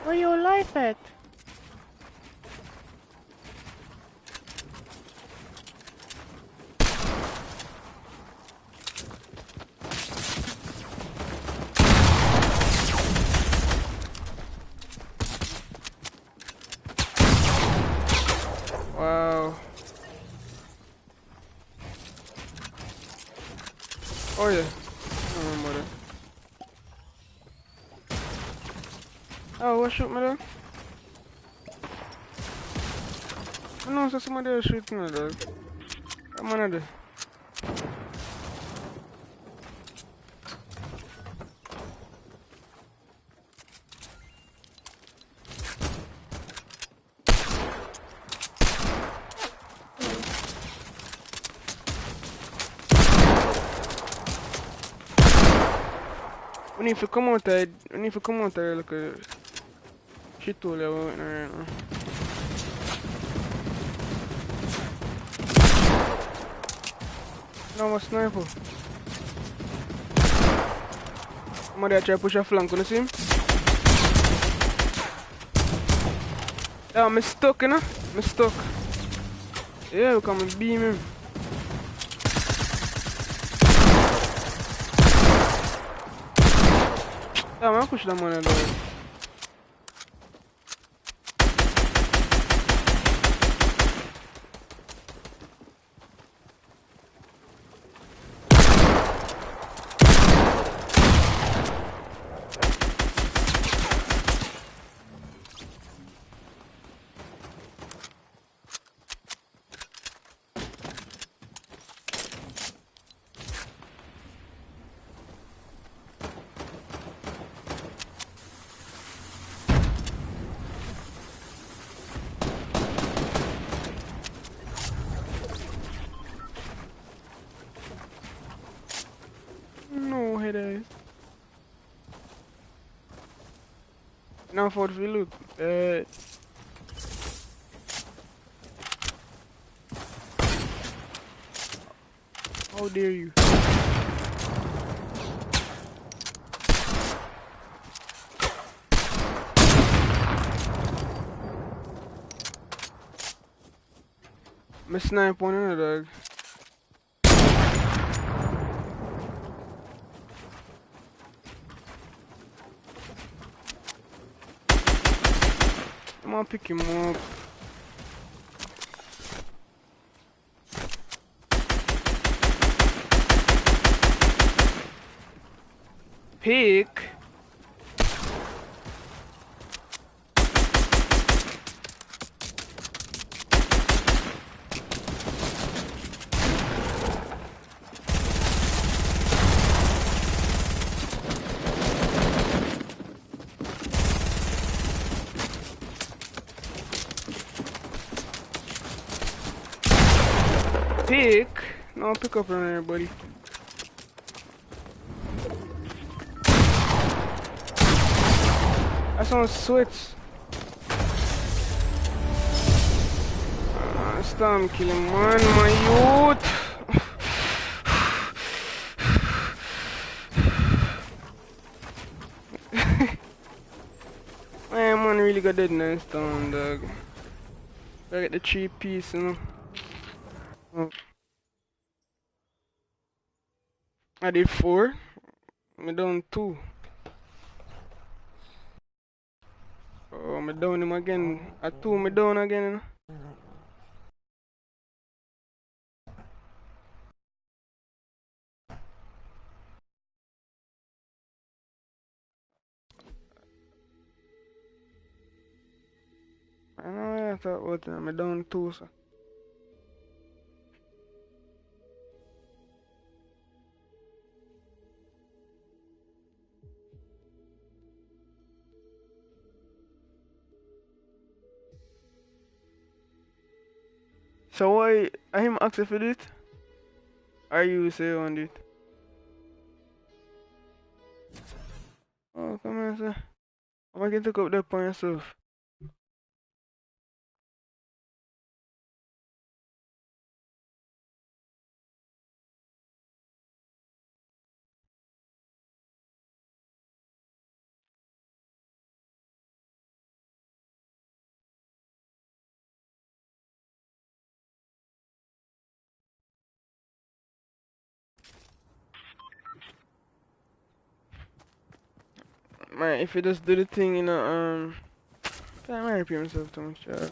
Where your life at? Oh yeah. I remember that. Oh, what shoot me though? I know so somebody else shooting me dog. I'm on there. We need to come out there. We need to come out there like a shit hole right now. No, I'm a sniper. Somebody try to push a flank, you see him? Yeah, I'm stuck, you know? I'm stuck. Yeah, we come and beam him. Yeah, I'm push that man though. No, it is. Now for the loot. How dare you? I'm snipe on another dog. I'm gonna pick him up. Pick? Pick? No, pick up around there, buddy. That's on switch. Stop killing man, my youth. Man really got dead nice down, dog. I get the 3-piece, you know. Oh. I did 4. I'm down 2. Oh, I'm down him again. At 2, I'm down again, you know. I know I thought about it. I'm down 2, so. So why I him ask if you do it? Or you say you want it? Oh, come on, sir. I can take up that point yourself. Man, if you just do the thing, you know, I might repeat myself too much, yeah.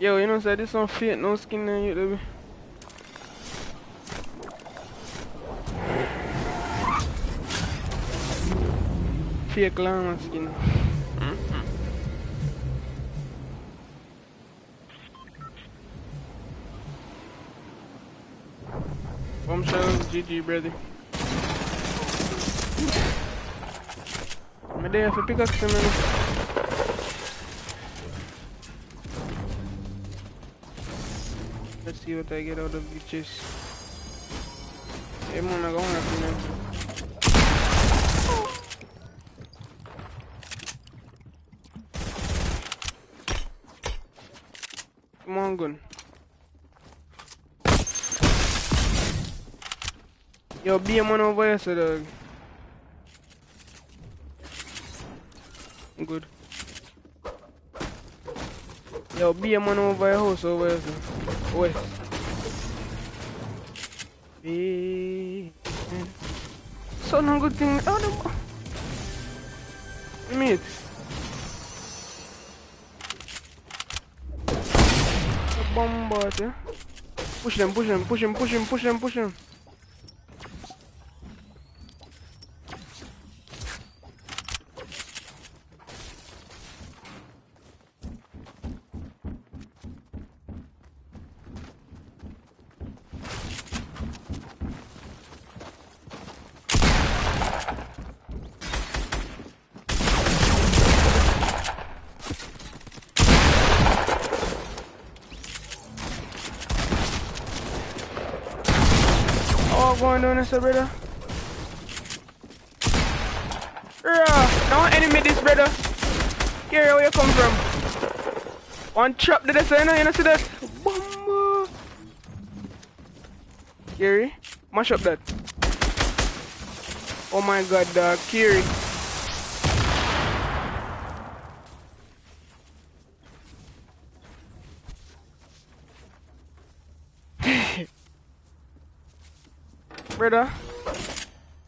Yo, you know, say this one fake, no skin on you, baby. Fake llama skin. Bombshell, GG, brother. I'm there for pickaxe, man. Let's see what I get out of the chest. Hey, man, I'm going to come on, gun. Yo, be a man over here, so dog. Good. Yo, be a man over your house over here, so. West. Hey. So no good thing. Oh, the meat. Bomb bot, eh? Push them, push them, push them, push them, push them, push them. Going down this, brother. No enemy this, brother. Here, where you come from? One trap to the side, you know, see that? Bomb. Kiri, mash up that. Oh my god, Kiri. Brother,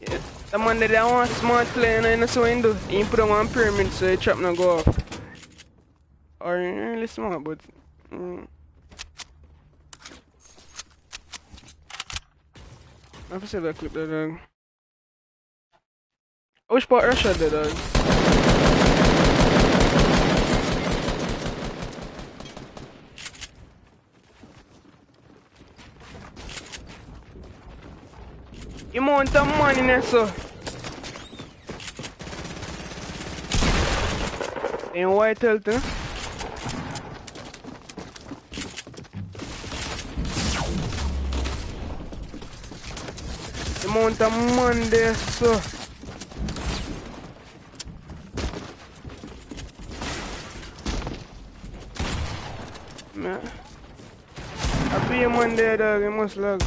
yeah, the man that I want smart play, and that's what he do. He put on one pyramid so the trap not go off. Or really smart, but I have to save that clip there, dog. Which part Russia there, dog? You want some money in there, so. In white health, eh? You want some money there, so. Man. I be a man there, dog. You must log.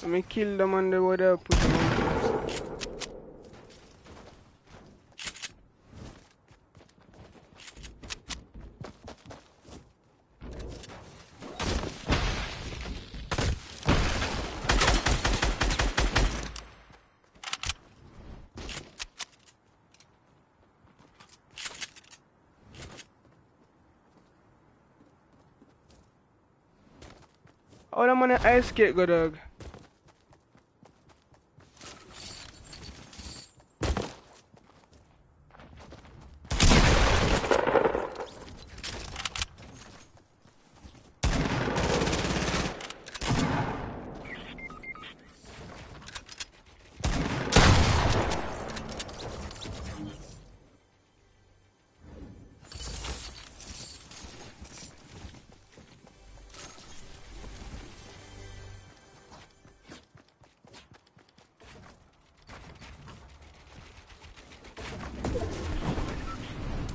Let me kill them on the water, put them on. How them on the ice skate go, dog?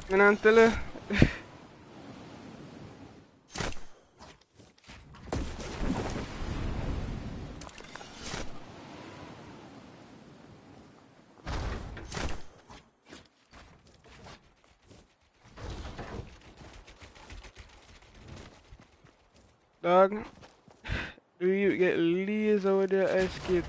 Menantele. Dog, do you get laser with your ice skate?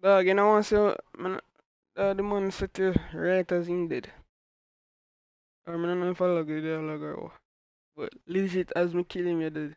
Dog, you know what, so, man, the man set you right as him did. Or I don't know if I log you there, log or what. But legit as me kill him, you did.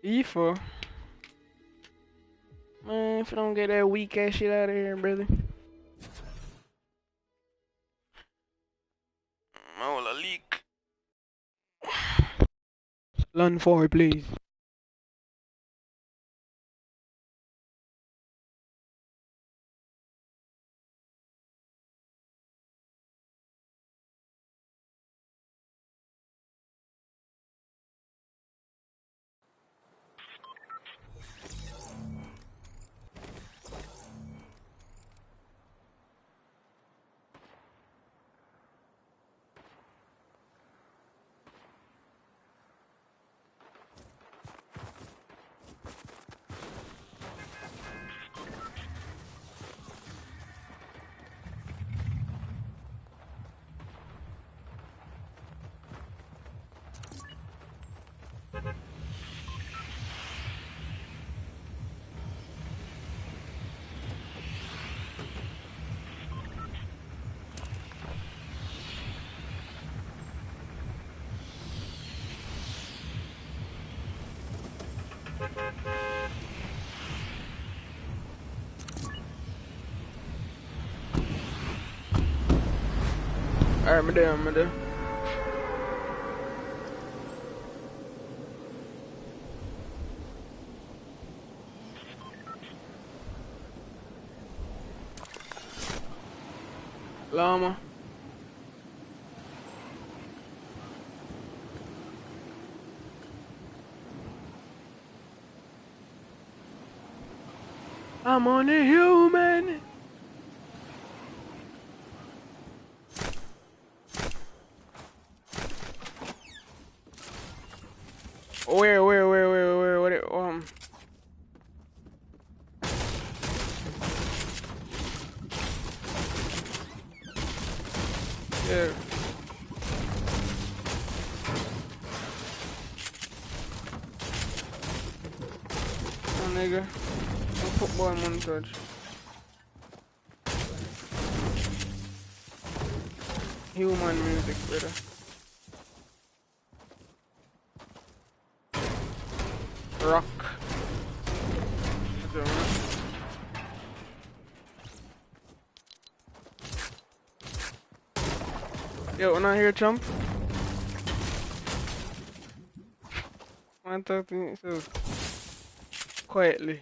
E4. Man, if you don't get that weak ass shit out of here, brother. I want a leak. Run forward, please. Alright, I'm there. Llama. I'm on a human. Where, what it, yeah. Oh, nigga. Football montage. Human music, brother. Rock. Yo, not here, chump. Man, talk to me so quietly.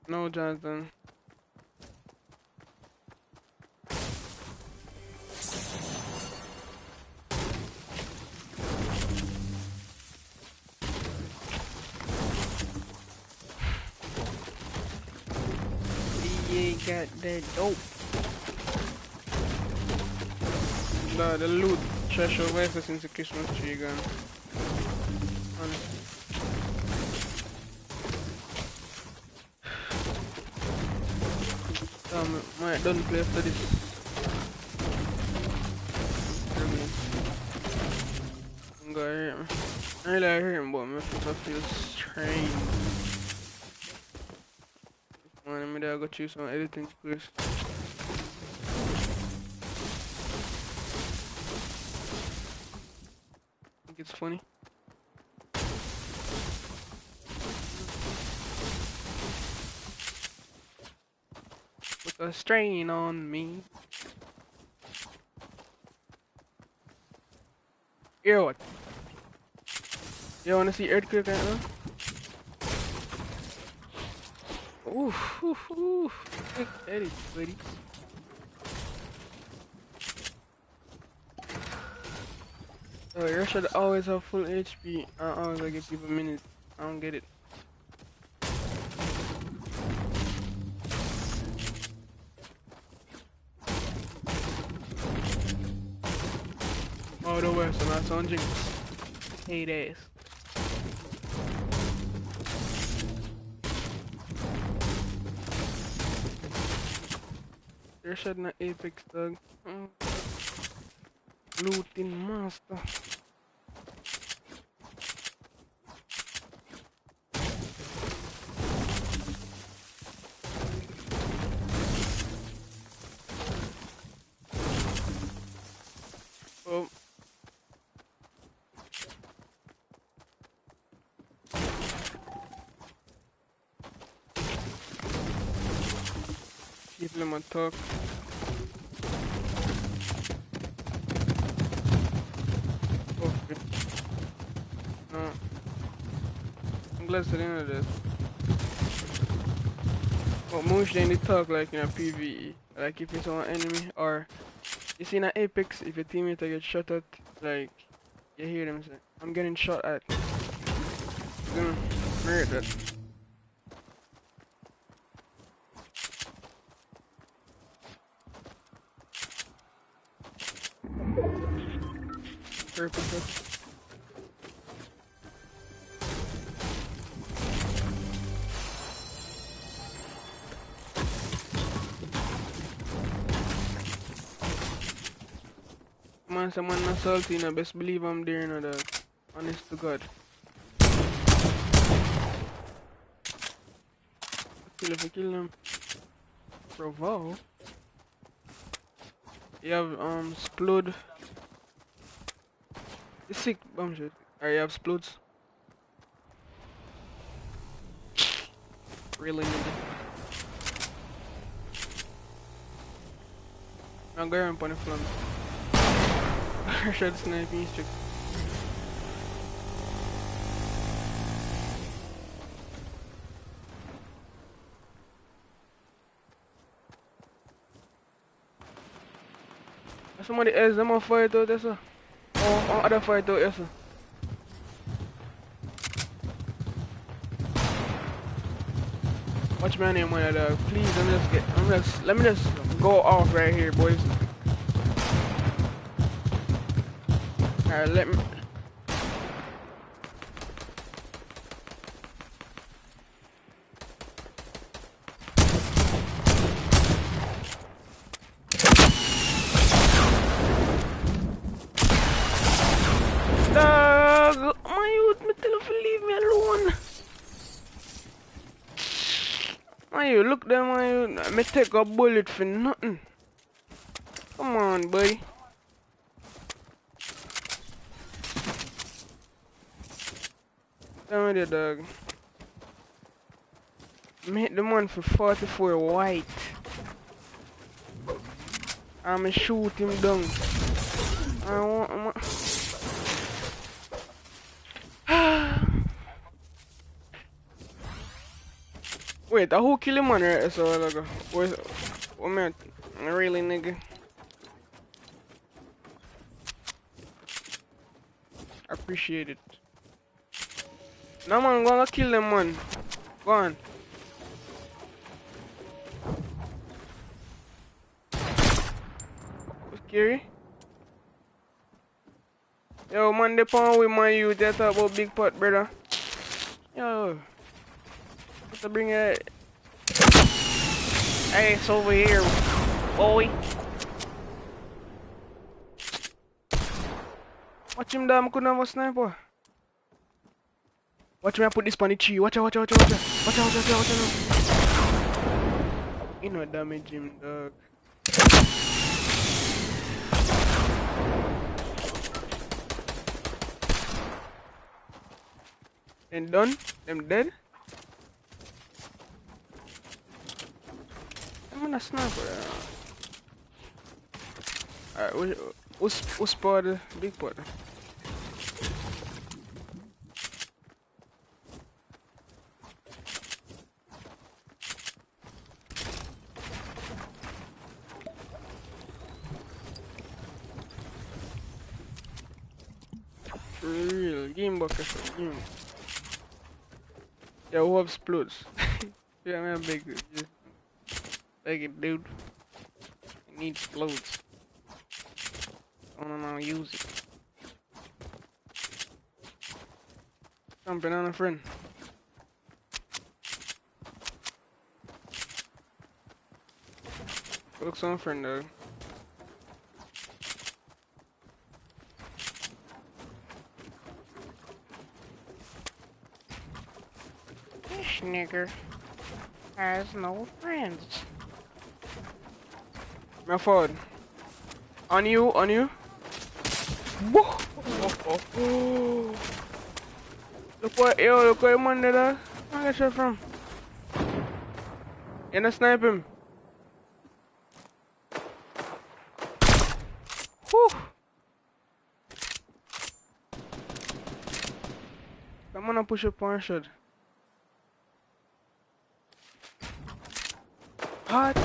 No, Jonathan. Got that dope. The loot threshold versus since the Christmas tree gun. Honestly. Might don't play after this. go hurt me. I really hurt him, but my foot I feel strange. Man, maybe I'll go choose some editing first. I think it's funny. Put a strain on me. Here what? You wanna see earthquake right now? Oof, oof, oof. Big edit, buddy. Oh, you should always have full HP. I always give people minutes. I don't get it. Oh, the worst, so that's on Jinx. Hate ass. You're shooting at Apex, dog. Looting master. Oh. Keep them on talk. Okay. No. I'm glad to know this. But most they need talk like in a PvE. Like if it's on enemy or you see in an Apex, if your teammate get shot at, like you hear them say, I'm getting shot at. You're gonna murder that. Perfect. Man, someone not salty, you best believe I'm there, you know, that. Honest to God. If I kill them. Bravo. You have, Splode. It's sick, bomb shit. Or you have Splodes. Really, nigga. I'm going on the front. I should snipe Easter. Somebody else, them on fire out there, sir. Oh, other fire out there, sir. Watch my name, my dog. Please, let me just go off right here, boys. Alright, let me. Dog, my youth, me tell you to leave me alone. My youth, look there, my youth. Me take a bullet for nothing. Come on, boy. Tell me the dog. Me hit the one for 44 white. I'ma shoot him down. I want. Wait, who kill him on right so like what man? Really, nigga? I appreciate it. No man, gonna kill them, man. Go on. Scary. Yo, man, the pound with my youth. They talk about big pot, brother. Yo, have to bring it. Hey, it's over here, boy. What Watch him down, I couldn't have a sniper. Watch me, I put this on the tree. Watch out, watch out, watch out, watch out. Watch out, watch out, watch out. You know damage him, dog. And done? Them dead? I'm gonna sniper. Alright, who's spot the big pot? Real game bucket, game. Yeah, who explodes? Yeah, man, big it, dude. It needs explodes. I don't know how to use it. Jumping on a friend. Looks on a friend though. This nigger has no friends. My phone. On you, on you. Whoa. Look what, yo, look what him under there. Where I get shot from? You gonna snipe him? Whew. I'm gonna push up one shot. What?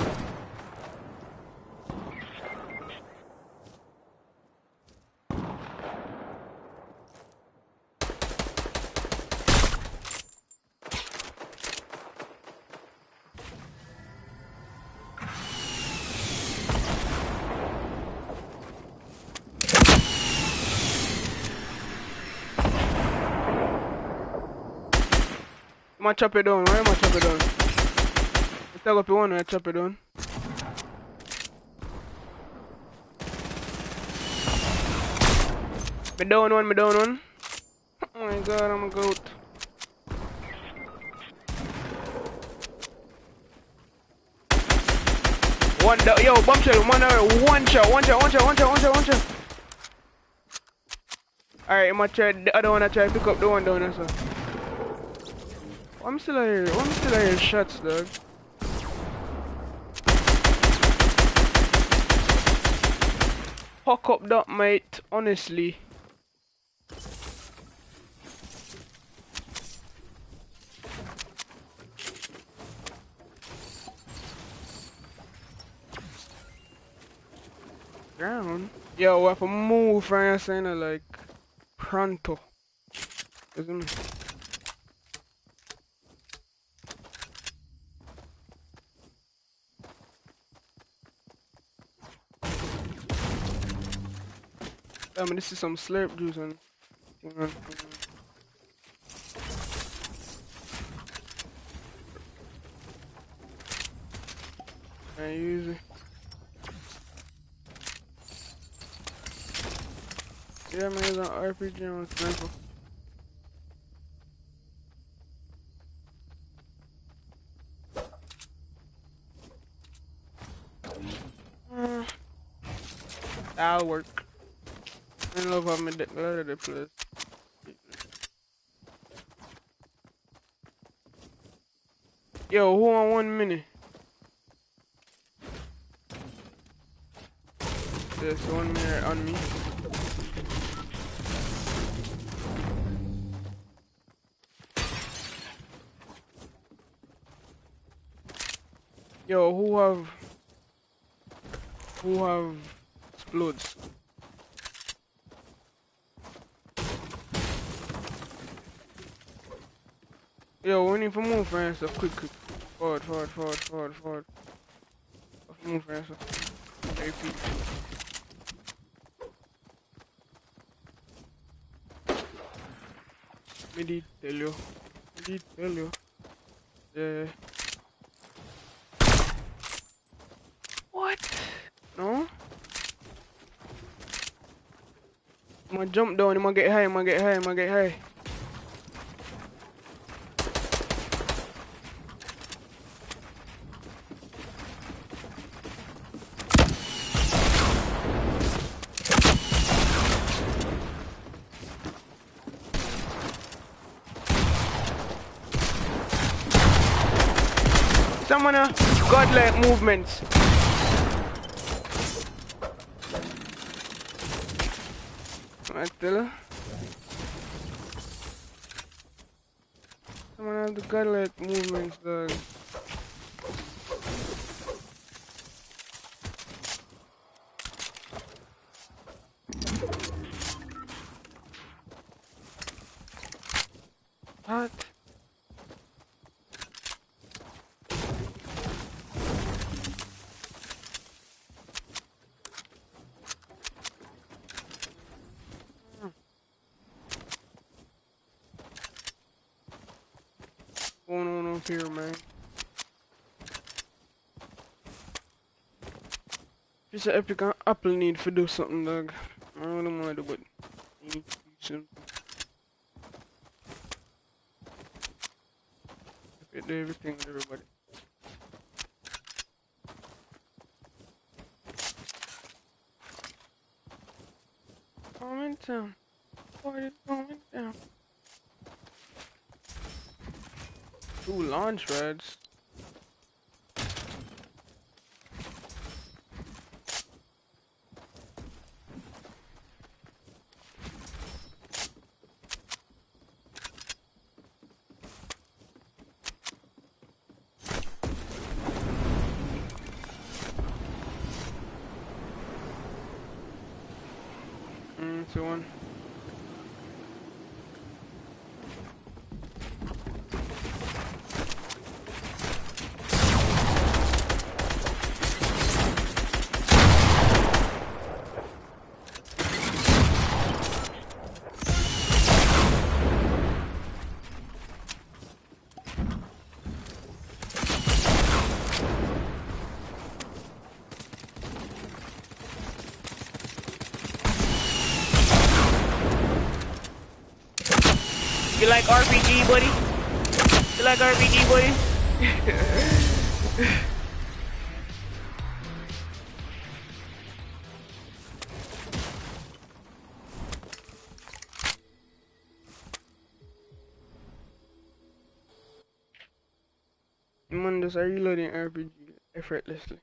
I'm gonna chop it down. Why am I chop it down? Let's take up the one where I chop it down. Me down one, me down one. Oh my god, I'm a goat. One down, yo, bomb shot, one shot. Alright, I'm gonna try the other one, I try to pick up the one down there, so. I'm still here shots, dog. Hook up that, mate, honestly. Ground? Yo, we have to move from here, saying like pronto. Isn't it? I mean, this is some slurp juice and I use it. Yeah, man, it's an RPG on sniper. That'll work. I love how many of the players. Yo, who on 1 minute? There's 1 minute on me. Yo, who have explodes? Yo, we need to move faster, quick. Forward. Move faster. AP. Me did tell you. Yeah. What? No? I'ma jump down, I'ma get high, I'ma get high, I'ma get high. Someone godlike movements. I tell her. Someone have the godlike movements, dog. What? Going on up here, man? Just an epic Apple need to do something, dog. I don't want to do it. Need to do something. If do everything with everybody. Going down. Party going down. 2 launch pads. So one. You like RPG, buddy? You like RPG, buddy? Man, just are reloading RPG effortlessly.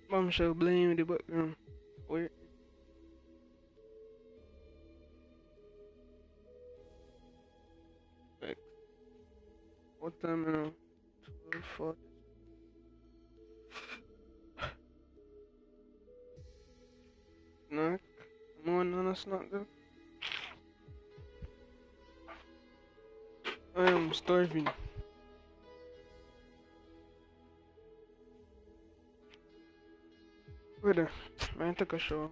Mom shall blame the background. Wait. Like, what time now? 12:40. Snack? I'm on a snack though. I am starving. Wait there. I take a shower.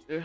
Yeah.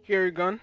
carry gun.